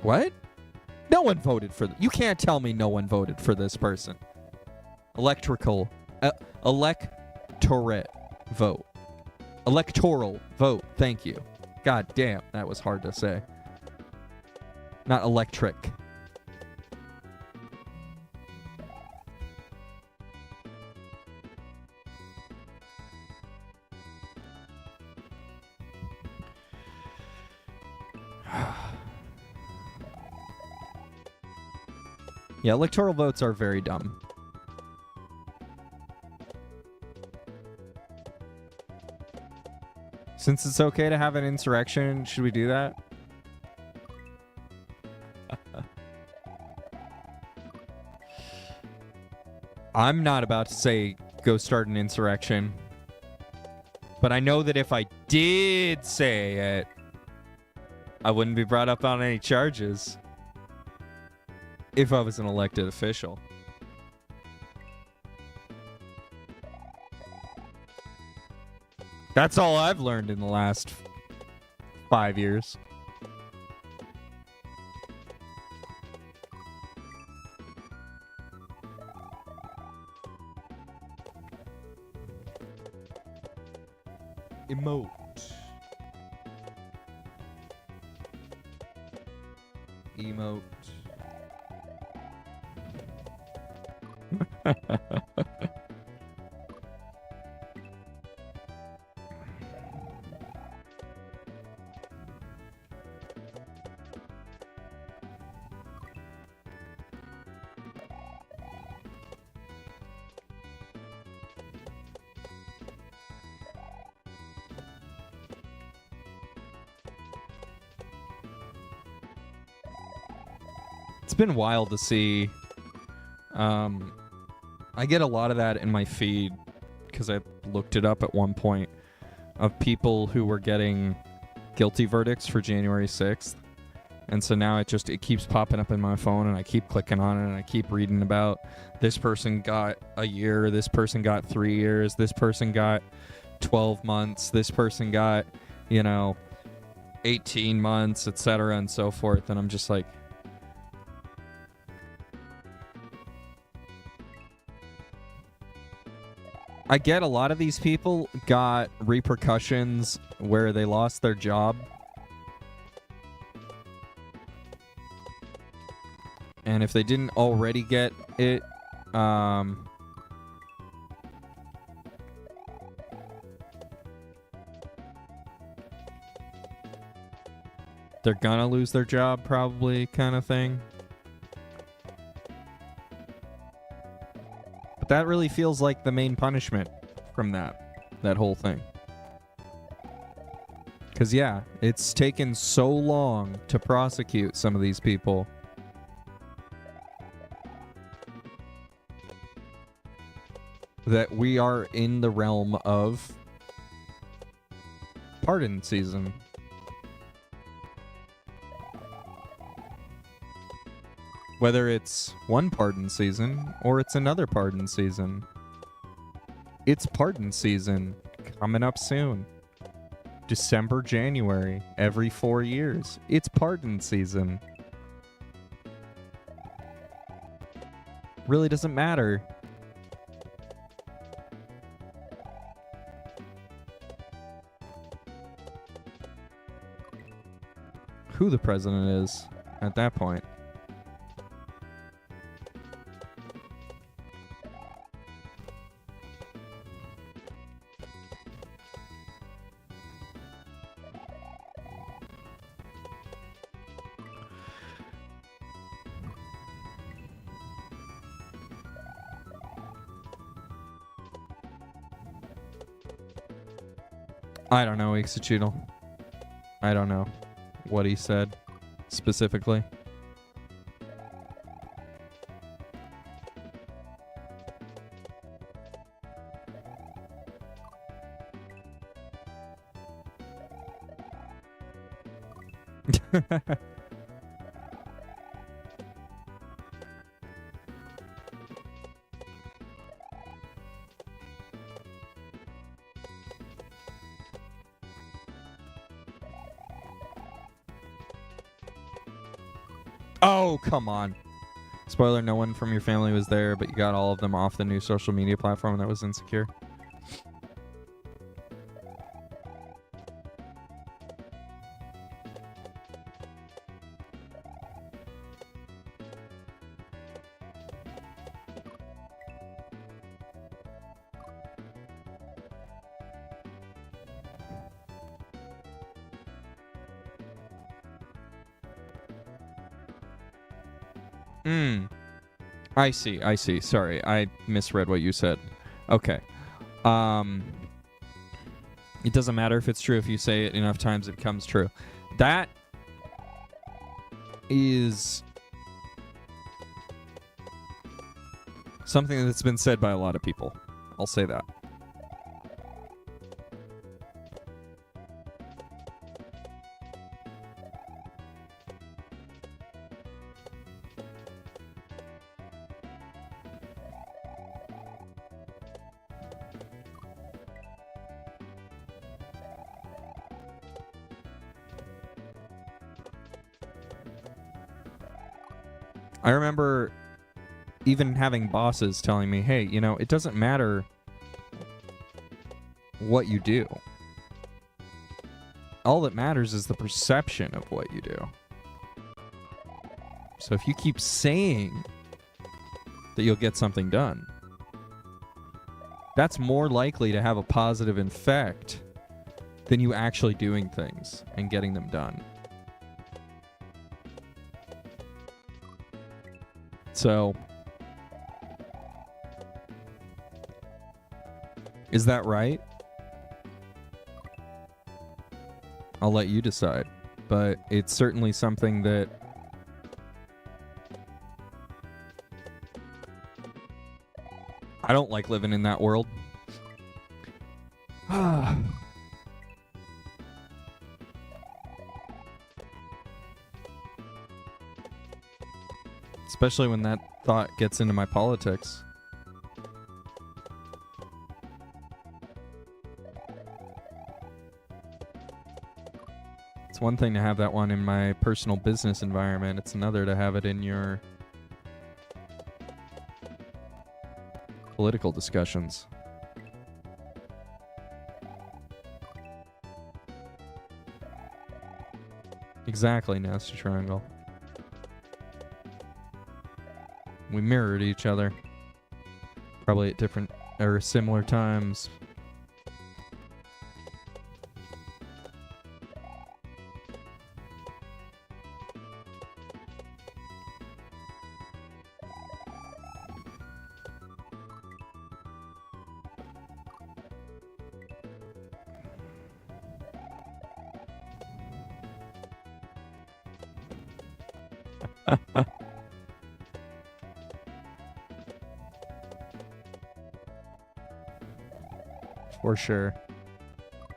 What? No one voted for them. You can't tell me no one voted for this person. Electoral vote. Electoral vote. Thank you. God damn, that was hard to say. Not electric. Yeah, electoral votes are very dumb. Since it's okay to have an insurrection, should we do that? I'm not about to say go start an insurrection. But I know that if I did say it, I wouldn't be brought up on any charges. If I was an elected official. That's all I've learned in the last 5 years. Emote. Emote. It's been wild to see. I get a lot of that in my feed because I looked it up at one point of people who were getting guilty verdicts for January 6th. And so now it keeps popping up in my phone and I keep clicking on it and I keep reading about this person got a year, this person got 3 years, this person got 12 months, this person got, 18 months, etc. and so forth. And I'm just like, I get a lot of these people got repercussions where they lost their job. And if they didn't already get it, they're gonna lose their job probably, kind of thing. But that really feels like the main punishment from that whole thing. Because, yeah, it's taken so long to prosecute some of these people. That we are in the realm of pardon season. Whether it's one pardon season or it's another pardon season. It's pardon season coming up soon. December, January, every 4 years. It's pardon season. Really doesn't matter. Who the president is at that point. I don't know, Ixachital. I don't know what he said specifically. Oh, come on. Spoiler, no one from your family was there, but you got all of them off the new social media platform that was insecure. I see. Sorry, I misread what you said. Okay. It doesn't matter if it's true. If you say it enough times, it becomes true. That is something that's been said by a lot of people. I'll say that. I remember even having bosses telling me, hey, you know, it doesn't matter what you do. All that matters is the perception of what you do. So if you keep saying that you'll get something done, that's more likely to have a positive effect than you actually doing things and getting them done. So, is that right? I'll let you decide. But it's certainly something that I don't like living in that world. Especially when that thought gets into my politics. It's one thing to have that one in my personal business environment. It's another to have it in your political discussions. Exactly, Nasty Triangle. We mirrored each other. Probably at different or similar times. For sure.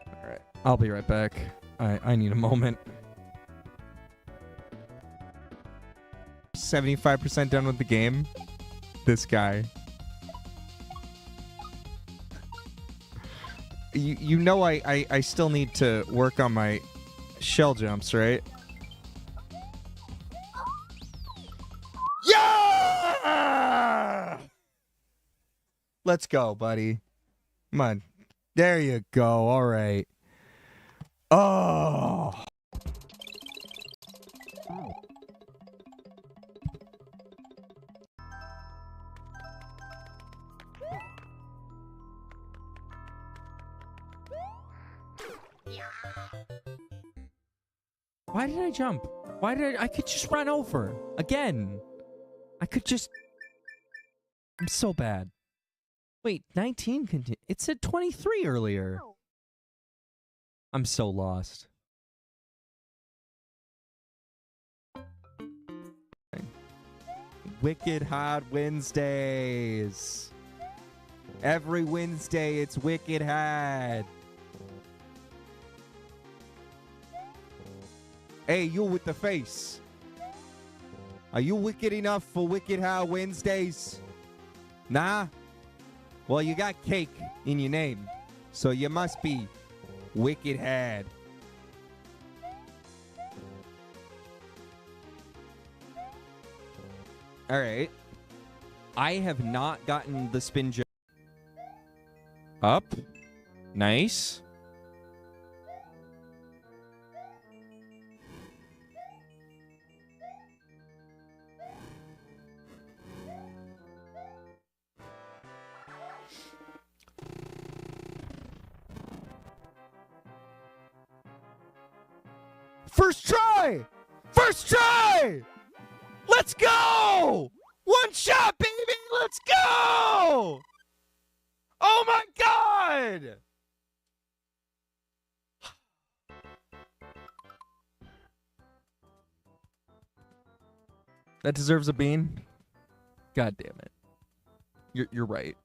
All right. I'll be right back. I need a moment. 75% done with the game. This guy. you know I still need to work on my shell jumps, right? Yeah! Let's go, buddy. Come on. There you go. All right. Oh. Why did I jump? Why did I could just run over again? I could just. I'm so bad. Wait, 19 continue. It said 23 earlier. I'm so lost. Wicked Hot Wednesdays. Every Wednesday, it's Wicked Hot. Hey, you with the face. Are you wicked enough for Wicked Hot Wednesdays? Nah? Well, you got cake in your name, so you must be Wicked Had. All right. I have not gotten the spin jump. Up. Nice. First try! First try! Let's go! One shot, baby! Let's go! Oh my god! That deserves a bean. God damn it. You're right.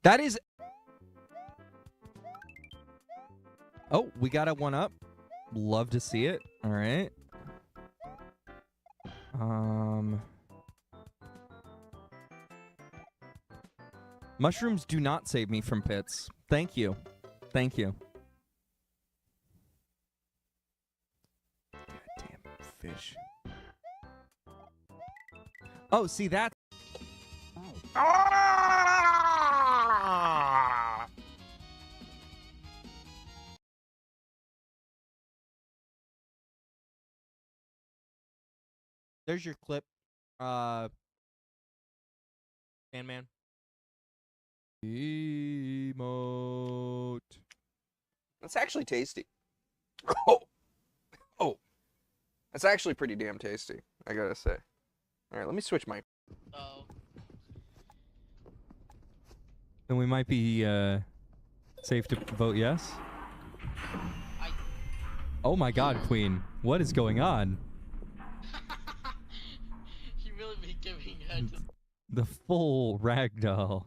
That is. Oh, we got a one up. Love to see it. All right. Mushrooms do not save me from pits. Thank you. Thank you. Goddamn fish. Oh, see that. There's your clip. Man. Emote. That's actually tasty. Oh, that's actually pretty damn tasty, I gotta say. All right, let me switch my. Then we might be safe to vote yes. Oh my God, Queen! What is going on? You really be giving head to... The full ragdoll.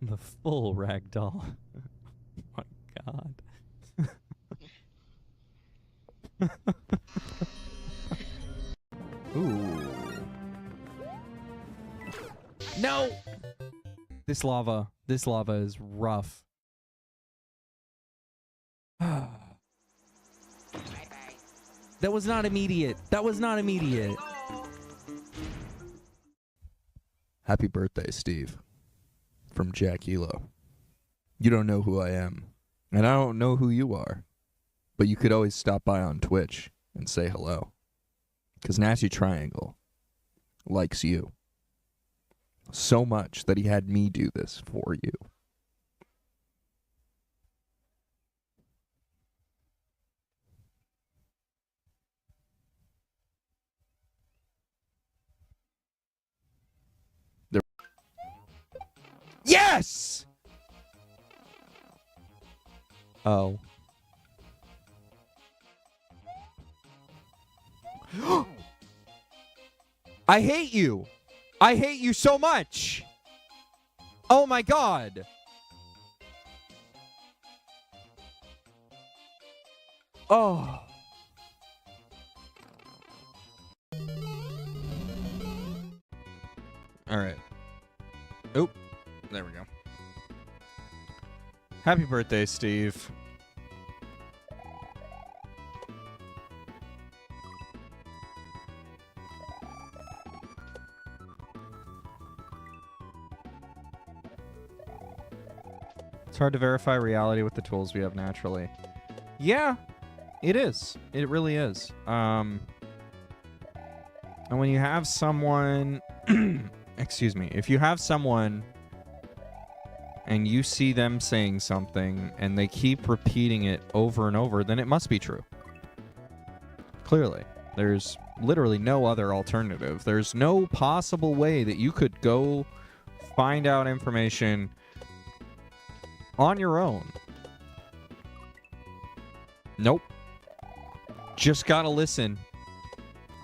The full ragdoll. Oh my God. Ooh. No! This lava is rough. That was not immediate. That was not immediate. Happy birthday, Steve. From Jack Elo. You don't know who I am, and I don't know who you are, but you could always stop by on Twitch and say hello. Because Nasty Triangle likes you so much that he had me do this for you. Yes! Oh. I hate you. I hate you so much. Oh my God. Oh. All right. Oop. There we go. Happy birthday, Steve. It's hard to verify reality with the tools we have naturally. Yeah, it is. It really is. And when you have someone, excuse me, if you have someone and you see them saying something and they keep repeating it over and over, then it must be true. Clearly. There's literally no other alternative. There's no possible way that you could go find out information on your own. Nope. Just gotta listen.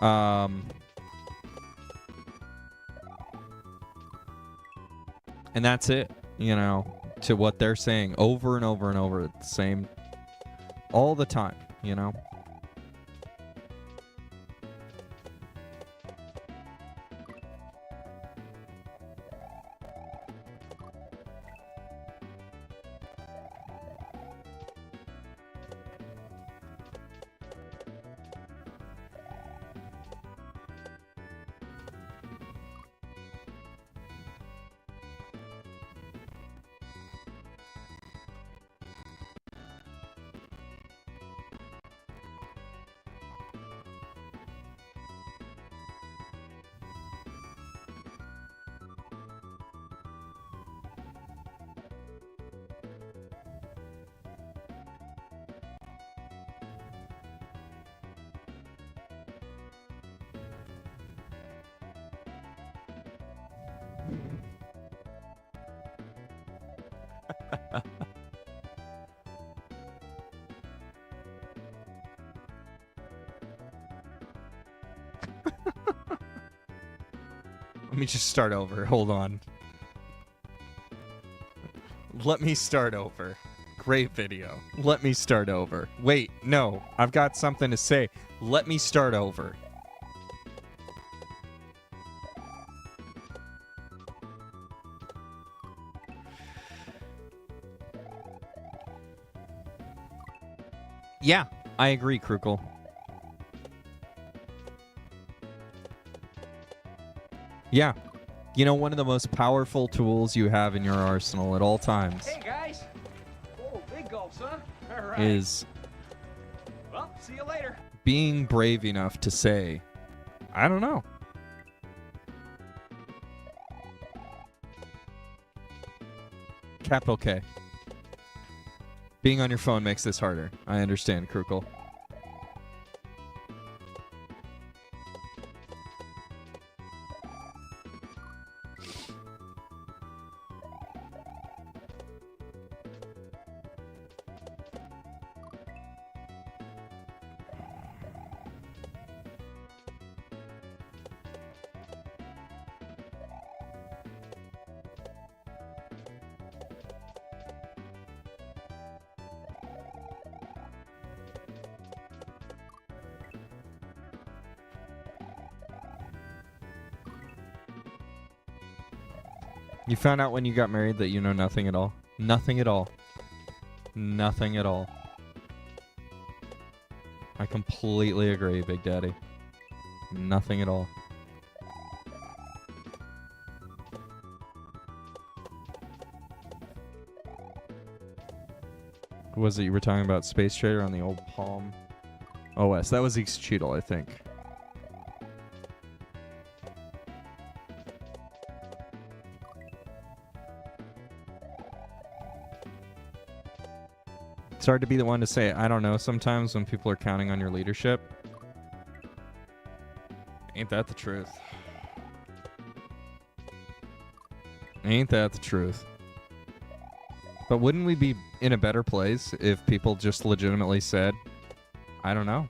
And that's it, you know, to what they're saying over and over and over, the same, all the time, you know? Let me just start over. Hold on. Let me start over. Great video. Let me start over. Wait, no. I've got something to say. Let me start over. Yeah, I agree, Krukle. Yeah. You know, one of the most powerful tools you have in your arsenal at all times Hey guys. Oh, big gulps, huh? All right. is Well, see you later. being brave enough to say, I don't know. Capital K. Being on your phone makes this harder. I understand, Krukle. You found out when you got married that you know nothing at all. Nothing at all. Nothing at all. I completely agree, Big Daddy. Nothing at all. Who was it you were talking about? Space Trader on the old Palm OS. That was Cheadle, I think. It's hard to be the one to say, I don't know, sometimes when people are counting on your leadership. Ain't that the truth? Ain't that the truth? But wouldn't we be in a better place if people just legitimately said, I don't know.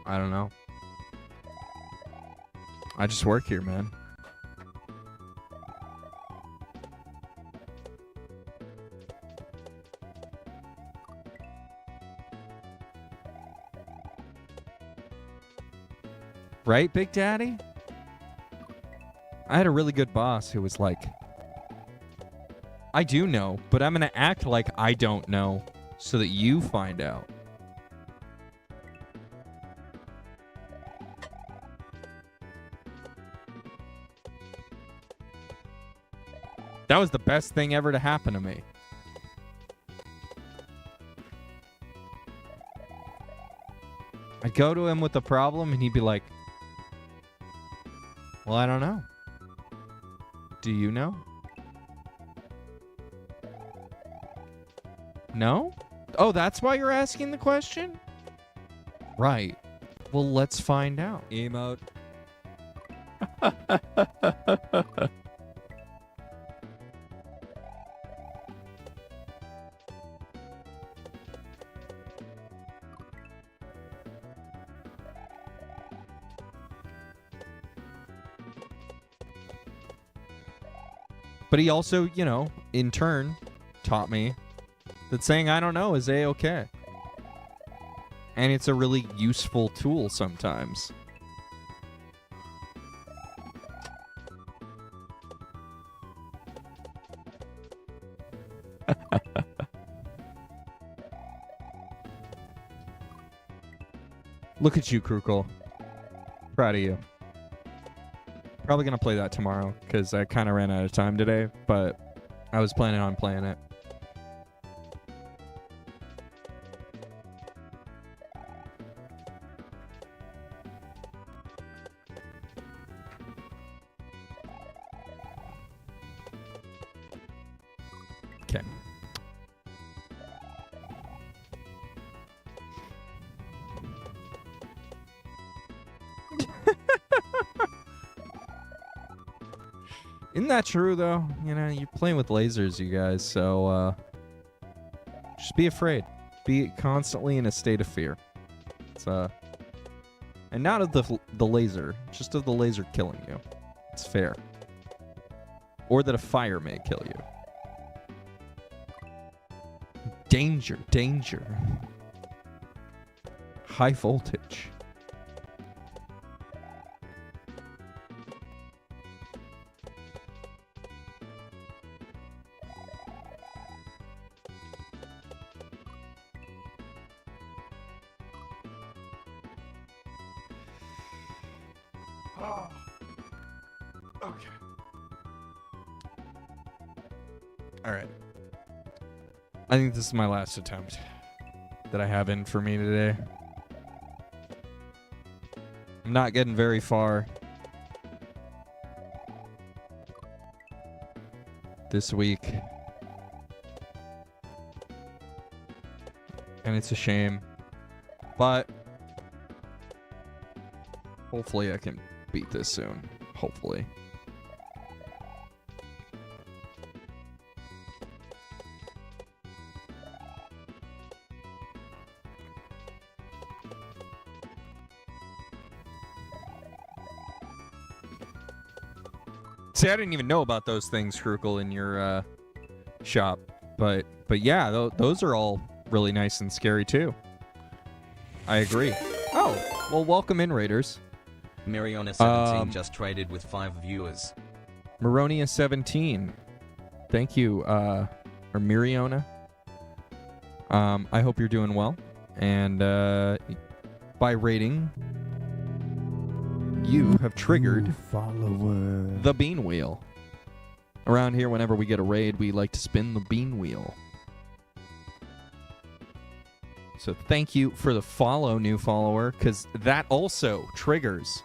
I don't know. I just work here, man. Right, Big Daddy? I had a really good boss who was like, I do know, but I'm going to act like I don't know so that you find out. That was the best thing ever to happen to me. I'd go to him with a problem and he'd be like, well, I don't know. Do you know? No? Oh, that's why you're asking the question? Right. Well, let's find out. Emote. But he also, you know, in turn, taught me that saying I don't know is A-okay. And it's a really useful tool sometimes. Look at you, Krukul. Proud of you. Probably going to play that tomorrow because I kind of ran out of time today, but I was planning on playing it. Okay. Isn't that true, though? You know, you're playing with lasers, you guys, so just be afraid. Be constantly in a state of fear. It's and not of the laser, just of the laser killing you. It's fair. Or that a fire may kill you. Danger, danger. High voltage. Okay. All right. I think this is my last attempt that I have in for me today. I'm not getting very far this week. And it's a shame. But hopefully I can beat this soon. Hopefully. See, I didn't even know about those things, Krukul, in your shop. But yeah, those are all really nice and scary, too. I agree. Oh, well, welcome in, Raiders. Mariona17 just traded with 5 viewers. Maronia17. Thank you, or Miriona. I hope you're doing well. And by rating, you have triggered the bean wheel. Around here, whenever we get a raid, we like to spin the bean wheel. So thank you for the follow, new follower, because that also triggers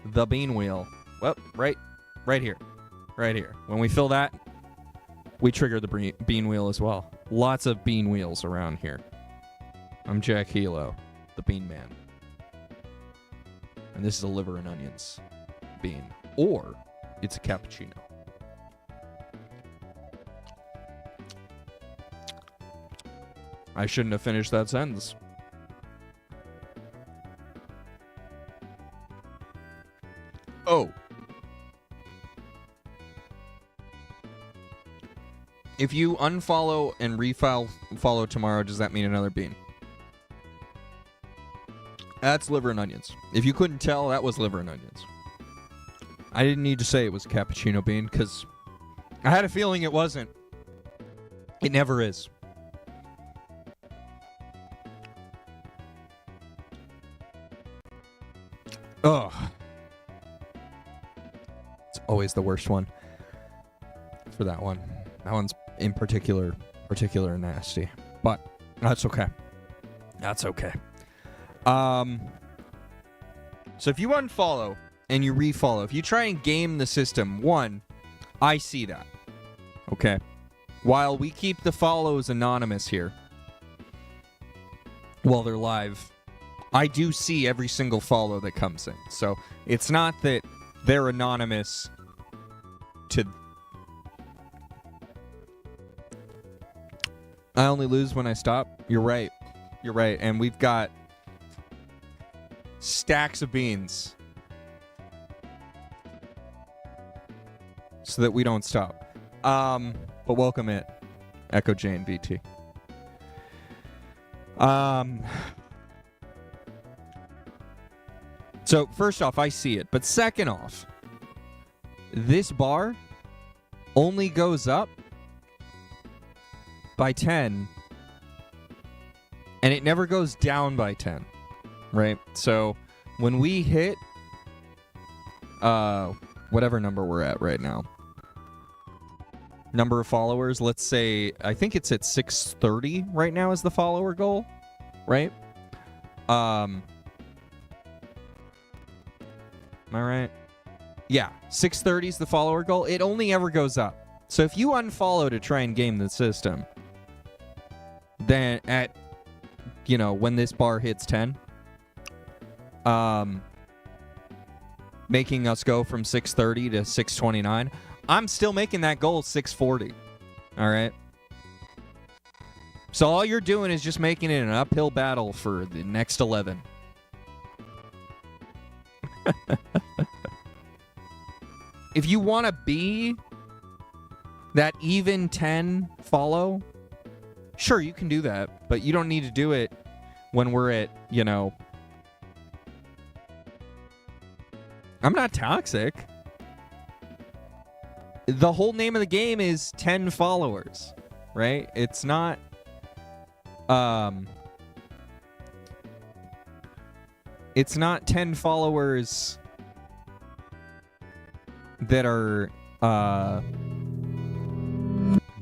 the bean wheel. Well, right here. Right here. When we fill that, we trigger the bean wheel as well. Lots of bean wheels around here. I'm Jack Hilo, the Bean Man. And this is a liver and onions bean. Or it's a cappuccino. I shouldn't have finished that sentence. Oh. If you unfollow and follow tomorrow, does that mean another bean? That's liver and onions. If you couldn't tell, that was liver and onions. I didn't need to say it was a cappuccino bean because I had a feeling it wasn't. It never is. Ugh. It's always the worst one for that one. That one's in particular nasty. But that's okay. That's okay. So if you unfollow and you refollow, if you try and game the system, one, I see that. Okay. While we keep the follows anonymous here, while they're live, I do see every single follow that comes in. So it's not that they're anonymous to... I only lose when I stop. You're right. You're right. And we've got stacks of beans so that we don't stop. But welcome it, Echo Jane VT. So first off, I see it. But second off, this bar only goes up by 10, and it never goes down by 10, right? So when we hit whatever number we're at right now, number of followers, let's say, I think it's at 630 right now is the follower goal, right? Am I right? Yeah, 630 is the follower goal. It only ever goes up. So if you unfollow to try and game the system, then at, when this bar hits 10, making us go from 630 to 629, I'm still making that goal 640. All right? So all you're doing is just making it an uphill battle for the next 11. If you want to be that even 10 follow, sure, you can do that, but you don't need to do it when we're at, I'm not toxic. The whole name of the game is 10 followers, right? It's not, it's not 10 followers that are,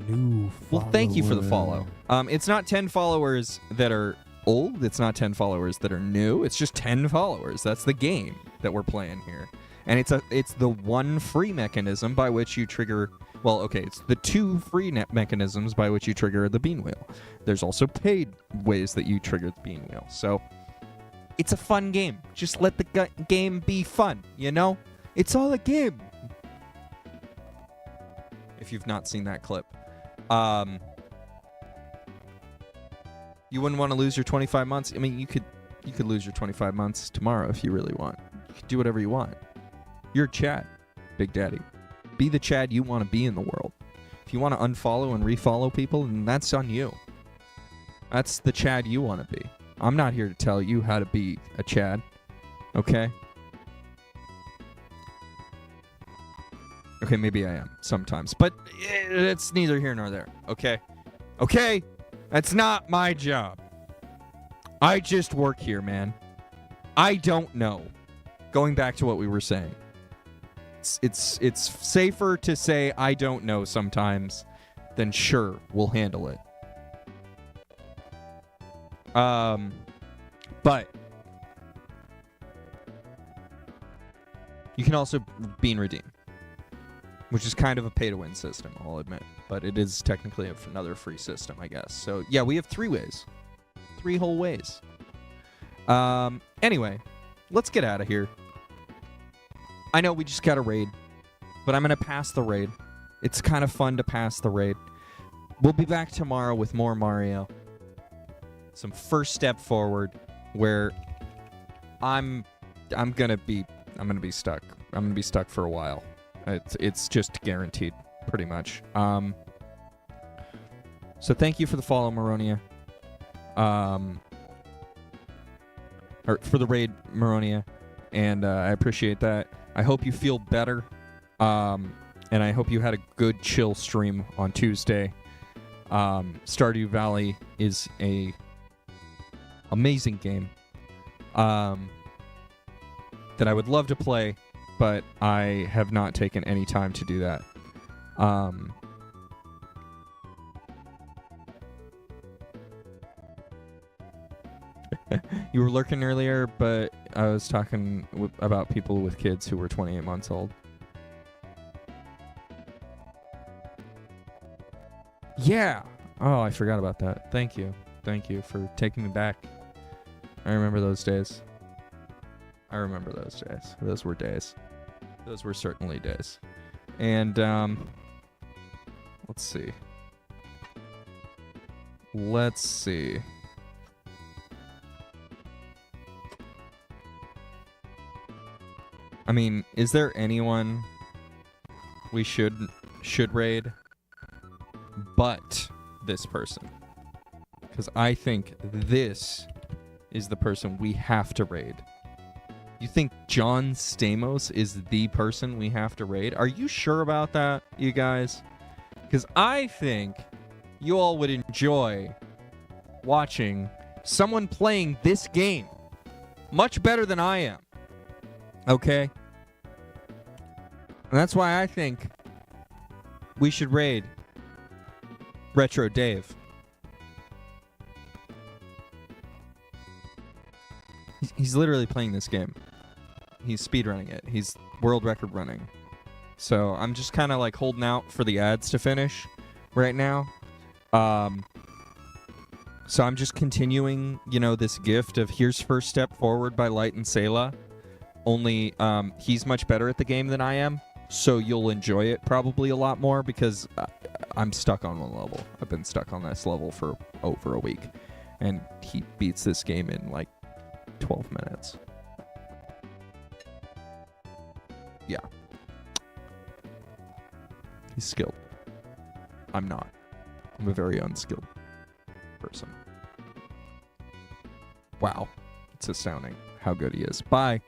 new well, thank you for the follow. It's not 10 followers that are old. It's not 10 followers that are new. It's just 10 followers. That's the game that we're playing here. And it's the one free mechanism by which you trigger... Well, okay, it's the two free mechanisms by which you trigger the bean wheel. There's also paid ways that you trigger the bean wheel. So, it's a fun game. Just let the game be fun, It's all a game. If you've not seen that clip. You wouldn't want to lose your 25 months. I mean, you could lose your 25 months tomorrow if you really want. You could do whatever you want. You're Chad, Big Daddy. Be the Chad you want to be in the world. If you want to unfollow and refollow people, then that's on you. That's the Chad you want to be. I'm not here to tell you how to be a Chad. Okay? Okay, maybe I am sometimes, but it's neither here nor there. Okay? Okay? That's not my job. I just work here, man. I don't know. Going back to what we were saying. It's safer to say I don't know sometimes than sure, we'll handle it. But you can also bean redeem, which is kind of a pay-to-win system, I'll admit. But it is technically another free system, I guess. So, yeah, we have 3 ways. 3 whole ways. Anyway, let's get out of here. I know we just got a raid, but I'm going to pass the raid. It's kind of fun to pass the raid. We'll be back tomorrow with more Mario. Some first step forward where I'm going to be stuck. I'm going to be stuck for a while. It's just guaranteed, pretty much. So thank you for the follow, Maronia. or for the raid, Maronia, and I appreciate that. I hope you feel better, and I hope you had a good chill stream on Tuesday. Stardew Valley is a amazing game that I would love to play, but I have not taken any time to do that. You were lurking earlier, but I was talking about people with kids who were 28 months old. Yeah. Oh, I forgot about that. Thank you. Thank you for taking me back. I remember those days. I remember those days. Those were days. Those were certainly days. And, let's see. Let's see. I mean, is there anyone we should raid but this person? Because I think this is the person we have to raid. You think John Stamos is the person we have to raid? Are you sure about that, you guys? Because I think you all would enjoy watching someone playing this game much better than I am. Okay? And that's why I think we should raid Retro Dave. He's literally playing this game. He's speedrunning it. He's world record running. So I'm just kind of like holding out for the ads to finish right now. So I'm just continuing, this gift of here's First Step Forward by Light and Sayla. Only he's much better at the game than I am, so you'll enjoy it probably a lot more because I'm stuck on one level. I've been stuck on this level for over a week, and he beats this game in like 12 minutes. Yeah. He's skilled. I'm not. I'm a very unskilled person. Wow. It's astounding how good he is. Bye.